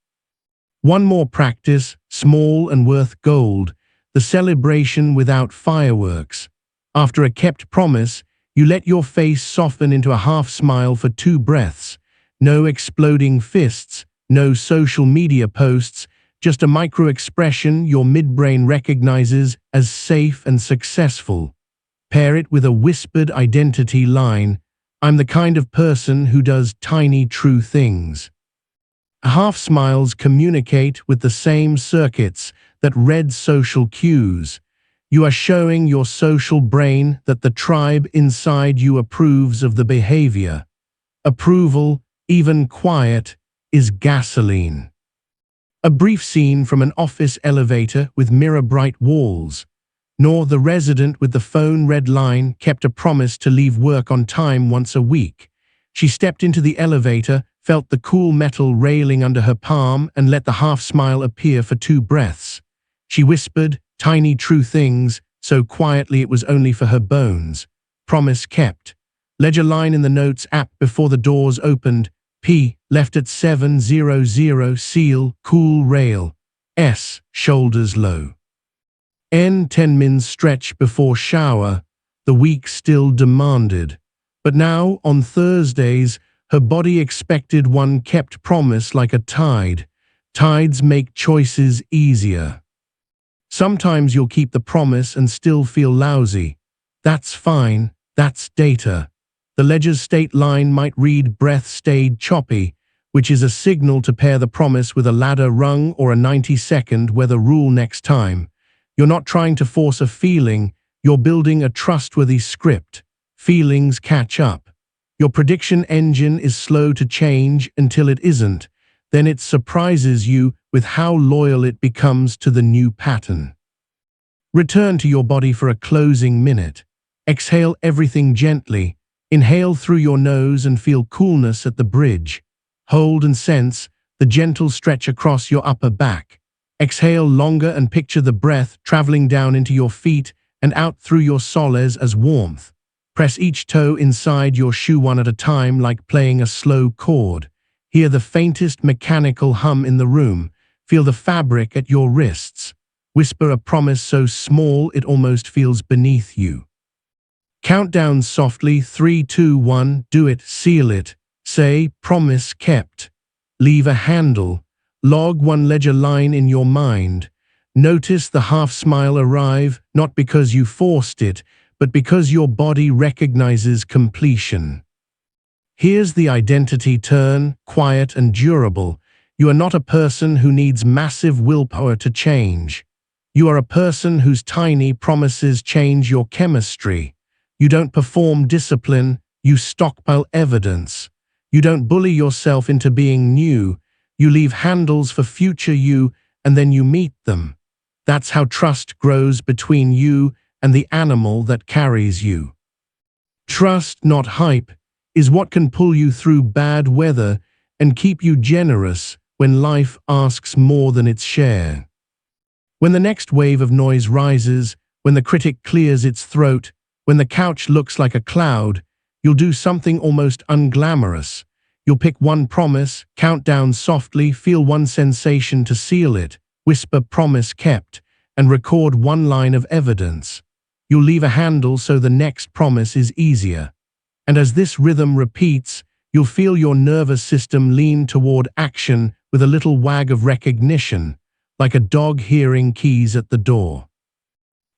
One more practice, small and worth gold, the celebration without fireworks. After a kept promise, you let your face soften into a half smile for 2 breaths. No exploding fists, no social media posts, just a micro-expression your midbrain recognizes as safe and successful. Pair it with a whispered identity line: I'm the kind of person who does tiny true things. Half smiles communicate with the same circuits that read social cues. You are showing your social brain that the tribe inside you approves of the behavior. Approval, even quiet, is gasoline. A brief scene from an office elevator with mirror-bright walls. Nor the resident with the phone red line kept a promise to leave work on time once a week. She stepped into the elevator, felt the cool metal railing under her palm, and let the half-smile appear for 2 breaths. She whispered tiny true things, so quietly it was only for her bones. Promise kept. Ledger line in the notes app before the doors opened. P. Left at 7:00, seal, cool rail. S. Shoulders low. N. 10 mins stretch before shower. The week still demanded. But now, on Thursdays, her body expected one kept promise like a tide. Tides make choices easier. Sometimes you'll keep the promise and still feel lousy. That's fine, that's data. The ledger's state line might read breath stayed choppy, which is a signal to pair the promise with a ladder rung or a 90-second weather rule next time. You're not trying to force a feeling, you're building a trustworthy script. Feelings catch up. Your prediction engine is slow to change until it isn't. Then it surprises you with how loyal it becomes to the new pattern. Return to your body for a closing minute. Exhale everything gently. Inhale through your nose and feel coolness at the bridge. Hold and sense the gentle stretch across your upper back. Exhale longer and picture the breath traveling down into your feet and out through your soles as warmth. Press each toe inside your shoe one at a time like playing a slow chord. Hear the faintest mechanical hum in the room. Feel the fabric at your wrists. Whisper a promise so small it almost feels beneath you. Count down softly, 3, 2, 1, do it, seal it. Say, promise kept. Leave a handle. Log one ledger line in your mind. Notice the half smile arrive, not because you forced it, but because your body recognizes completion. Here's the identity turn, quiet and durable. You are not a person who needs massive willpower to change. You are a person whose tiny promises change your chemistry. You don't perform discipline, you stockpile evidence. You don't bully yourself into being new. You leave handles for future you, and then you meet them. That's how trust grows between you and the animal that carries you. Trust, not hype, is what can pull you through bad weather and keep you generous when life asks more than its share. When the next wave of noise rises, when the critic clears its throat, when the couch looks like a cloud, you'll do something almost unglamorous. You'll pick one promise, count down softly, feel one sensation to seal it, whisper promise kept, and record one line of evidence. You'll leave a handle so the next promise is easier. And as this rhythm repeats, you'll feel your nervous system lean toward action with a little wag of recognition, like a dog hearing keys at the door.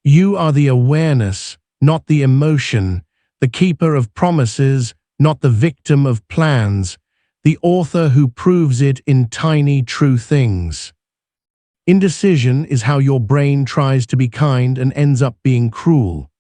You are the awareness, not the emotion, the keeper of promises, not the victim of plans, the author who proves it in tiny true things. Indecision is how your brain tries to be kind and ends up being cruel.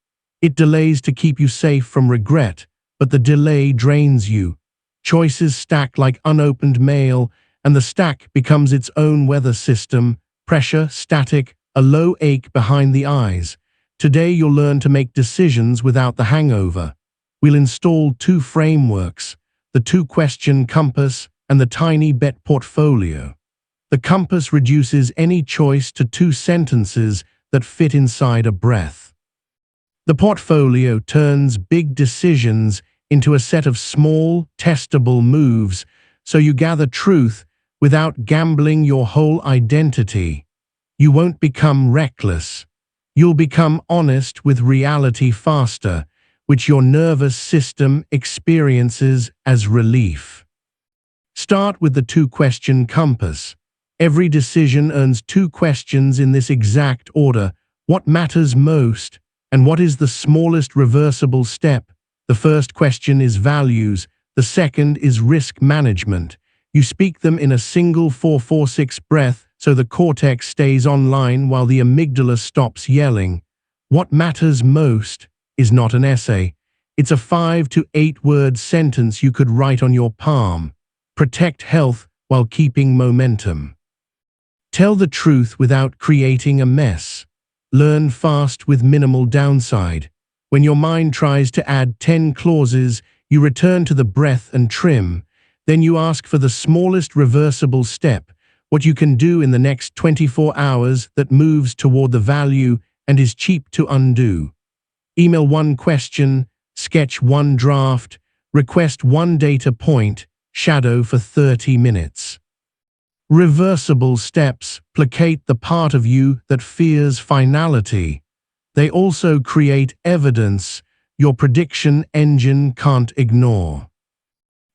It delays to keep you safe from regret, but the delay drains you. Choices stack like unopened mail, and the stack becomes its own weather system, pressure, static, a low ache behind the eyes. Today you'll learn to make decisions without the hangover. We'll install 2 frameworks, the 2-question compass and the tiny bet portfolio. The compass reduces any choice to 2 sentences that fit inside a breath. The portfolio turns big decisions into a set of small, testable moves, so you gather truth without gambling your whole identity. You won't become reckless. You'll become honest with reality faster, which your nervous system experiences as relief. Start with the 2-question compass. Every decision earns 2 questions in this exact order. What matters most, and what is the smallest reversible step? The first question is values. The second is risk management. You speak them in a single 4-4-6 breath so the cortex stays online while the amygdala stops yelling. What matters most is not an essay. It's a 5 to 8 word sentence you could write on your palm. Protect health while keeping momentum. Tell the truth without creating a mess. Learn fast with minimal downside. When your mind tries to add 10 clauses, you return to the breath and trim. Then you ask for the smallest reversible step, what you can do in the next 24 hours that moves toward the value and is cheap to undo. Email 1 question, sketch 1 draft, request 1 data point, shadow for 30 minutes. Reversible steps placate the part of you that fears finality. They also create evidence your prediction engine can't ignore.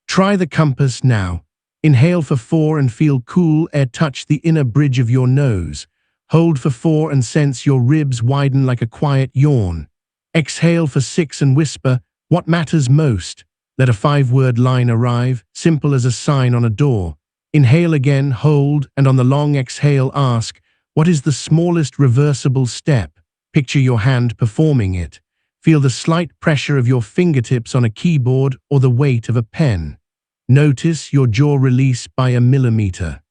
Try the compass now. Inhale for 4 and feel cool air touch the inner bridge of your nose. Hold for 4 and sense your ribs widen like a quiet yawn. Exhale for 6 and whisper, what matters most? Let a 5-word line arrive, simple as a sign on a door. Inhale again, hold, and on the long exhale ask, what is the smallest reversible step? Picture your hand performing it. Feel the slight pressure of your fingertips on a keyboard or the weight of a pen. Notice your jaw release by a millimeter.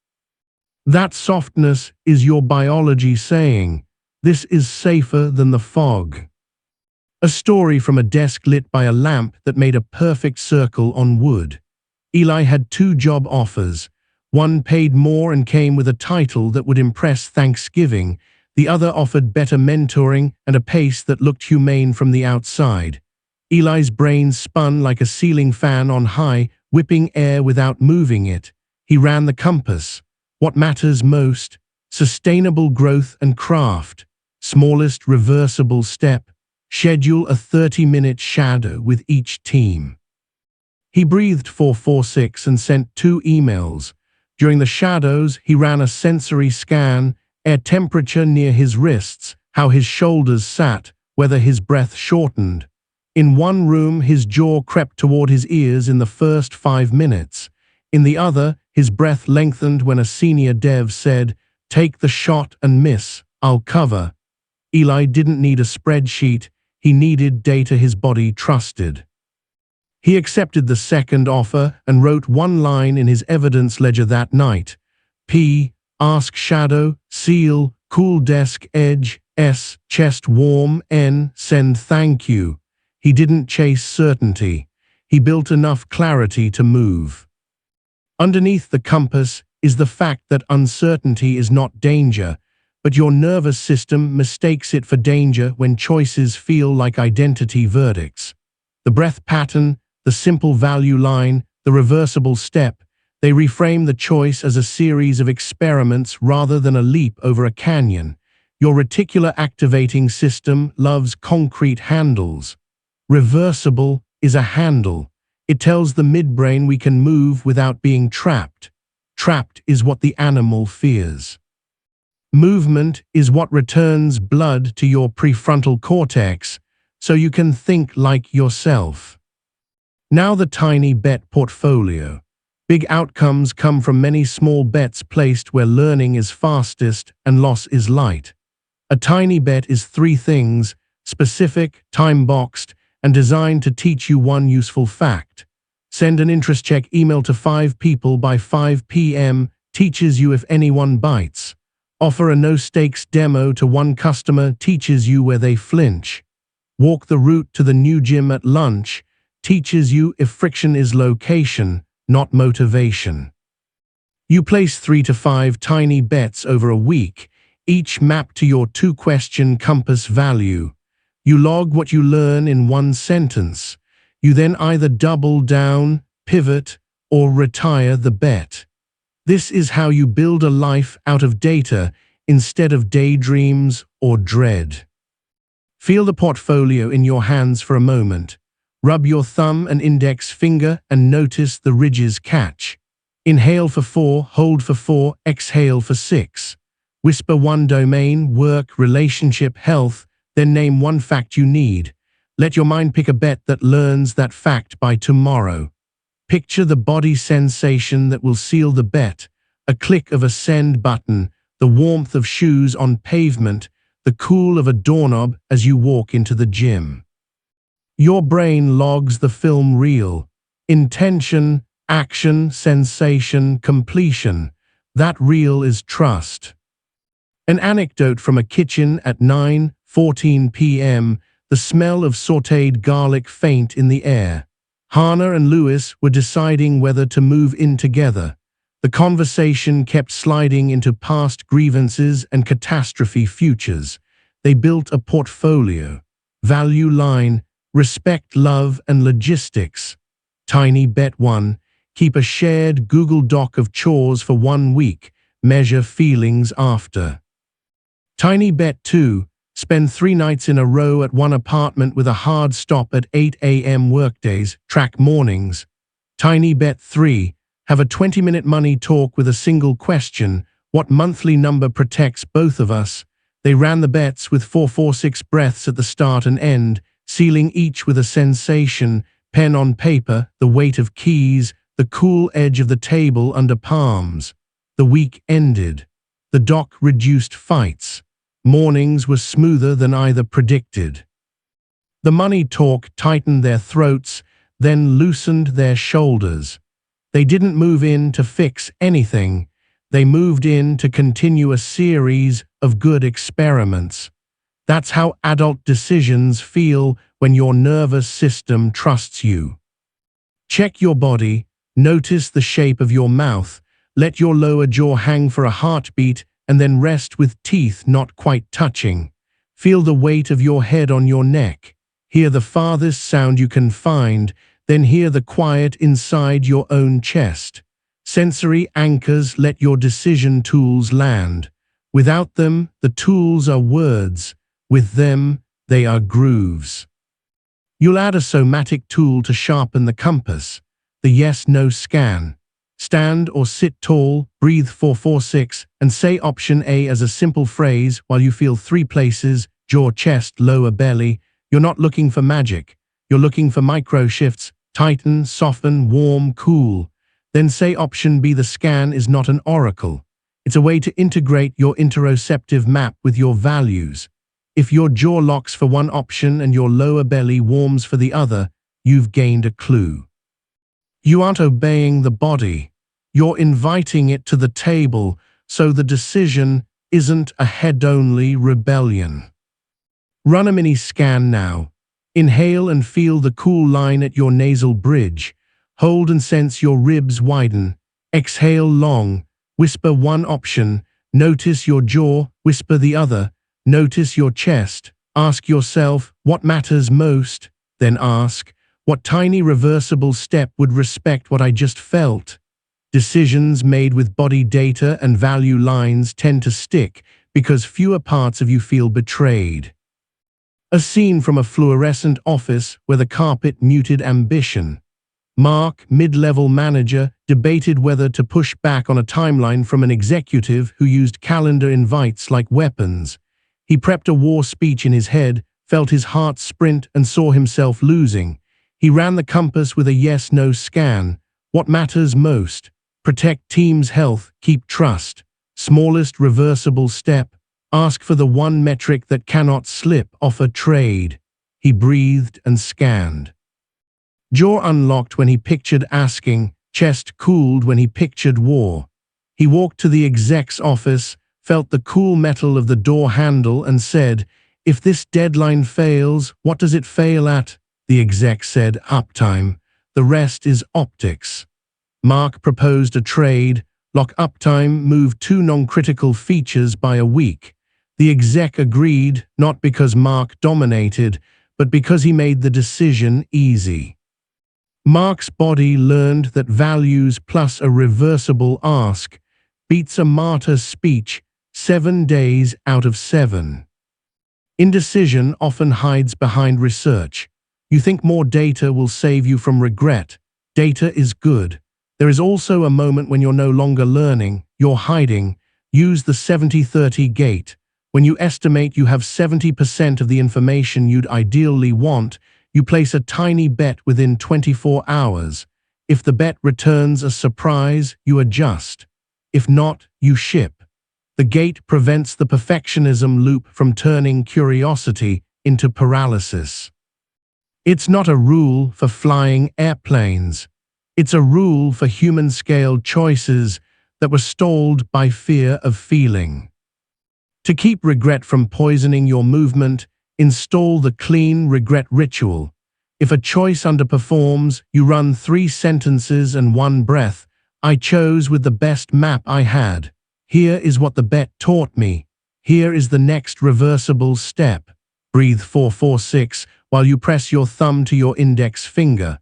That softness is your biology saying, this is safer than the fog. A story from a desk lit by a lamp that made a perfect circle on wood. Eli had 2 job offers. One paid more and came with a title that would impress Thanksgiving. The other offered better mentoring and a pace that looked humane from the outside. Eli's brain spun like a ceiling fan on high, whipping air without moving it. He ran the compass. What matters most? Sustainable growth and craft. Smallest reversible step. Schedule a 30-minute shadow with each team. He breathed 446 and sent 2 emails. During the shadows, he ran a sensory scan, air temperature near his wrists, how his shoulders sat, whether his breath shortened. In one room, his jaw crept toward his ears in the first 5 minutes. In the other, his breath lengthened when a senior dev said, "Take the shot and miss, I'll cover." Eli didn't need a spreadsheet. He needed data his body trusted. He accepted the second offer and wrote 1 line in his evidence ledger that night. P. Ask shadow, seal, cool desk edge, S. Chest warm, N. Send thank you. He didn't chase certainty. He built enough clarity to move. Underneath the compass is the fact that uncertainty is not danger, but your nervous system mistakes it for danger when choices feel like identity verdicts. The breath pattern, the simple value line, the reversible step, they reframe the choice as a series of experiments rather than a leap over a canyon. Your reticular activating system loves concrete handles. Reversible is a handle. It tells the midbrain we can move without being trapped. Trapped is what the animal fears. Movement is what returns blood to your prefrontal cortex, so you can think like yourself. Now the tiny bet portfolio. Big outcomes come from many small bets placed where learning is fastest and loss is light. A tiny bet is 3 things, specific, time-boxed, and designed to teach you 1 useful fact. Send an interest check email to 5 people by 5 p.m. teaches you if anyone bites. Offer a no-stakes demo to 1 customer teaches you where they flinch. Walk the route to the new gym at lunch teaches you if friction is location, not motivation. You place 3 to 5 tiny bets over a week, each mapped to your 2-question compass value. You log what you learn in 1 sentence. You then either double down, pivot, or retire the bet. This is how you build a life out of data instead of daydreams or dread. Feel the portfolio in your hands for a moment. Rub your thumb and index finger and notice the ridges catch. Inhale for 4, hold for 4, exhale for 6. Whisper 1 domain, work, relationship, health, then name 1 fact you need. Let your mind pick a bet that learns that fact by tomorrow. Picture the body sensation that will seal the bet, a click of a send button, the warmth of shoes on pavement, the cool of a doorknob as you walk into the gym. Your brain logs the film reel. Intention, action, sensation, completion. That reel is trust. An anecdote from a kitchen at 9:14 p.m., the smell of sautéed garlic faint in the air. Hannah and Lewis were deciding whether to move in together. The conversation kept sliding into past grievances and catastrophe futures. They built a portfolio. Value line, respect, love, and logistics. Tiny bet 1, keep a shared Google Doc of chores for 1 week. Measure feelings after. Tiny bet 2, spend 3 nights in a row at 1 apartment with a hard stop at 8 a.m. workdays, track mornings. Tiny bet 3, have a 20-minute money talk with a single question. What monthly number protects both of us? They ran the bets with 446 breaths at the start and end, sealing each with a sensation, pen on paper, the weight of keys, the cool edge of the table under palms. The week ended. The doc reduced fights. Mornings were smoother than either predicted. The money talk tightened their throats, then loosened their shoulders. They didn't move in to fix anything. They moved in to continue a series of good experiments. That's how adult decisions feel when your nervous system trusts you. Check your body, notice the shape of your mouth, let your lower jaw hang for a heartbeat and then rest with teeth not quite touching. Feel the weight of your head on your neck. Hear the farthest sound you can find, then hear the quiet inside your own chest. Sensory anchors let your decision tools land. Without them, the tools are words. With them, they are grooves. You'll add a somatic tool to sharpen the compass, the yes-no scan. Stand or sit tall, breathe 4-4-6, and say option A as a simple phrase while you feel 3 places, jaw, chest, lower belly. You're not looking for magic. You're looking for micro shifts, tighten, soften, warm, cool. Then say option B. The scan is not an oracle. It's a way to integrate your interoceptive map with your values. If your jaw locks for one option and your lower belly warms for the other, you've gained a clue. You aren't obeying the body. You're inviting it to the table, so the decision isn't a head-only rebellion. Run a mini scan now. Inhale and feel the cool line at your nasal bridge. Hold and sense your ribs widen. Exhale long. Whisper one option. Notice your jaw. Whisper the other. Notice your chest. Ask yourself, what matters most? Then ask, what tiny reversible step would respect what I just felt? Decisions made with body data and value lines tend to stick because fewer parts of you feel betrayed. A scene from a fluorescent office where the carpet muted ambition. Mark, mid-level manager, debated whether to push back on a timeline from an executive who used calendar invites like weapons. He prepped a war speech in his head, felt his heart sprint, and saw himself losing. He ran the compass with a yes-no scan. What matters most? Protect team's health, keep trust. Smallest reversible step. Ask for the one metric that cannot slip. Offer trade. He breathed and scanned. Jaw unlocked when he pictured asking, chest cooled when he pictured war. He walked to the exec's office, felt the cool metal of the door handle and said, if this deadline fails, what does it fail at? The exec said, uptime. The rest is optics. Mark proposed a trade. Lock uptime, move 2 non-critical features by a week. The exec agreed, not because Mark dominated, but because he made the decision easy. Mark's body learned that values plus a reversible ask beats a martyr's speech 7 days out of 7. Indecision often hides behind research. You think more data will save you from regret. Data is good. There is also a moment when you're no longer learning, you're hiding. Use the 70-30 gate. When you estimate you have 70% of the information you'd ideally want, you place a tiny bet within 24 hours. If the bet returns a surprise, you adjust. If not, you ship. The gate prevents the perfectionism loop from turning curiosity into paralysis. It's not a rule for flying airplanes. It's a rule for human-scale choices that were stalled by fear of feeling. To keep regret from poisoning your movement, install the clean regret ritual. If a choice underperforms, you run 3 sentences and 1 breath. I chose with the best map I had. Here is what the bet taught me. Here is the next reversible step. Breathe 4-4-6 while you press your thumb to your index finger.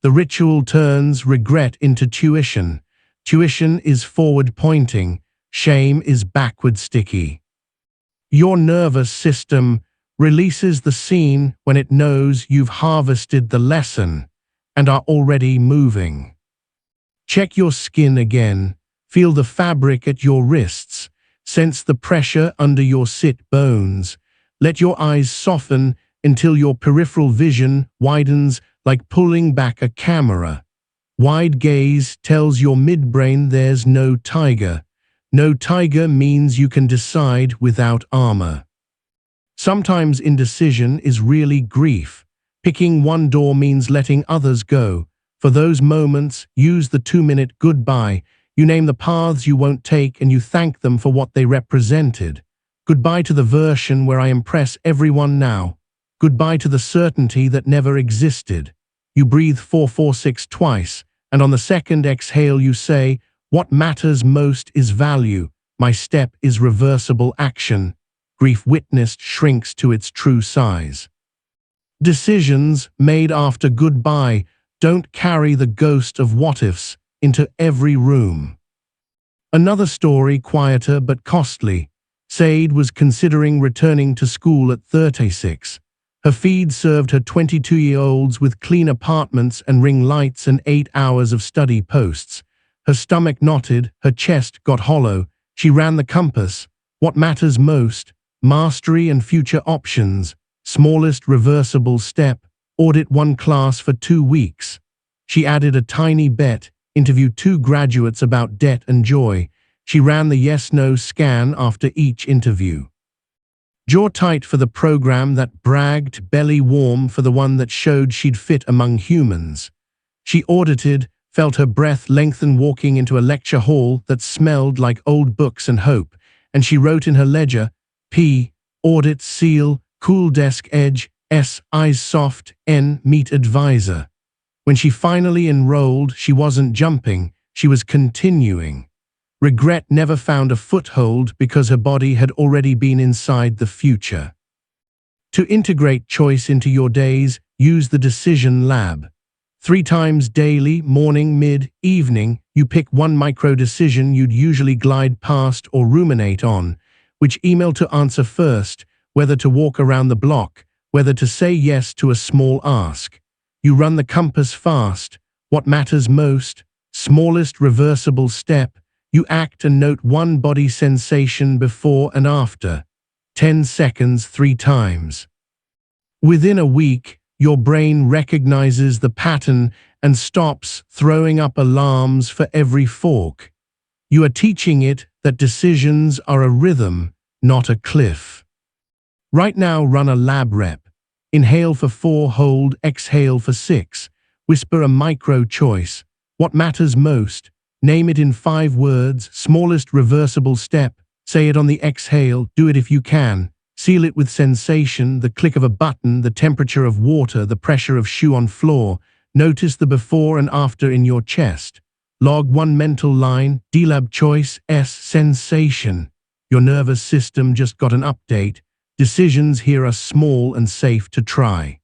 The ritual turns regret into tuition. Tuition is forward pointing. Shame is backward sticky. Your nervous system releases the scene when it knows you've harvested the lesson and are already moving. Check your skin again. Feel the fabric at your wrists. Sense the pressure under your sit bones. Let your eyes soften until your peripheral vision widens like pulling back a camera. Wide gaze tells your midbrain there's no tiger. No tiger means you can decide without armor. Sometimes indecision is really grief. Picking one door means letting others go. For those moments, use the 2-minute goodbye. You name the paths you won't take and you thank them for what they represented. Goodbye to the version where I impress everyone now. Goodbye to the certainty that never existed. You breathe 4-4-6 twice, and on the second exhale you say, "What matters most is value. My step is reversible action." Grief witnessed shrinks to its true size. Decisions made after goodbye don't carry the ghost of what-ifs into every room. Another story, quieter but costly. Said was considering returning to school at 36. Her feed served her 22-year-olds with clean apartments and ring lights and 8 hours of study posts. Her stomach knotted, her chest got hollow. She ran the compass. What matters most? Mastery and future options. Smallest reversible step. Audit one class for 2 weeks. She added a tiny bet. Interviewed 2 graduates about debt and joy. She ran the yes-no scan after each interview. Jaw tight for the program that bragged, belly warm for the one that showed she'd fit among humans. She audited, felt her breath lengthen walking into a lecture hall that smelled like old books and hope, and she wrote in her ledger, P, audit seal, cool desk edge, S, eyes soft, N, meet advisor. When she finally enrolled, she wasn't jumping, she was continuing. Regret never found a foothold because her body had already been inside the future. To integrate choice into your days, use the Decision Lab. 3 times daily, morning, mid, evening, you pick one micro-decision you'd usually glide past or ruminate on. Which email to answer first, whether to walk around the block, whether to say yes to a small ask. You run the compass fast. What matters most? Smallest reversible step. You act and note one body sensation before and after. 10 seconds 3 times. Within a week, your brain recognizes the pattern and stops throwing up alarms for every fork. You are teaching it that decisions are a rhythm, not a cliff. Right now, run a lab rep. Inhale for 4, hold, exhale for 6. Whisper a micro choice. What matters most? Name it in 5 words, smallest reversible step. Say it on the exhale, do it if you can. Seal it with sensation, the click of a button, the temperature of water, the pressure of shoe on floor. Notice the before and after in your chest. Log 1 mental line, D-Lab choice, S, sensation. Your nervous system just got an update. Decisions here are small and safe to try.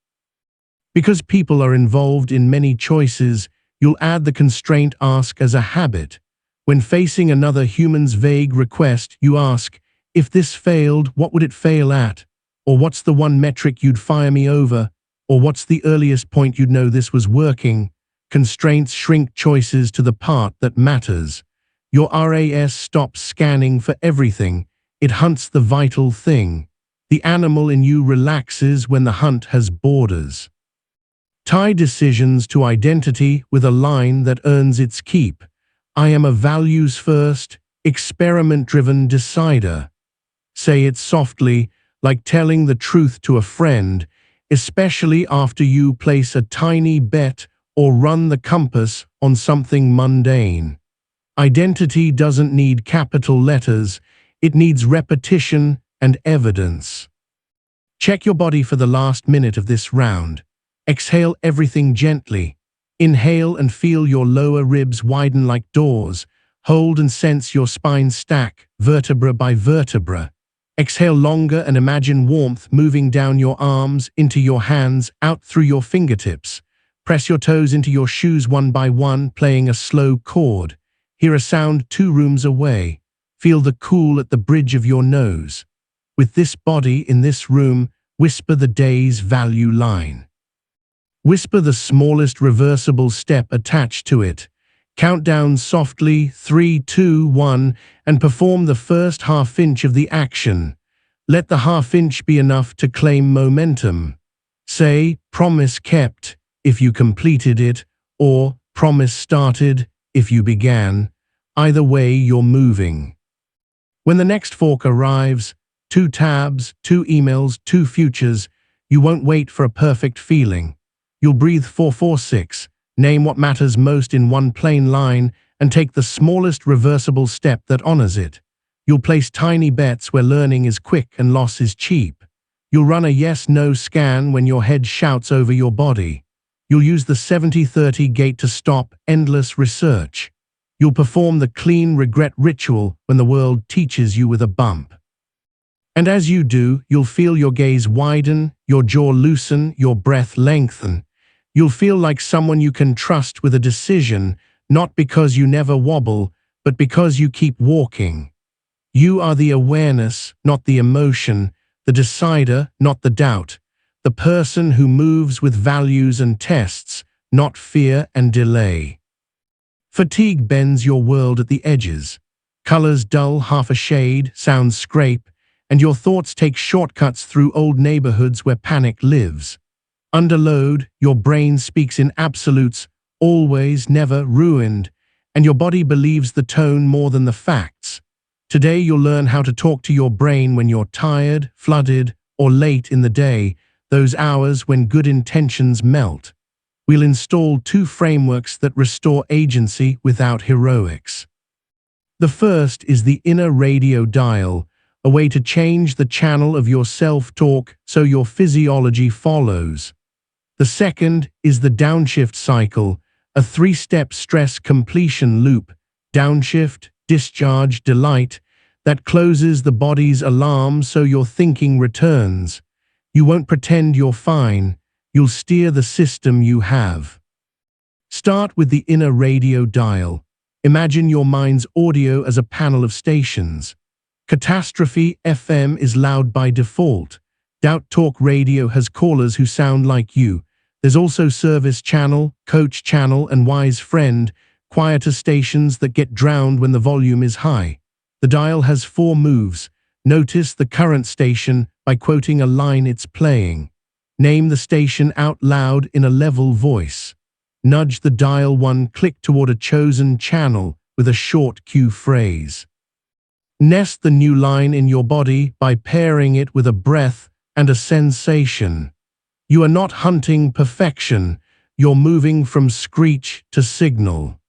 Because people are involved in many choices, you'll add the constraint ask as a habit. When facing another human's vague request, you ask, if this failed, what would it fail at? Or what's the one metric you'd fire me over? Or what's the earliest point you'd know this was working? Constraints shrink choices to the part that matters. Your RAS stops scanning for everything. It hunts the vital thing. The animal in you relaxes when the hunt has borders. Tie decisions to identity with a line that earns its keep. I am a values-first, experiment-driven decider. Say it softly, like telling the truth to a friend, especially after you place a tiny bet or run the compass on something mundane. Identity doesn't need capital letters, it needs repetition and evidence. Check your body for the last minute of this round. Exhale everything gently. Inhale and feel your lower ribs widen like doors. Hold and sense your spine stack, vertebra by vertebra. Exhale longer and imagine warmth moving down your arms, into your hands, out through your fingertips. Press your toes into your shoes one by one, playing a slow chord. Hear a sound 2 rooms away. Feel the cool at the bridge of your nose. With this body in this room, whisper the day's value line. Whisper the smallest reversible step attached to it. Count down softly, 3, 2, 1, and perform the first half-inch of the action. Let the half-inch be enough to claim momentum. Say, promise kept, if you completed it, or promise started, if you began. Either way, you're moving. When the next fork arrives, 2 tabs, 2 emails, 2 futures, you won't wait for a perfect feeling. You'll breathe 4-4-6, name what matters most in one plain line, and take the smallest reversible step that honors it. You'll place tiny bets where learning is quick and loss is cheap. You'll run a yes-no scan when your head shouts over your body. You'll use the 70-30 gate to stop endless research. You'll perform the clean regret ritual when the world teaches you with a bump. And as you do, you'll feel your gaze widen, your jaw loosen, your breath lengthen. You'll feel like someone you can trust with a decision, not because you never wobble, but because you keep walking. You are the awareness, not the emotion, the decider, not the doubt, the person who moves with values and tests, not fear and delay. Fatigue bends your world at the edges. Colors dull half a shade, sounds scrape, and your thoughts take shortcuts through old neighborhoods where panic lives. Under load, your brain speaks in absolutes, always, never, ruined, and your body believes the tone more than the facts. Today you'll learn how to talk to your brain when you're tired, flooded, or late in the day, those hours when good intentions melt. We'll install 2 frameworks that restore agency without heroics. The first is the inner radio dial, a way to change the channel of your self-talk so your physiology follows. The second is the Downshift Cycle, a 3-step stress completion loop, downshift, discharge, delight, that closes the body's alarm so your thinking returns. You won't pretend you're fine, you'll steer the system you have. Start with the inner radio dial. Imagine your mind's audio as a panel of stations. Catastrophe FM is loud by default. Doubt Talk Radio has callers who sound like you. There's also Service Channel, Coach Channel, and Wise Friend, quieter stations that get drowned when the volume is high. The dial has 4 moves. Notice the current station by quoting a line it's playing. Name the station out loud in a level voice. Nudge the dial 1 click toward a chosen channel with a short cue phrase. Nest the new line in your body by pairing it with a breath and a sensation. You are not hunting perfection, you're moving from screech to signal.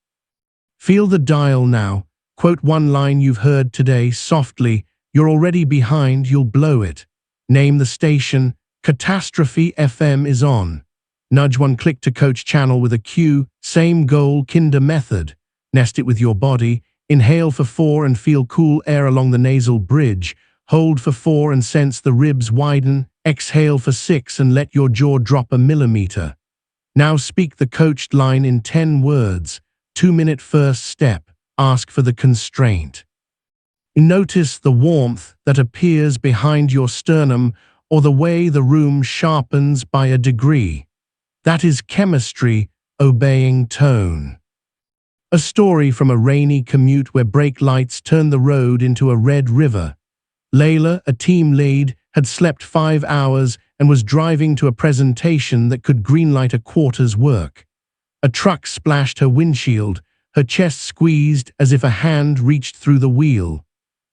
Feel the dial now. Quote 1 line you've heard today softly. You're already behind, you'll blow it. Name the station. Catastrophe FM is on. Nudge 1 click to Coach Channel with a cue. Same goal, Kinder method. Nest it with your body. Inhale for 4 and feel cool air along the nasal bridge. Hold for 4 and sense the ribs widen. Exhale for 6 and let your jaw drop a millimeter. Now speak the coached line in 10 words. 2-minute first step. Ask for the constraint. Notice the warmth that appears behind your sternum or the way the room sharpens by a degree. That is chemistry obeying tone. A story from a rainy commute where brake lights turned the road into a red river. Layla, a team lead, had slept 5 hours and was driving to a presentation that could greenlight a quarter's work. A truck splashed her windshield, her chest squeezed as if a hand reached through the wheel.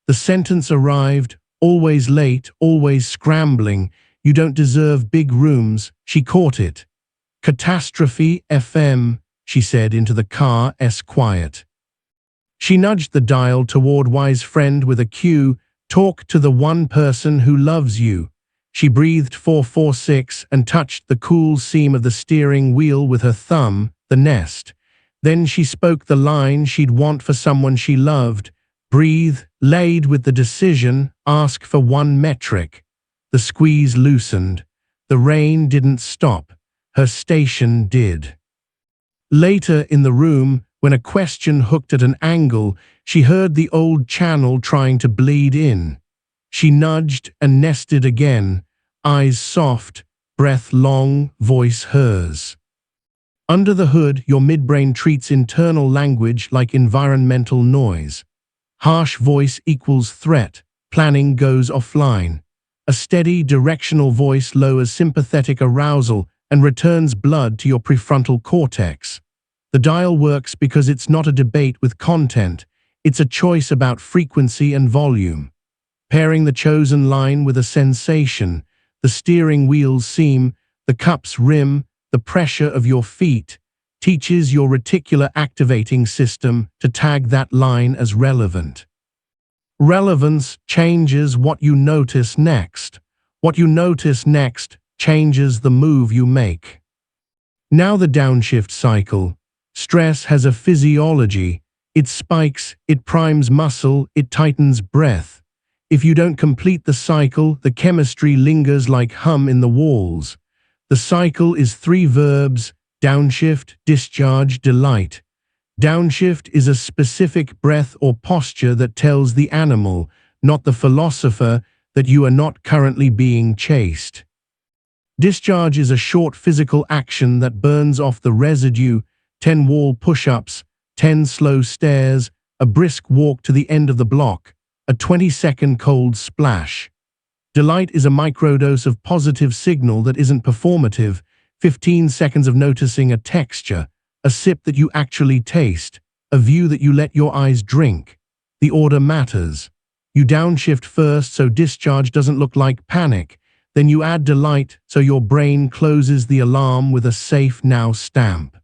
The sentence arrived, always late, always scrambling. You don't deserve big rooms. She caught it. Catastrophe FM, she said into the car's quiet. She nudged the dial toward Wise Friend with a cue. Talk to the one person who loves you. She breathed 446 and touched the cool seam of the steering wheel with her thumb, the nest. Then she spoke the line she'd want for someone she loved. Breathe, laid with the decision, ask for 1 metric. The squeeze loosened. The rain didn't stop. Her station did. Later in the room, when a question hooked at an angle, she heard the old channel trying to bleed in. She nudged and nested again, eyes soft, breath long, voice hers. Under the hood, your midbrain treats internal language like environmental noise. Harsh voice equals threat, planning goes offline. A steady, directional voice lowers sympathetic arousal and returns blood to your prefrontal cortex. The dial works because it's not a debate with content, it's a choice about frequency and volume. Pairing the chosen line with a sensation, the steering wheel's seam, the cup's rim, the pressure of your feet, teaches your reticular activating system to tag that line as relevant. Relevance changes what you notice next. What you notice next changes the move you make. Now the downshift cycle. Stress has a physiology. It spikes, it primes muscle, it tightens breath. If you don't complete the cycle, the chemistry lingers like hum in the walls. The cycle is 3 verbs: downshift, discharge, delight. Downshift is a specific breath or posture that tells the animal, not the philosopher, that you are not currently being chased. Discharge is a short physical action that burns off the residue: 10 wall push-ups, 10 slow stairs, a brisk walk to the end of the block, a 20-second cold splash. Delight is a microdose of positive signal that isn't performative: 15 seconds of noticing a texture, a sip that you actually taste, a view that you let your eyes drink. The order matters. You downshift first so discharge doesn't look like panic. Then you add delight so your brain closes the alarm with a safe now stamp.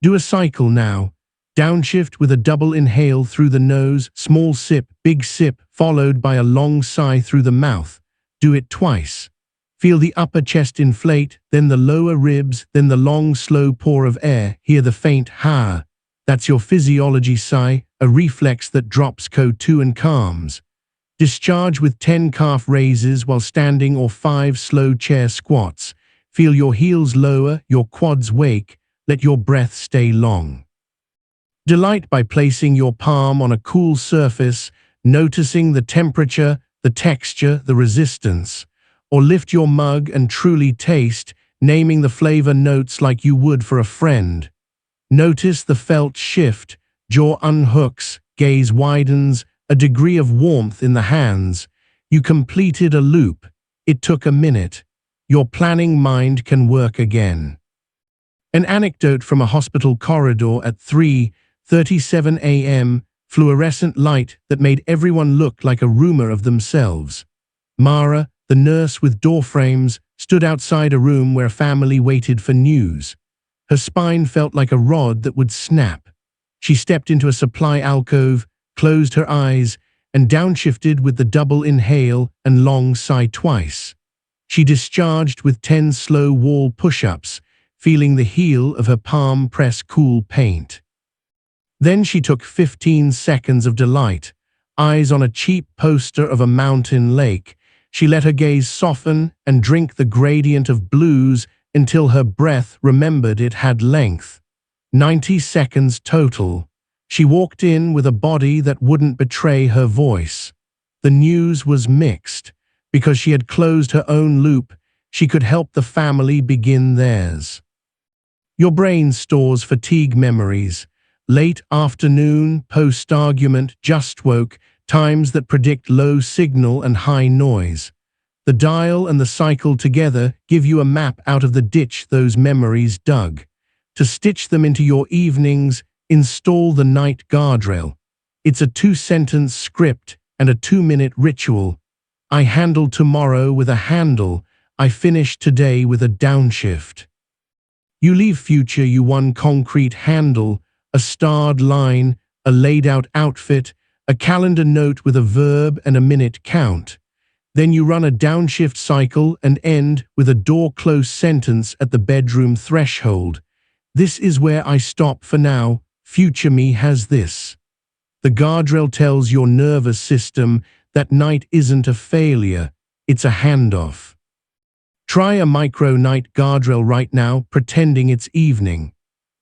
Do a cycle now. Downshift with a double inhale through the nose, small sip, big sip, followed by a long sigh through the mouth. Do it twice. Feel the upper chest inflate, then the lower ribs, then the long, slow pour of air. Hear the faint ha. That's your physiology sigh, a reflex that drops code 2 and calms. Discharge with 10 calf raises while standing or 5 slow chair squats. Feel your heels lower, your quads wake. Let your breath stay long. Delight by placing your palm on a cool surface, noticing the temperature, the texture, the resistance. Or lift your mug and truly taste, naming the flavor notes like you would for a friend. Notice the felt shift, jaw unhooks, gaze widens, a degree of warmth in the hands. You completed a loop. It took a minute. Your planning mind can work again. An anecdote from a hospital corridor at 3:37 a.m., fluorescent light that made everyone look like a rumor of themselves. Mara, the nurse with door frames, stood outside a room where family waited for news. Her spine felt like a rod that would snap. She stepped into a supply alcove, closed her eyes, and downshifted with the double inhale and long sigh twice. She discharged with 10 slow wall push-ups, feeling the heel of her palm press cool paint. Then she took 15 seconds of delight, eyes on a cheap poster of a mountain lake. She let her gaze soften and drink the gradient of blues until her breath remembered it had length. 90 seconds total. She walked in with a body that wouldn't betray her voice. The news was mixed. Because she had closed her own loop, she could help the family begin theirs. Your brain stores fatigue memories. Late afternoon, post-argument, just woke, times that predict low signal and high noise. The dial and the cycle together give you a map out of the ditch those memories dug. To stitch them into your evenings, install the night guardrail. It's a 2-sentence script and a 2-minute ritual. I handle tomorrow with a handle. I finish today with a downshift. You leave future you one concrete handle, a starred line, a laid-out outfit, a calendar note with a verb and a minute count. Then you run a downshift cycle and end with a door-close sentence at the bedroom threshold. This is where I stop for now. Future me has this. The guardrail tells your nervous system that night isn't a failure, it's a handoff. Try a micro-night guardrail right now, pretending it's evening.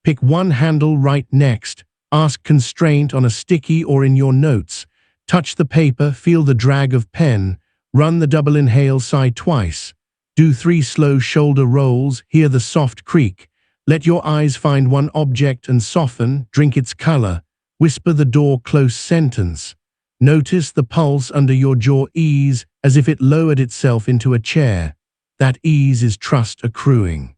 Pick one handle right next. Ask constraint on a sticky or in your notes. Touch the paper, feel the drag of pen. Run the double inhale sigh twice. Do 3 slow shoulder rolls, hear the soft creak. Let your eyes find one object and soften, drink its color. Whisper the door close sentence. Notice the pulse under your jaw ease as if it lowered itself into a chair. That ease is trust accruing.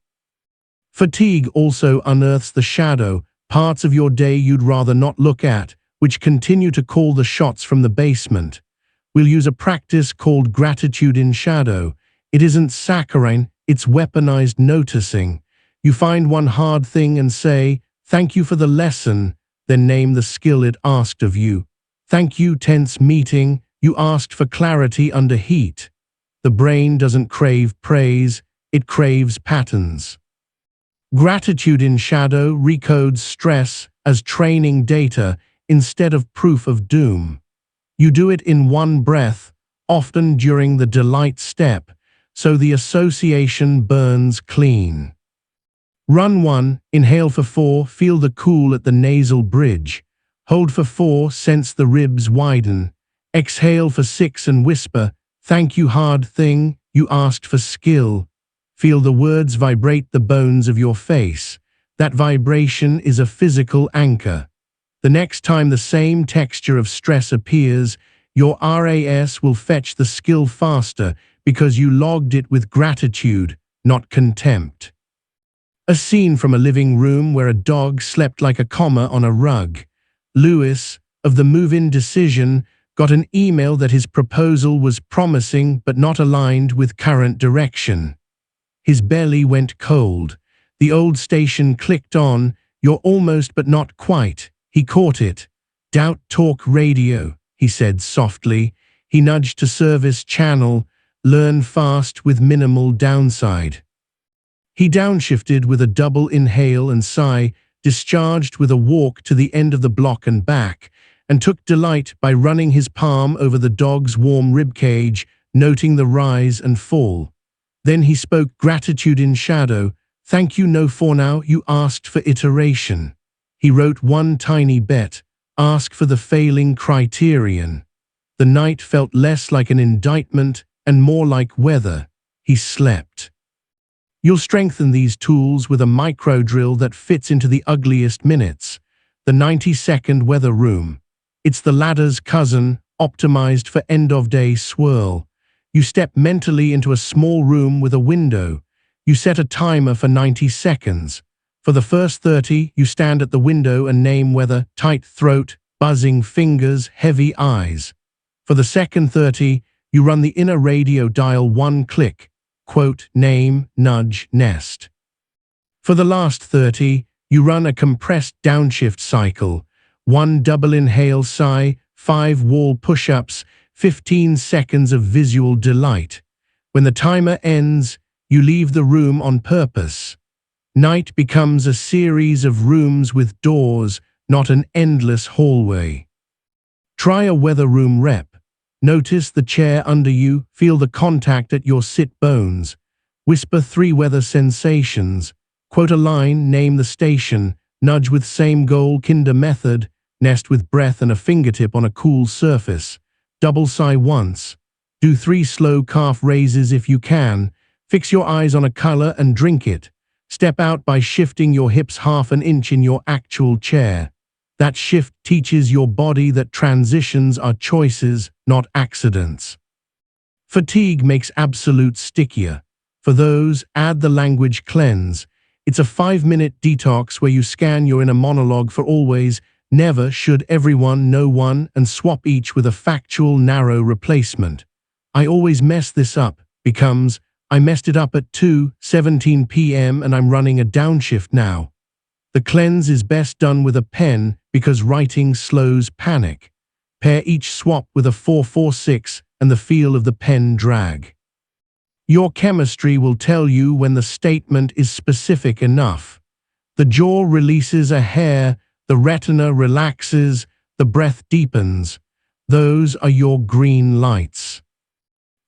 Fatigue also unearths the shadow, parts of your day you'd rather not look at, which continue to call the shots from the basement. We'll use a practice called gratitude in shadow. It isn't saccharine, it's weaponized noticing. You find one hard thing and say, "Thank you for the lesson," then name the skill it asked of you. "Thank you, tense meeting, you asked for clarity under heat." The brain doesn't crave praise, it craves patterns. Gratitude in shadow recodes stress as training data instead of proof of doom. You do it in one breath, often during the delight step, so the association burns clean. Run 1, inhale for 4, feel the cool at the nasal bridge. Hold for 4, sense the ribs widen. Exhale for 6 and whisper, thank you hard thing, you asked for skill. Feel the words vibrate the bones of your face. That vibration is a physical anchor. The next time the same texture of stress appears, your RAS will fetch the skill faster because you logged it with gratitude, not contempt. A scene from a living room where a dog slept like a comma on a rug. Lewis, of the move-in decision, got an email that his proposal was promising but not aligned with current direction. His belly went cold. The old station clicked on, you're almost but not quite. He caught it. Doubt talk radio, he said softly. He nudged to service channel, learn fast with minimal downside. He downshifted with a double inhale and sigh, discharged with a walk to the end of the block and back, and took delight by running his palm over the dog's warm ribcage, noting the rise and fall. Then he spoke gratitude in shadow. Thank you no for now, you asked for iteration. He wrote one tiny bet, ask for the failing criterion. The night felt less like an indictment and more like weather. He slept. You'll strengthen these tools with a micro drill that fits into the ugliest minutes. The 90-second weather room. It's the ladder's cousin, optimized for end-of-day swirl. You step mentally into a small room with a window. You set a timer for 90 seconds. For the first 30, you stand at the window and name weather, tight throat, buzzing fingers, heavy eyes. For the second 30, you run the inner radio dial one click, quote, name, nudge, nest. For the last 30, you run a compressed downshift cycle, 1 double inhale sigh, 5 wall push-ups, 15 seconds of visual delight. When the timer ends, you leave the room on purpose. Night becomes a series of rooms with doors, not an endless hallway. Try a weather room rep. Notice the chair under you, feel the contact at your sit bones. Whisper 3 weather sensations. Quote a line, name the station. Nudge with same goal, kinder method. Nest with breath and a fingertip on a cool surface. Double sigh once. Do 3 slow calf raises if you can. Fix your eyes on a color and drink it. Step out by shifting your hips half an inch in your actual chair. That shift teaches your body that transitions are choices, not accidents. Fatigue makes absolute stickier. For those, add the language cleanse. It's a 5-minute detox where you scan your inner monologue for always, never, should, everyone, no one, and swap each with a factual, narrow replacement. I always mess this up becomes, I messed it up at 2:17 p.m. and I'm running a downshift now. The cleanse is best done with a pen because writing slows panic. Pair each swap with a 4-4-6 and the feel of the pen drag. Your chemistry will tell you when the statement is specific enough. The jaw releases a hair, the retina relaxes, the breath deepens. Those are your green lights.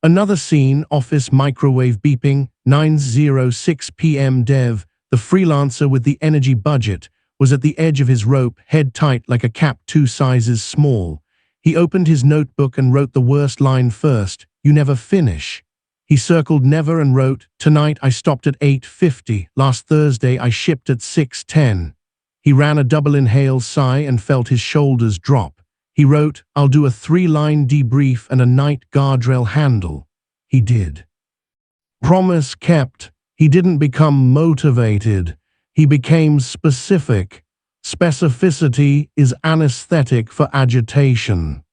Another scene, office microwave beeping, 9:06 p.m. Dev, the freelancer with the energy budget, was at the edge of his rope, head tight like a cap 2 sizes small. He opened his notebook and wrote the worst line first, you never finish. He circled never and wrote, tonight I stopped at 8:50, last Thursday I shipped at 6:10. He ran a double inhale sigh and felt his shoulders drop. He wrote, I'll do a 3-line debrief and a night guardrail handle. He did. Promise kept. He didn't become motivated. He became specific. Specificity is anesthetic for agitation.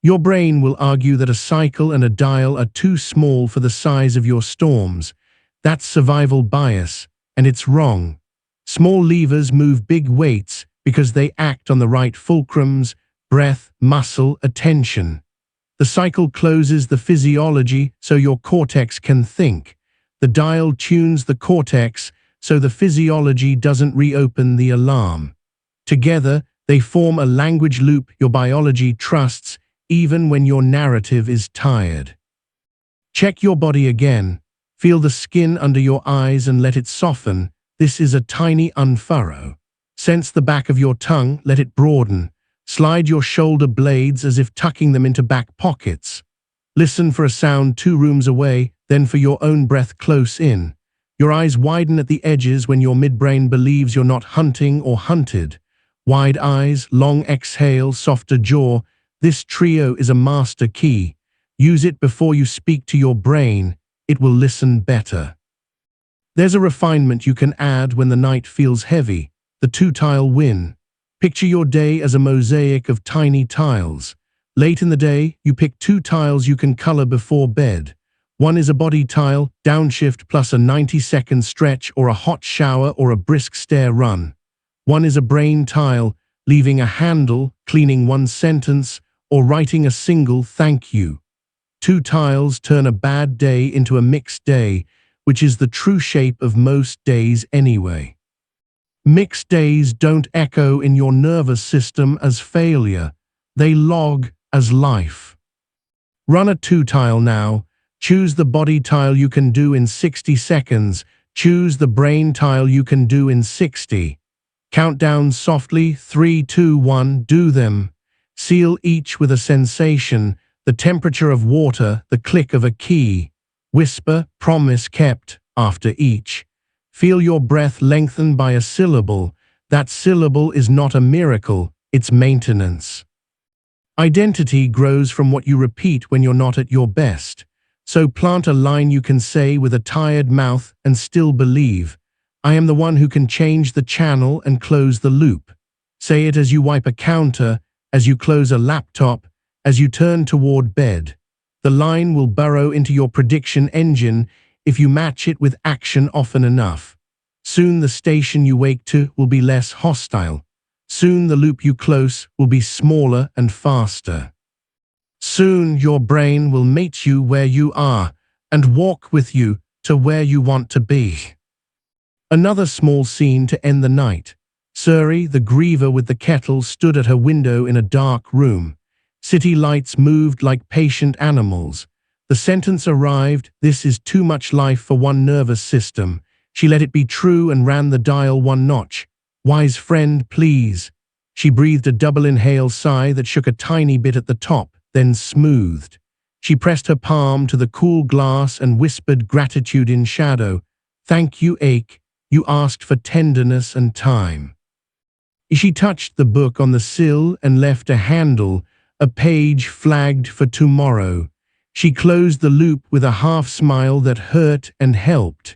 Your brain will argue that a cycle and a dial are too small for the size of your storms. That's survival bias, and it's wrong. Small levers move big weights because they act on the right fulcrums, breath, muscle, attention. The cycle closes the physiology so your cortex can think. The dial tunes the cortex so the physiology doesn't reopen the alarm. Together, they form a language loop your biology trusts even when your narrative is tired. Check your body again. Feel the skin under your eyes and let it soften. This is a tiny unfurrow. Sense the back of your tongue, let it broaden. Slide your shoulder blades as if tucking them into back pockets. Listen for a sound 2 rooms away, then for your own breath close in. Your eyes widen at the edges when your midbrain believes you're not hunting or hunted. Wide eyes, long exhale, softer jaw. This trio is a master key. Use it before you speak to your brain. It will listen better. There's a refinement you can add when the night feels heavy. The 2-tile win. Picture your day as a mosaic of tiny tiles. Late in the day, you pick 2 tiles you can color before bed. One is a body tile, downshift plus a 90-second stretch or a hot shower or a brisk stair run. One is a brain tile, leaving a handle, cleaning 1 sentence, or writing a single thank you. 2 tiles turn a bad day into a mixed day, which is the true shape of most days anyway. Mixed days don't echo in your nervous system as failure. They log as life. Run a 2-tile now. Choose the body tile you can do in 60 seconds. Choose the brain tile you can do in 60. Count down softly, 3, 2, 1, do them. Seal each with a sensation, the temperature of water, the click of a key. Whisper, promise kept, after each. Feel your breath lengthen by a syllable. That syllable is not a miracle, it's maintenance. Identity grows from what you repeat when you're not at your best. So plant a line you can say with a tired mouth and still believe. I am the one who can change the channel and close the loop. Say it as you wipe a counter, as you close a laptop, as you turn toward bed. The line will burrow into your prediction engine if you match it with action often enough. Soon the station you wake to will be less hostile. Soon the loop you close will be smaller and faster. Soon your brain will meet you where you are and walk with you to where you want to be. Another small scene to end the night. Suri, the griever with the kettle, stood at her window in a dark room. City lights moved like patient animals. The sentence arrived, "This is too much life for one nervous system." She let it be true and ran the dial 1 notch. "Wise friend, please." She breathed a double inhale sigh that shook a tiny bit at the top, then smoothed. She pressed her palm to the cool glass and whispered gratitude in shadow. "Thank you, ache. You asked for tenderness and time." She touched the book on the sill and left a handle, a page flagged for tomorrow. She closed the loop with a half-smile that hurt and helped.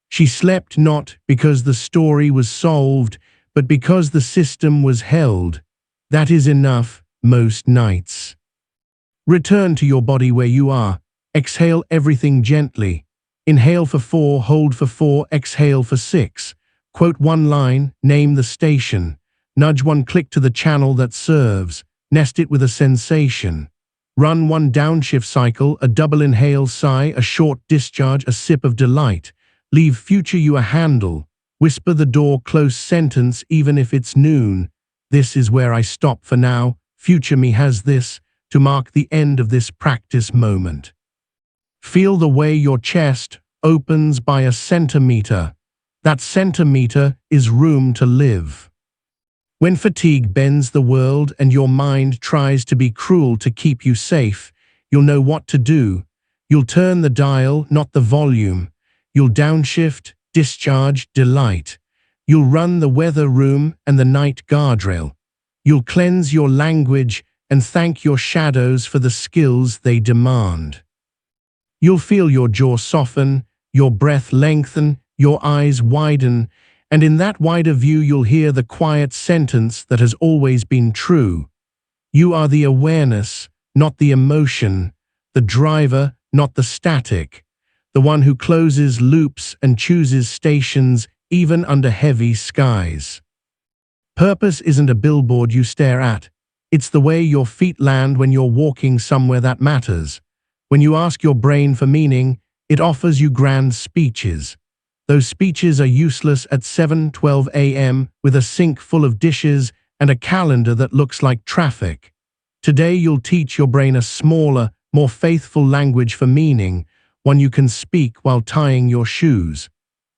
She slept not because the story was solved, but because the system was held. That is enough most nights. Return to your body where you are. Exhale everything gently. Inhale for 4, hold for 4, exhale for 6. Quote 1 line, name the station. Nudge 1 click to the channel that serves. Nest it with a sensation. Run 1 downshift cycle, a double inhale sigh, a short discharge, a sip of delight. Leave future you a handle. Whisper the door close sentence even if it's noon. This is where I stop for now. Future me has this, to mark the end of this practice moment. Feel the way your chest opens by a centimeter. That centimeter is room to live. When fatigue bends the world and your mind tries to be cruel to keep you safe, you'll know what to do. You'll turn the dial, not the volume. You'll downshift, discharge, delight. You'll run the weather room and the night guardrail. You'll cleanse your language and thank your shadows for the skills they demand. You'll feel your jaw soften, your breath lengthen, your eyes widen, and in that wider view you'll hear the quiet sentence that has always been true. You are the awareness, not the emotion, the driver, not the static, the one who closes loops and chooses stations even under heavy skies. Purpose isn't a billboard you stare at. It's the way your feet land when you're walking somewhere that matters. When you ask your brain for meaning, it offers you grand speeches. Those speeches are useless at 7:12 a.m. with a sink full of dishes and a calendar that looks like traffic. Today you'll teach your brain a smaller, more faithful language for meaning, one you can speak while tying your shoes.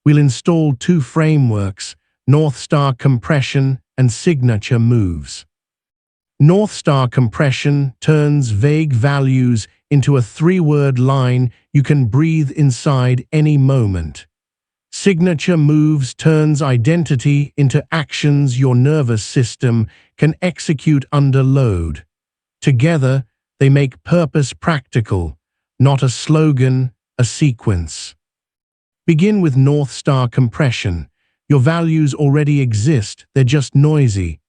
We'll install two frameworks, North Star compression and signature moves. North Star compression turns vague values into a three-word line you can breathe inside any moment. Signature moves turns identity into actions your nervous system can execute under load. Together, they make purpose practical, not a slogan, a sequence. Begin with North Star compression. Your values already exist, they're just noisy.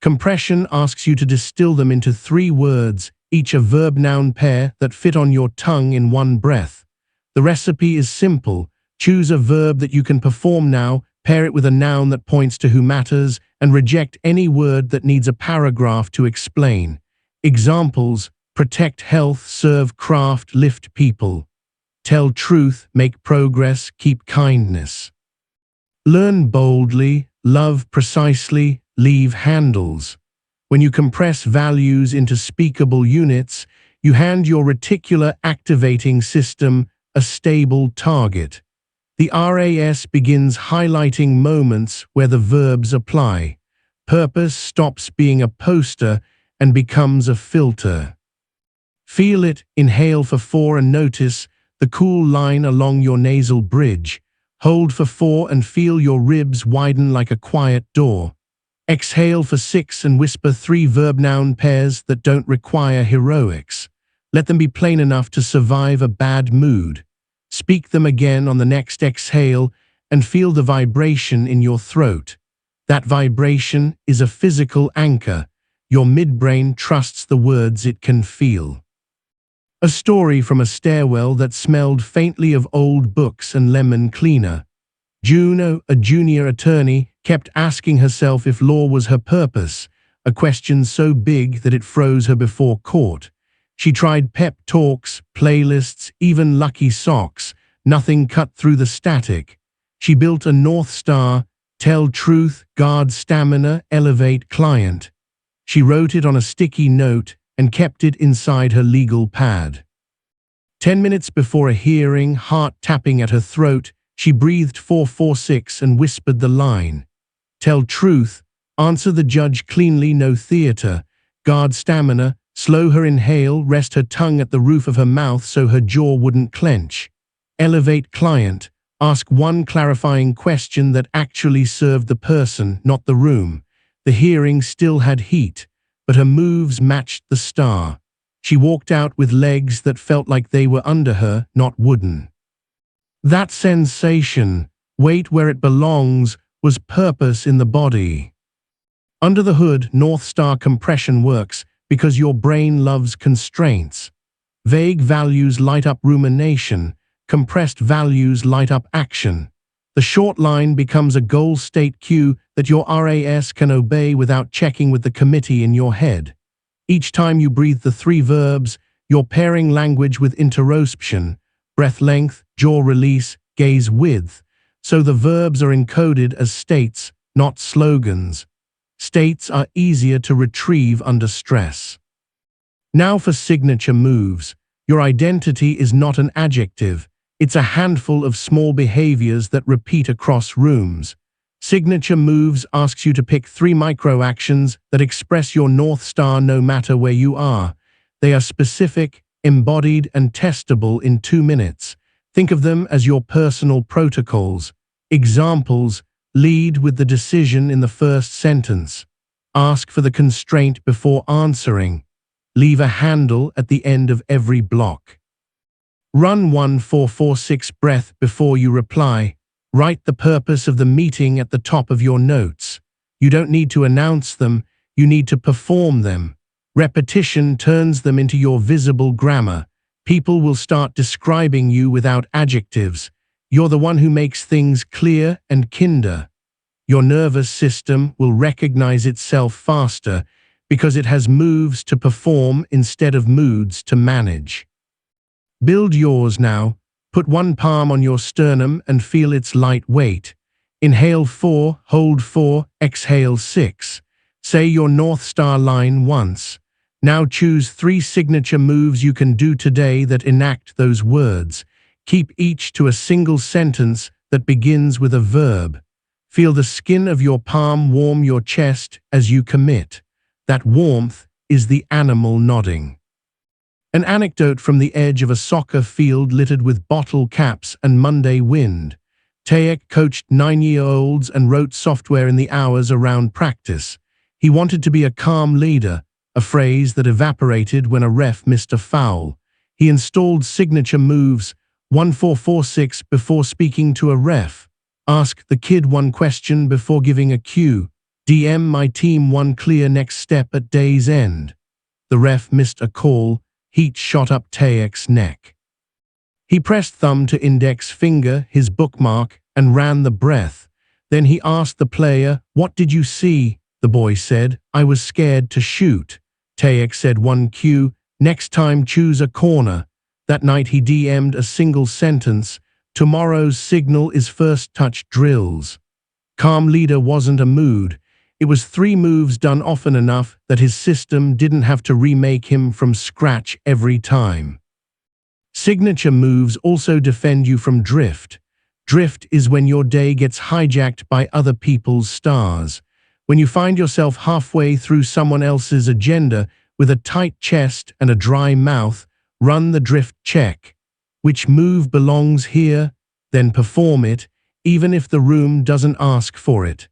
Compression asks you to distill them into 3 words, each a verb-noun pair that fit on your tongue in one breath. The recipe is simple. Choose a verb that you can perform now, pair it with a noun that points to who matters, and reject any word that needs a paragraph to explain. Examples: protect health, serve craft, lift people. Tell truth, make progress, keep kindness. Learn boldly, love precisely, leave handles. When you compress values into speakable units, you hand your reticular activating system a stable target. The RAS begins highlighting moments where the verbs apply. Purpose stops being a poster and becomes a filter. Feel it, inhale for 4 and notice the cool line along your nasal bridge. Hold for 4 and feel your ribs widen like a quiet door. Exhale for 6 and whisper 3 verb-noun pairs that don't require heroics. Let them be plain enough to survive a bad mood. Speak them again on the next exhale and feel the vibration in your throat. That vibration is a physical anchor. Your midbrain trusts the words it can feel. A story from a stairwell that smelled faintly of old books and lemon cleaner. Juno, a junior attorney, kept asking herself if law was her purpose, a question so big that it froze her before court. She tried pep talks, playlists, even lucky socks. Nothing cut through the static. She built a North Star: tell truth, guard stamina, elevate client. She wrote it on a sticky note and kept it inside her legal pad. 10 minutes before a hearing, heart tapping at her throat, she breathed 446 and whispered the line. Tell truth, answer the judge cleanly, no theater. Guard stamina, slow her inhale, rest her tongue at the roof of her mouth so her jaw wouldn't clench. Elevate client, ask one clarifying question that actually served the person, not the room. The hearing still had heat, but her moves matched the star. She walked out with legs that felt like they were under her, not wooden. That sensation, weight where it belongs, was purpose in the body. Under the hood, North Star compression works because your brain loves constraints. Vague values light up rumination, compressed values light up action. The short line becomes a goal state cue that your RAS can obey without checking with the committee in your head. Each time you breathe the 3 verbs, you're pairing language with interoception, breath length, jaw release, gaze width, so the verbs are encoded as states, not slogans. States are easier to retrieve under stress. Now for signature moves. Your identity is not an adjective. It's a handful of small behaviors that repeat across rooms. Signature moves asks you to pick 3 micro-actions that express your North Star no matter where you are. They are specific, embodied, and testable in 2 minutes. Think of them as your personal protocols. Examples: lead with the decision in the first sentence. Ask for the constraint before answering. Leave a handle at the end of every block. Run 1446 breath before you reply. Write the purpose of the meeting at the top of your notes. You don't need to announce them, you need to perform them. Repetition turns them into your visible grammar. People will start describing you without adjectives. You're the one who makes things clear and kinder. Your nervous system will recognize itself faster because it has moves to perform instead of moods to manage. Build yours now. Put one palm on your sternum and feel its light weight. Inhale 4, hold 4, exhale 6. Say your North Star line once. Now choose 3 signature moves you can do today that enact those words. Keep each to a single sentence that begins with a verb. Feel the skin of your palm warm your chest as you commit. That warmth is the animal nodding. An anecdote from the edge of a soccer field littered with bottle caps and Monday wind. Tayek coached 9-year-olds and wrote software in the hours around practice. He wanted to be a calm leader, a phrase that evaporated when a ref missed a foul. He installed signature moves 1446 before speaking to a ref. Ask the kid one question before giving a cue. DM my team one clear next step at day's end. The ref missed a call. Heat shot up Tayek's neck. He pressed thumb to index finger, his bookmark, and ran the breath. Then he asked the player, "What did you see?" The boy said, "I was scared to shoot." Tayek said one cue, "Next time choose a corner." That night he DM'd a single sentence, "Tomorrow's signal is first touch drills." Calm leader wasn't a mood. It was 3 moves done often enough that his system didn't have to remake him from scratch every time. Signature moves also defend you from drift. Drift is when your day gets hijacked by other people's stars. When you find yourself halfway through someone else's agenda with a tight chest and a dry mouth, run the drift check. Which move belongs here? Then perform it, even if the room doesn't ask for it.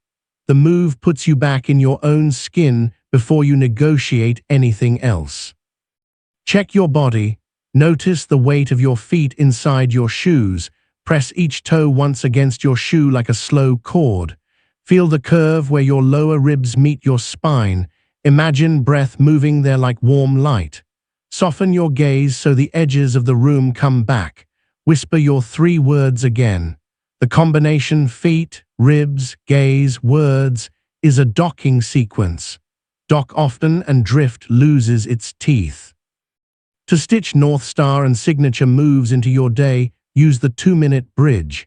The move puts you back in your own skin before you negotiate anything else. Check your body. Notice the weight of your feet inside your shoes. Press each toe once against your shoe like a slow chord. Feel the curve where your lower ribs meet your spine. Imagine breath moving there like warm light. Soften your gaze so the edges of the room come back. Whisper your 3 words again. The combination feet, ribs, gaze, words is a docking sequence. Dock often and drift loses its teeth. To stitch North Star and signature moves into your day, use the 2-minute bridge.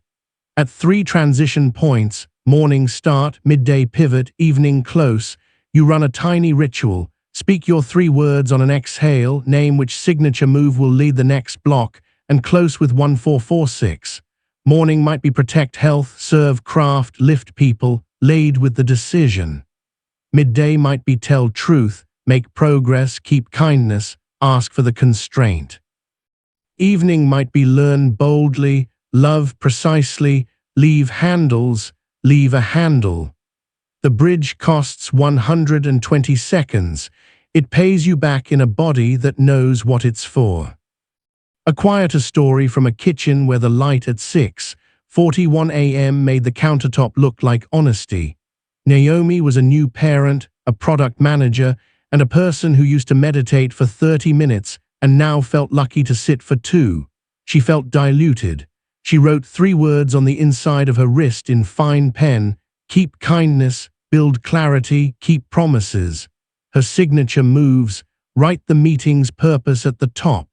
At 3 transition points, morning start, midday pivot, evening close, you run a tiny ritual. Speak your 3 words on an exhale, name which signature move will lead the next block, and close with 1446. Morning might be protect health, serve craft, lift people, lead with the decision. Midday might be tell truth, make progress, keep kindness, ask for the constraint. Evening might be learn boldly, love precisely, leave handles, leave a handle. The bridge costs 120 seconds. It pays you back in a body that knows what it's for. A quieter story from a kitchen where the light at 6:41 a.m. made the countertop look like honesty. Naomi was a new parent, a product manager, and a person who used to meditate for 30 minutes and now felt lucky to sit for 2. She felt diluted. She wrote 3 words on the inside of her wrist in fine pen: keep kindness, build clarity, keep promises. Her signature moves: write the meeting's purpose at the top.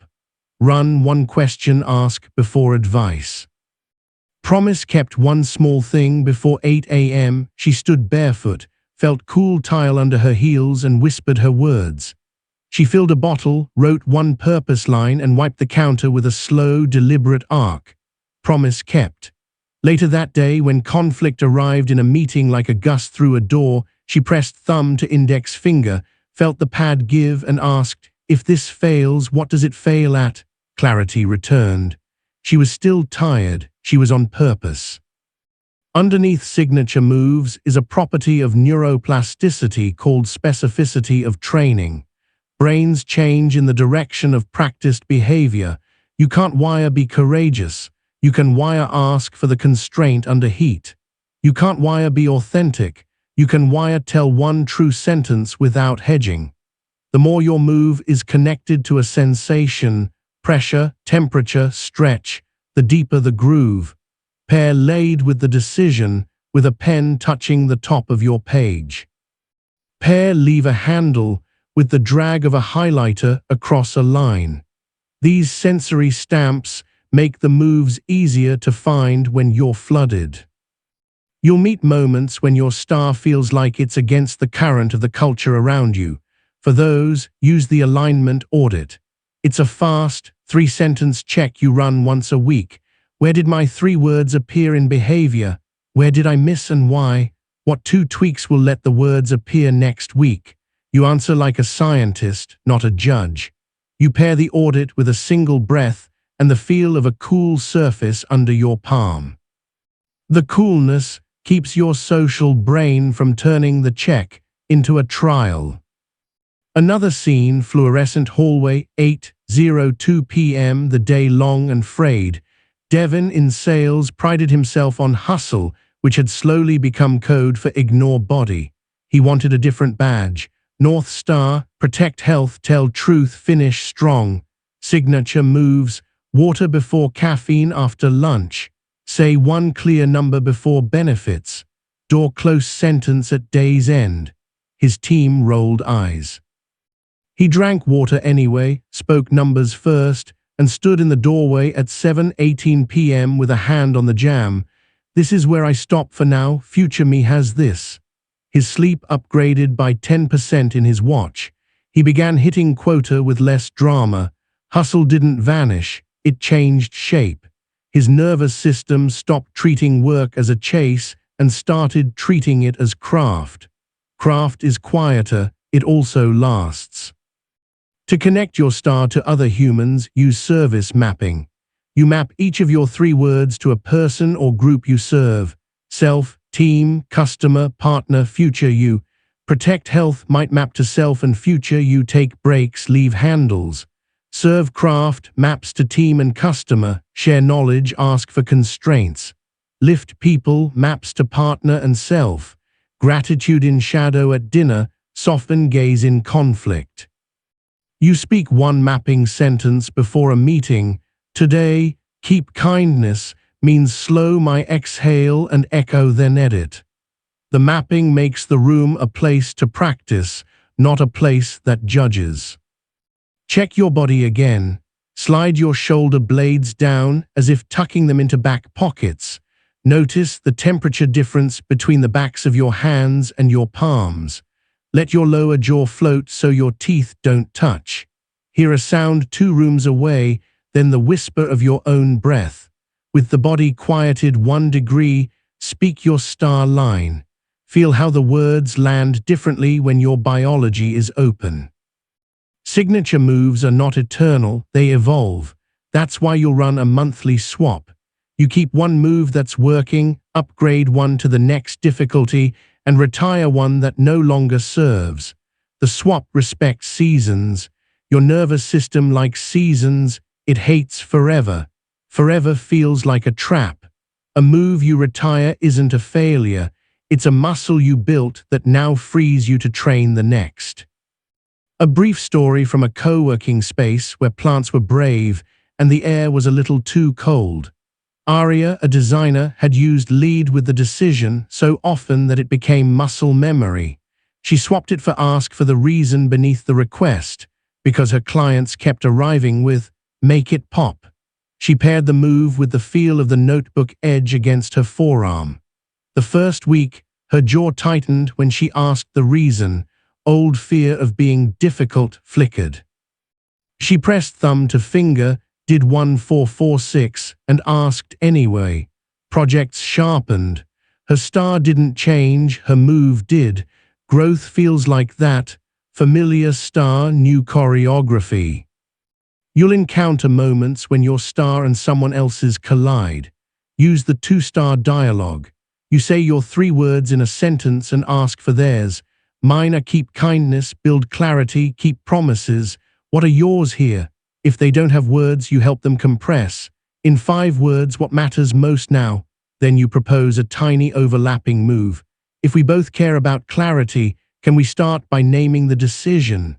Run 1 question, ask before advice. Promise kept 1 small thing before 8 a.m. She stood barefoot, felt cool tile under her heels and whispered her words. She filled a bottle, wrote 1 purpose line and wiped the counter with a slow, deliberate arc. Promise kept. Later that day, when conflict arrived in a meeting like a gust through a door, she pressed thumb to index finger, felt the pad give and asked, "If this fails, what does it fail at?" Clarity returned. She was still tired. She was on purpose. Underneath signature moves is a property of neuroplasticity called specificity of training. Brains change in the direction of practiced behavior. You can't wire be courageous. You can wire ask for the constraint under heat. You can't wire be authentic. You can wire tell 1 true sentence without hedging. The more your move is connected to a sensation, pressure, temperature, stretch, the deeper the groove. Pair laid with the decision, with a pen touching the top of your page. Pair leave a handle, with the drag of a highlighter across a line. These sensory stamps make the moves easier to find when you're flooded. You'll meet moments when your star feels like it's against the current of the culture around you. For those, use the alignment audit. It's a fast, 3-sentence check you run once a week. Where did my 3 words appear in behavior? Where did I miss and why? What 2 tweaks will let the words appear next week? You answer like a scientist, not a judge. You pair the audit with a single breath and the feel of a cool surface under your palm. The coolness keeps your social brain from turning the check into a trial. Another scene, fluorescent hallway, 8:02 p.m., the day long and frayed. Devin, in sales, prided himself on hustle, which had slowly become code for ignore body. He wanted a different badge. North Star, protect health, tell truth, finish strong. Signature moves, water before caffeine after lunch. Say 1 clear number before benefits. Door close sentence at day's end. His team rolled eyes. He drank water anyway, spoke numbers first, and stood in the doorway at 7:18 p.m. with a hand on the jam. This is where I stop for now, future me has this. His sleep upgraded by 10% in his watch. He began hitting quota with less drama. Hustle didn't vanish, it changed shape. His nervous system stopped treating work as a chase and started treating it as craft. Craft is quieter, it also lasts. To connect your star to other humans, use service mapping. You map each of your 3 words to a person or group you serve. Self, team, customer, partner, future you. Protect health might map to self and future you. Take breaks, leave handles. Serve craft, maps to team and customer. Share knowledge, ask for constraints. Lift people, maps to partner and self. Gratitude in shadow at dinner, soften gaze in conflict. You speak 1 mapping sentence before a meeting. Today, keep kindness means slow my exhale and echo then edit. The mapping makes the room a place to practice, not a place that judges. Check your body again. Slide your shoulder blades down as if tucking them into back pockets. Notice the temperature difference between the backs of your hands and your palms. Let your lower jaw float so your teeth don't touch. Hear a sound 2 rooms away, then the whisper of your own breath. With the body quieted 1 degree, speak your star line. Feel how the words land differently when your biology is open. Signature moves are not eternal, they evolve. That's why you'll run a monthly swap. You keep 1 move that's working, upgrade 1 to the next difficulty, and retire 1 that no longer serves. The swap respects seasons. Your nervous system likes seasons, it hates forever. Forever feels like a trap. A move you retire isn't a failure, it's a muscle you built that now frees you to train the next. A brief story from a co-working space where plants were brave and the air was a little too cold. Aria, a designer, had used lead with the decision so often that it became muscle memory. She swapped it for ask for the reason beneath the request, because her clients kept arriving with, make it pop. She paired the move with the feel of the notebook edge against her forearm. The first week, her jaw tightened when she asked the reason. Old fear of being difficult flickered. She pressed thumb to finger, did 1446, and asked anyway. Projects sharpened. Her star didn't change, her move did. Growth feels like that. Familiar star, new choreography. You'll encounter moments when your star and someone else's collide. Use the 2-star dialogue. You say your 3 words in a sentence and ask for theirs. Mine are keep kindness, build clarity, keep promises. What are yours here? If they don't have words, you help them compress. In 5 words, what matters most now? Then you propose a tiny overlapping move. If we both care about clarity, can we start by naming the decision?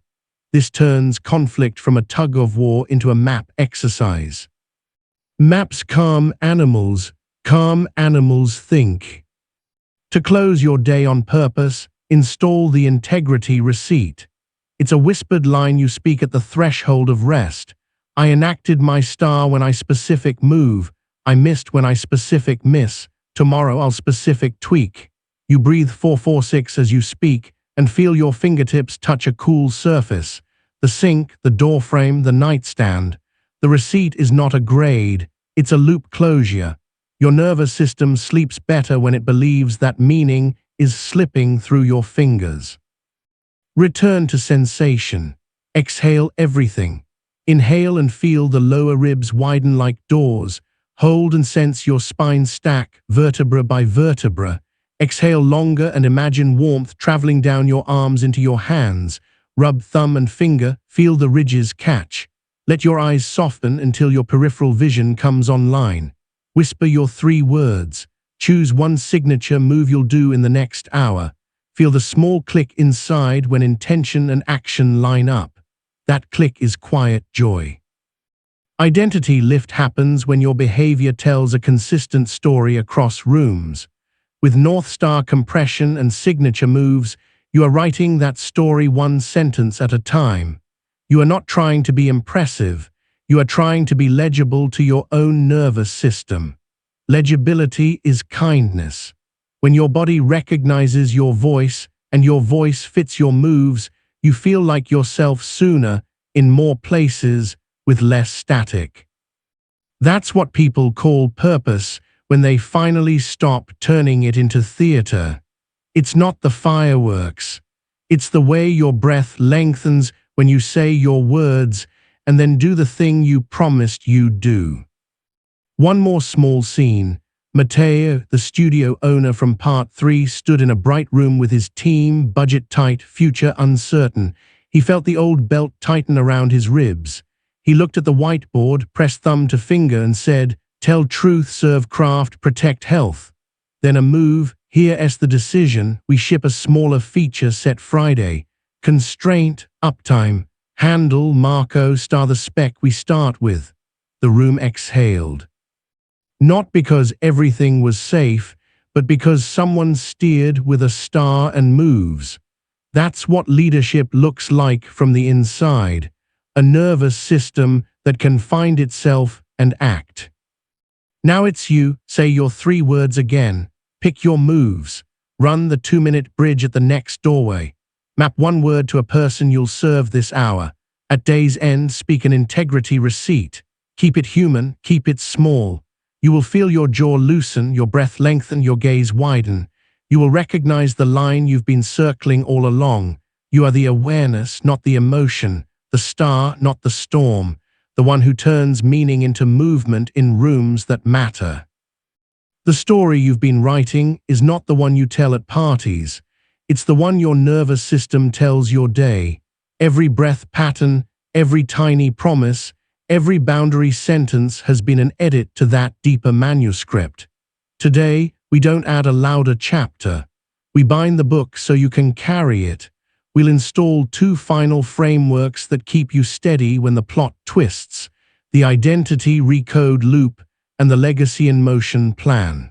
This turns conflict from a tug-of-war into a map exercise. Maps calm animals think. To close your day on purpose, install the integrity receipt. It's a whispered line you speak at the threshold of rest. I enacted my star when I specific move. I missed when I specific miss. Tomorrow I'll specific tweak. You breathe 446 as you speak and feel your fingertips touch a cool surface. The sink, the doorframe, the nightstand. The receipt is not a grade, it's a loop closure. Your nervous system sleeps better when it believes that meaning is slipping through your fingers. Return to sensation. Exhale everything. Inhale and feel the lower ribs widen like doors. Hold and sense your spine stack, vertebra by vertebra. Exhale longer and imagine warmth traveling down your arms into your hands. Rub thumb and finger, feel the ridges catch. Let your eyes soften until your peripheral vision comes online. Whisper your 3 words. Choose one signature move you'll do in the next hour. Feel the small click inside when intention and action line up. That click is quiet joy. Identity lift happens when your behavior tells a consistent story across rooms. With North Star compression and signature moves, you are writing that story one sentence at a time. You are not trying to be impressive. You are trying to be legible to your own nervous system. Legibility is kindness. When your body recognizes your voice and your voice fits your moves, you feel like yourself sooner, in more places, with less static. That's what people call purpose when they finally stop turning it into theater. It's not the fireworks. It's the way your breath lengthens when you say your words and then do the thing you promised you'd do. One more small scene. Matteo, the studio owner from Part 3, stood in a bright room with his team, budget tight, future uncertain. He felt the old belt tighten around his ribs. He looked at the whiteboard, pressed thumb to finger and said, "Tell truth, serve craft, protect health." Then a move, here's the decision, we ship a smaller feature set Friday. Constraint, uptime, handle, Marco, star the spec we start with. The room exhaled. Not because everything was safe, but because someone steered with a star and moves. That's what leadership looks like from the inside. A nervous system that can find itself and act. Now it's you, say your 3 words again. Pick your moves. Run the 2-minute bridge at the next doorway. Map 1 word to a person you'll serve this hour. At day's end, speak an integrity receipt. Keep it human, keep it small. You will feel your jaw loosen, your breath lengthen, your gaze widen. You will recognize the line you've been circling all along. You are the awareness, not the emotion, the star, not the storm, the one who turns meaning into movement in rooms that matter. The story you've been writing is not the one you tell at parties. It's the one your nervous system tells your day. Every breath pattern, every tiny promise, every boundary sentence has been an edit to that deeper manuscript. Today, we don't add a louder chapter. We bind the book so you can carry it. We'll install 2 final frameworks that keep you steady when the plot twists: the Identity Recode Loop and the Legacy in Motion Plan.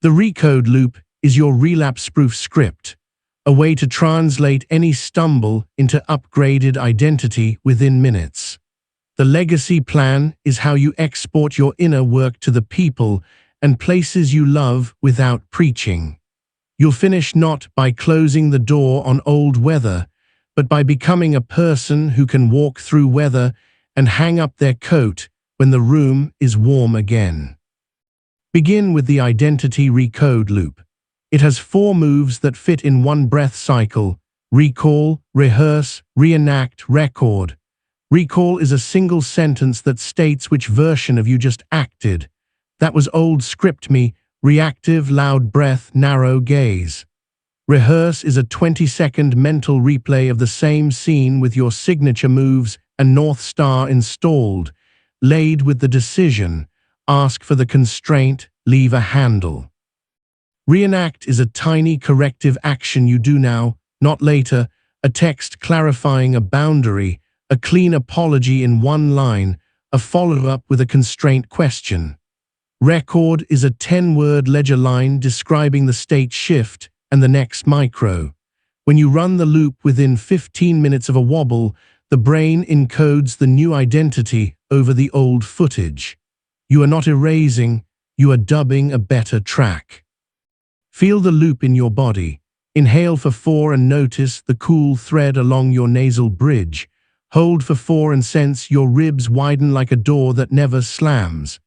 The Recode Loop is your relapse-proof script, a way to translate any stumble into upgraded identity within minutes. The Legacy Plan is how you export your inner work to the people and places you love without preaching. You'll finish not by closing the door on old weather, but by becoming a person who can walk through weather and hang up their coat when the room is warm again. Begin with the Identity Recode Loop. It has 4 moves that fit in one breath cycle: recall, rehearse, reenact, record. Recall is a single sentence that states which version of you just acted. That was old script me, reactive, loud breath, narrow gaze. Rehearse is a 20-second mental replay of the same scene with your signature moves and North Star installed, laid with the decision: ask for the constraint, leave a handle. Reenact is a tiny corrective action you do now, not later, a text clarifying a boundary, a clean apology in 1 line, a follow-up with a constraint question. Record is a 10-word ledger line describing the state shift and the next micro. When you run the loop within 15 minutes of a wobble, the brain encodes the new identity over the old footage. You are not erasing, you are dubbing a better track. Feel the loop in your body. Inhale for 4 and notice the cool thread along your nasal bridge. Hold for 4 and sense your ribs widen like a door that never slams.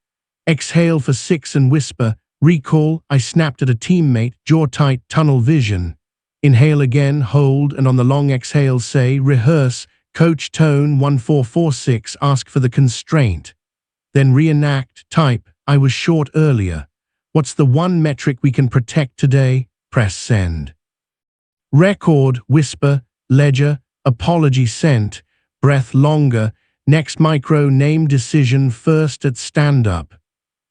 Exhale for 6 and whisper, recall, I snapped at a teammate, jaw tight, tunnel vision. Inhale again, hold, and on the long exhale say, rehearse, coach tone 1446, ask for the constraint. Then reenact, type, I was short earlier. What's the one metric we can protect today? Press send. Record, whisper, ledger, apology sent, breath longer, next micro name decision first at stand-up.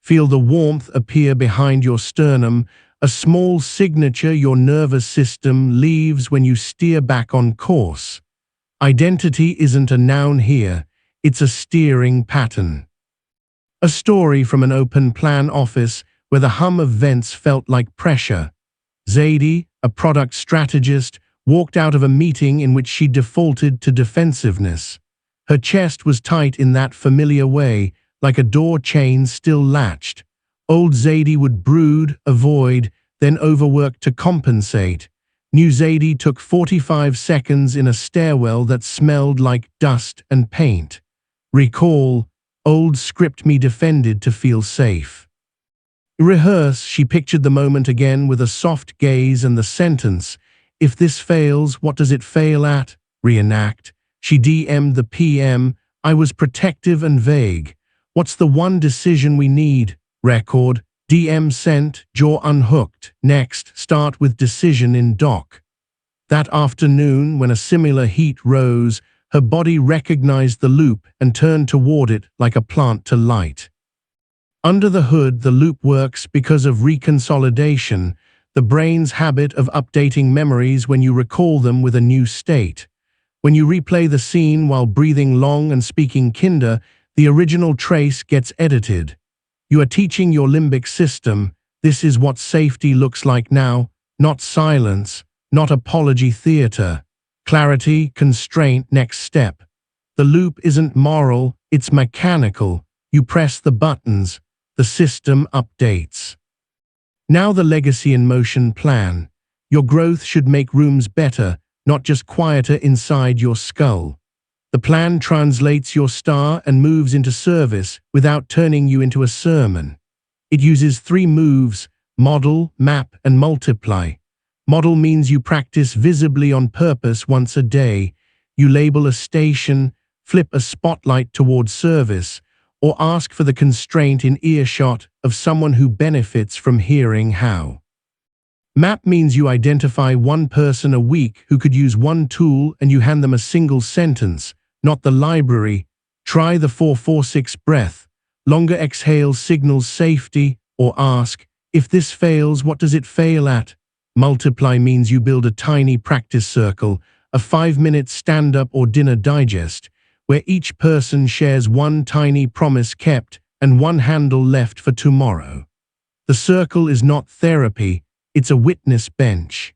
Feel the warmth appear behind your sternum, a small signature your nervous system leaves when you steer back on course. Identity isn't a noun here, it's a steering pattern. A story from an open-plan office where the hum of vents felt like pressure. Zadie, a product strategist, walked out of a meeting in which she defaulted to defensiveness. Her chest was tight in that familiar way, like a door chain still latched. Old Zadie would brood, avoid, then overwork to compensate. New Zadie took 45 seconds in a stairwell that smelled like dust and paint. Recall, old script me defended to feel safe. Rehearse, she pictured the moment again with a soft gaze and the sentence, if this fails, what does it fail at? Reenact. She DM'd the PM, I was protective and vague. What's the one decision we need? Record. DM sent, jaw unhooked. Next, start with decision in doc. That afternoon, when a similar heat rose, her body recognized the loop and turned toward it like a plant to light. Under the hood, the loop works because of reconsolidation, the brain's habit of updating memories when you recall them with a new state. When you replay the scene while breathing long and speaking kinder, the original trace gets edited. You are teaching your limbic system, this is what safety looks like now, not silence, not apology theater. Clarity, constraint, next step. The loop isn't moral, it's mechanical. You press the buttons, the system updates. Now the legacy in motion plan. Your growth should make rooms better, not just quieter inside your skull. The plan translates your star and moves into service without turning you into a sermon. It uses 3 moves, model, map, and multiply. Model means you practice visibly on purpose once a day. You label a station, flip a spotlight toward service, or ask for the constraint in earshot of someone who benefits from hearing how. Map means you identify one person a week who could use one tool and you hand them a single sentence, not the library. Try the 4-4-6 breath. Longer exhale signals safety, or ask, if this fails, what does it fail at? Multiply means you build a tiny practice circle, a 5-minute stand-up or dinner digest, where each person shares one tiny promise kept and one handle left for tomorrow. The circle is not therapy, it's a witness bench.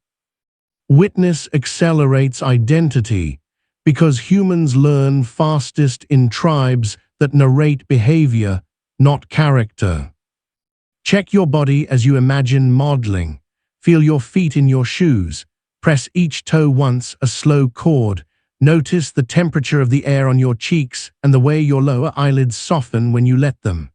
Witness accelerates identity, because humans learn fastest in tribes that narrate behavior, not character. Check your body as you imagine modeling. Feel your feet in your shoes. Press each toe once, a slow chord. Notice the temperature of the air on your cheeks and the way your lower eyelids soften when you let them.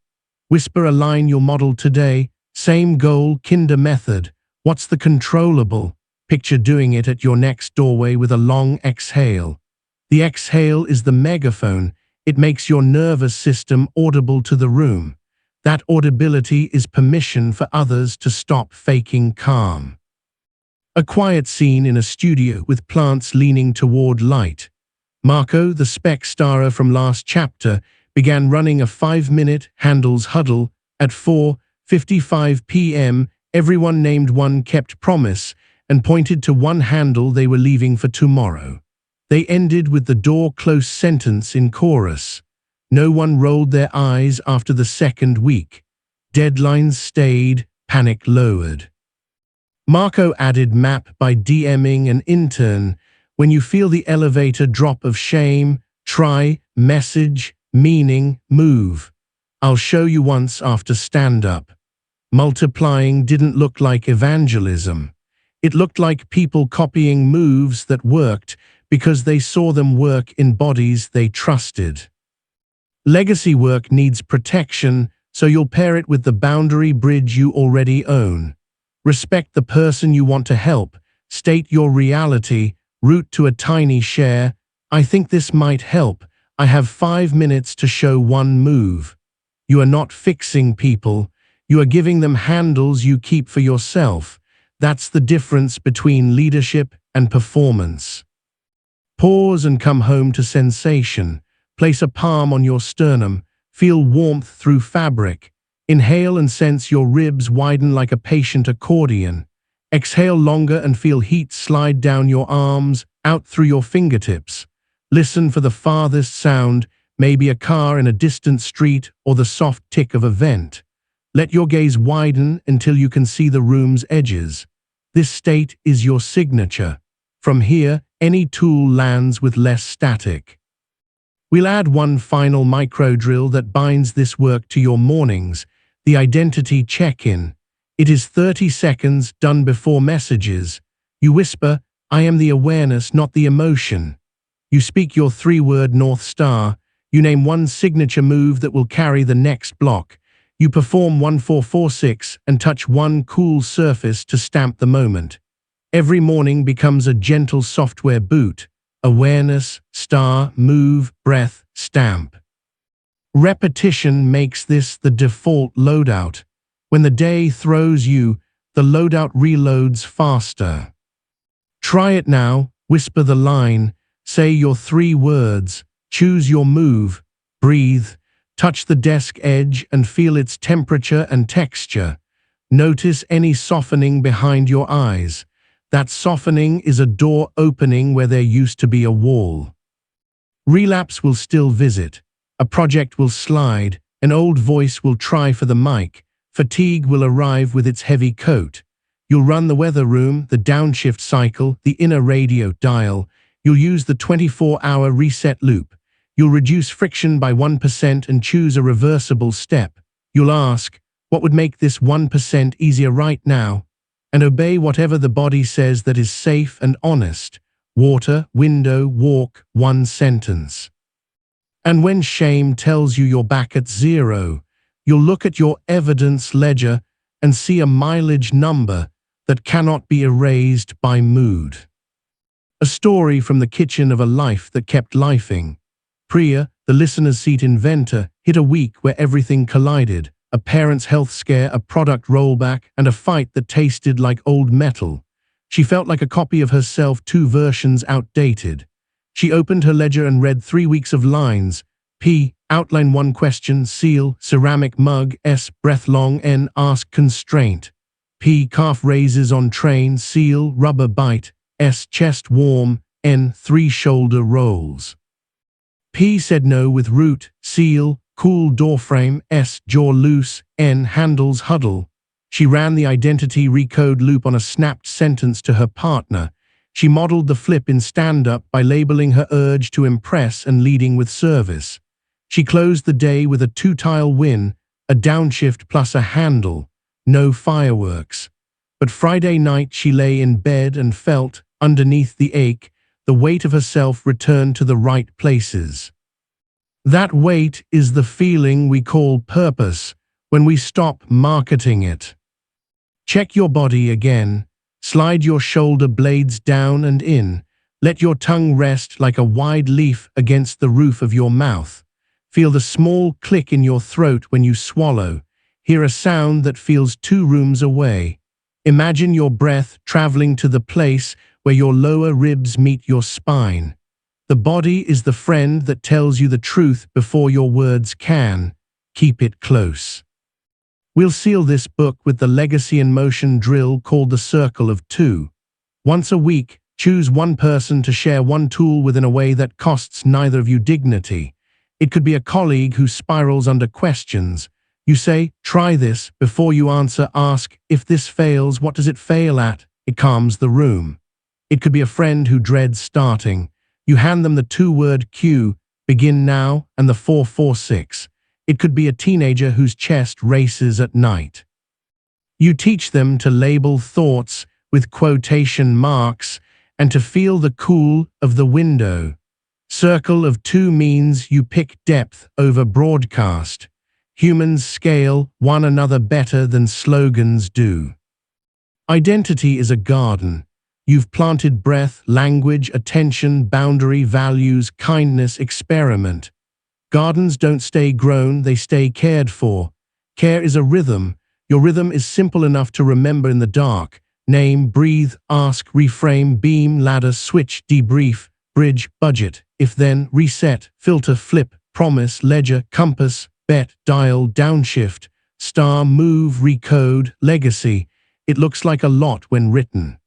Whisper a line you'll model today. Same goal, kinder method. What's the controllable? Picture doing it at your next doorway with a long exhale. The exhale is the megaphone. It makes your nervous system audible to the room. That audibility is permission for others to stop faking calm. A quiet scene in a studio with plants leaning toward light. Marco, the spec starer from last chapter, began running a 5-minute handles huddle. At 4:55 p.m., everyone named one kept promise and pointed to one handle they were leaving for tomorrow. They ended with the door close sentence in chorus. No one rolled their eyes after the second week. Deadlines stayed, panic lowered. Marco added map by DMing an intern. When you feel the elevator drop of shame, try, message, meaning, move. I'll show you once after stand-up. Multiplying didn't look like evangelism. It looked like people copying moves that worked because they saw them work in bodies they trusted. Legacy work needs protection, so you'll pair it with the boundary bridge you already own. Respect the person you want to help, state your reality, route to a tiny share. I think this might help. I have 5 minutes to show one move. You are not fixing people. You are giving them handles you keep for yourself. That's the difference between leadership and performance. Pause and come home to sensation. Place a palm on your sternum. Feel warmth through fabric. Inhale and sense your ribs widen like a patient accordion. Exhale longer and feel heat slide down your arms, out through your fingertips. Listen for the farthest sound, maybe a car in a distant street or the soft tick of a vent. Let your gaze widen until you can see the room's edges. This state is your signature. From here, any tool lands with less static. We'll add one final micro drill that binds this work to your mornings, the identity check-in. It is 30 seconds done before messages. You whisper, I am the awareness, not the emotion. You speak your 3-word North Star. You name one signature move that will carry the next block. You perform 1446 and touch one cool surface to stamp the moment. Every morning becomes a gentle software boot. Awareness, star, move, breath, stamp. Repetition makes this the default loadout. When the day throws you, the loadout reloads faster. Try it now, whisper the line, say your 3 words, choose your move, breathe, touch the desk edge and feel its temperature and texture. Notice any softening behind your eyes. That softening is a door opening where there used to be a wall. Relapse will still visit. A project will slide. An old voice will try for the mic. Fatigue will arrive with its heavy coat. You'll run the weather room, the downshift cycle, the inner radio dial. You'll use the 24-hour reset loop. You'll reduce friction by 1% and choose a reversible step. You'll ask, what would make this 1% easier right now? And obey whatever the body says that is safe and honest. Water, window, walk, 1 sentence. And when shame tells you you're back at 0, you'll look at your evidence ledger and see a mileage number that cannot be erased by mood. A story from the kitchen of a life that kept lifing. Priya, the listener's seat inventor, hit a week where everything collided. A parent's health scare, a product rollback, and a fight that tasted like old metal. She felt like a copy of herself, 2 versions outdated. She opened her ledger and read 3 weeks of lines. P. Outline 1 question. Seal. Ceramic mug. S. Breath long. N. Ask constraint. P. Calf raises on train. Seal. Rubber bite. S. Chest warm. N. 3 shoulder rolls. P. Said no with root. Seal. Cool doorframe. S. Jaw loose. N. Handles huddle. She ran the Identity Recode Loop on a snapped sentence to her partner. She modeled the flip in stand-up by labeling her urge to impress and leading with service. She closed the day with a 2-tile win, a downshift plus a handle. No fireworks. But Friday night she lay in bed and felt, underneath the ache, the weight of herself return to the right places. That weight is the feeling we call purpose when we stop marketing it. Check your body again. Slide your shoulder blades down and in. Let your tongue rest like a wide leaf against the roof of your mouth. Feel the small click in your throat when you swallow. Hear a sound that feels 2 rooms away. Imagine your breath traveling to the place where your lower ribs meet your spine. The body is the friend that tells you the truth before your words can. Keep it close. We'll seal this book with the legacy in motion drill called the Circle of 2. Once a week, choose 1 person to share 1 tool with in a way that costs neither of you dignity. It could be a colleague who spirals under questions, You say, try this. Before you answer, ask, if this fails, what does it fail at? It calms the room. It could be a friend who dreads starting. You hand them the 2-word cue, begin now, and the 446. It could be a teenager whose chest races at night. You teach them to label thoughts with quotation marks and to feel the cool of the window. Circle of 2 means you pick depth over broadcast. Humans scale one another better than slogans do. Identity is a garden. You've planted breath, language, attention, boundary, values, kindness, experiment. Gardens don't stay grown, they stay cared for. Care is a rhythm. Your rhythm is simple enough to remember in the dark. Name, breathe, ask, reframe, beam, ladder, switch, debrief, bridge, budget, if then, reset, filter, flip, promise, ledger, compass, bet, dial, downshift, star, move, recode, legacy. It looks like a lot when written.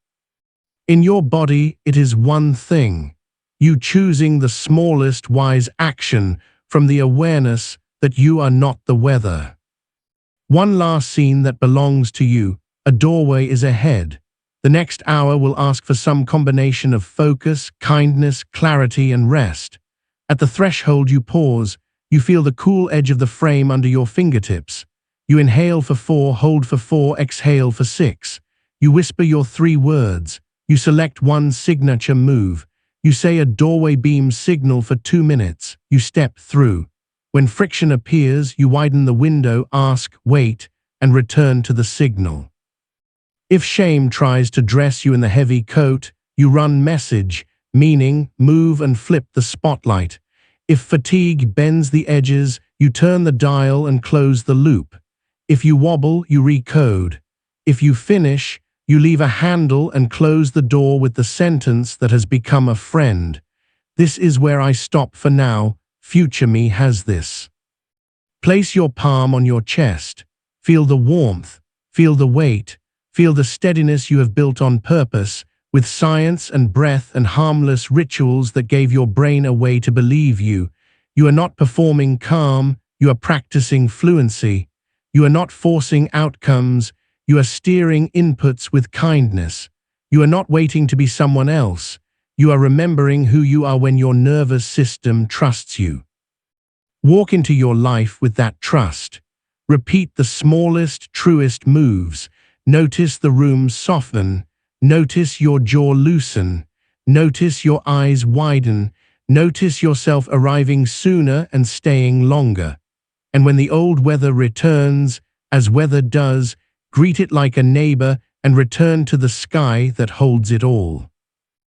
In your body, it is one thing. You choosing the smallest wise action from the awareness that you are not the weather. One last scene that belongs to you. A doorway is ahead. The next hour will ask for some combination of focus, kindness, clarity, and rest. At the threshold you pause. You feel the cool edge of the frame under your fingertips. You inhale for 4, hold for 4, exhale for 6. You whisper your 3 words. You select one signature move. You say a doorway beam signal for 2 minutes. You step through. When friction appears, you widen the window, ask, wait, and return to the signal. If shame tries to dress you in the heavy coat, you run message, meaning, move and flip the spotlight. If fatigue bends the edges, you turn the dial and close the loop. If you wobble, you recode. If you finish, you leave a handle and close the door with the sentence that has become a friend. This is where I stop for now. Future me has this. Place your palm on your chest. Feel the warmth. Feel the weight. Feel the steadiness you have built on purpose, with science and breath and harmless rituals that gave your brain a way to believe you. You are not performing calm, you are practicing fluency. You are not forcing outcomes, you are steering inputs with kindness. You are not waiting to be someone else. You are remembering who you are when your nervous system trusts you. Walk into your life with that trust. Repeat the smallest, truest moves. Notice the room soften. Notice your jaw loosen. Notice your eyes widen. Notice yourself arriving sooner and staying longer. And when the old weather returns, as weather does, greet it like a neighbor and return to the sky that holds it all.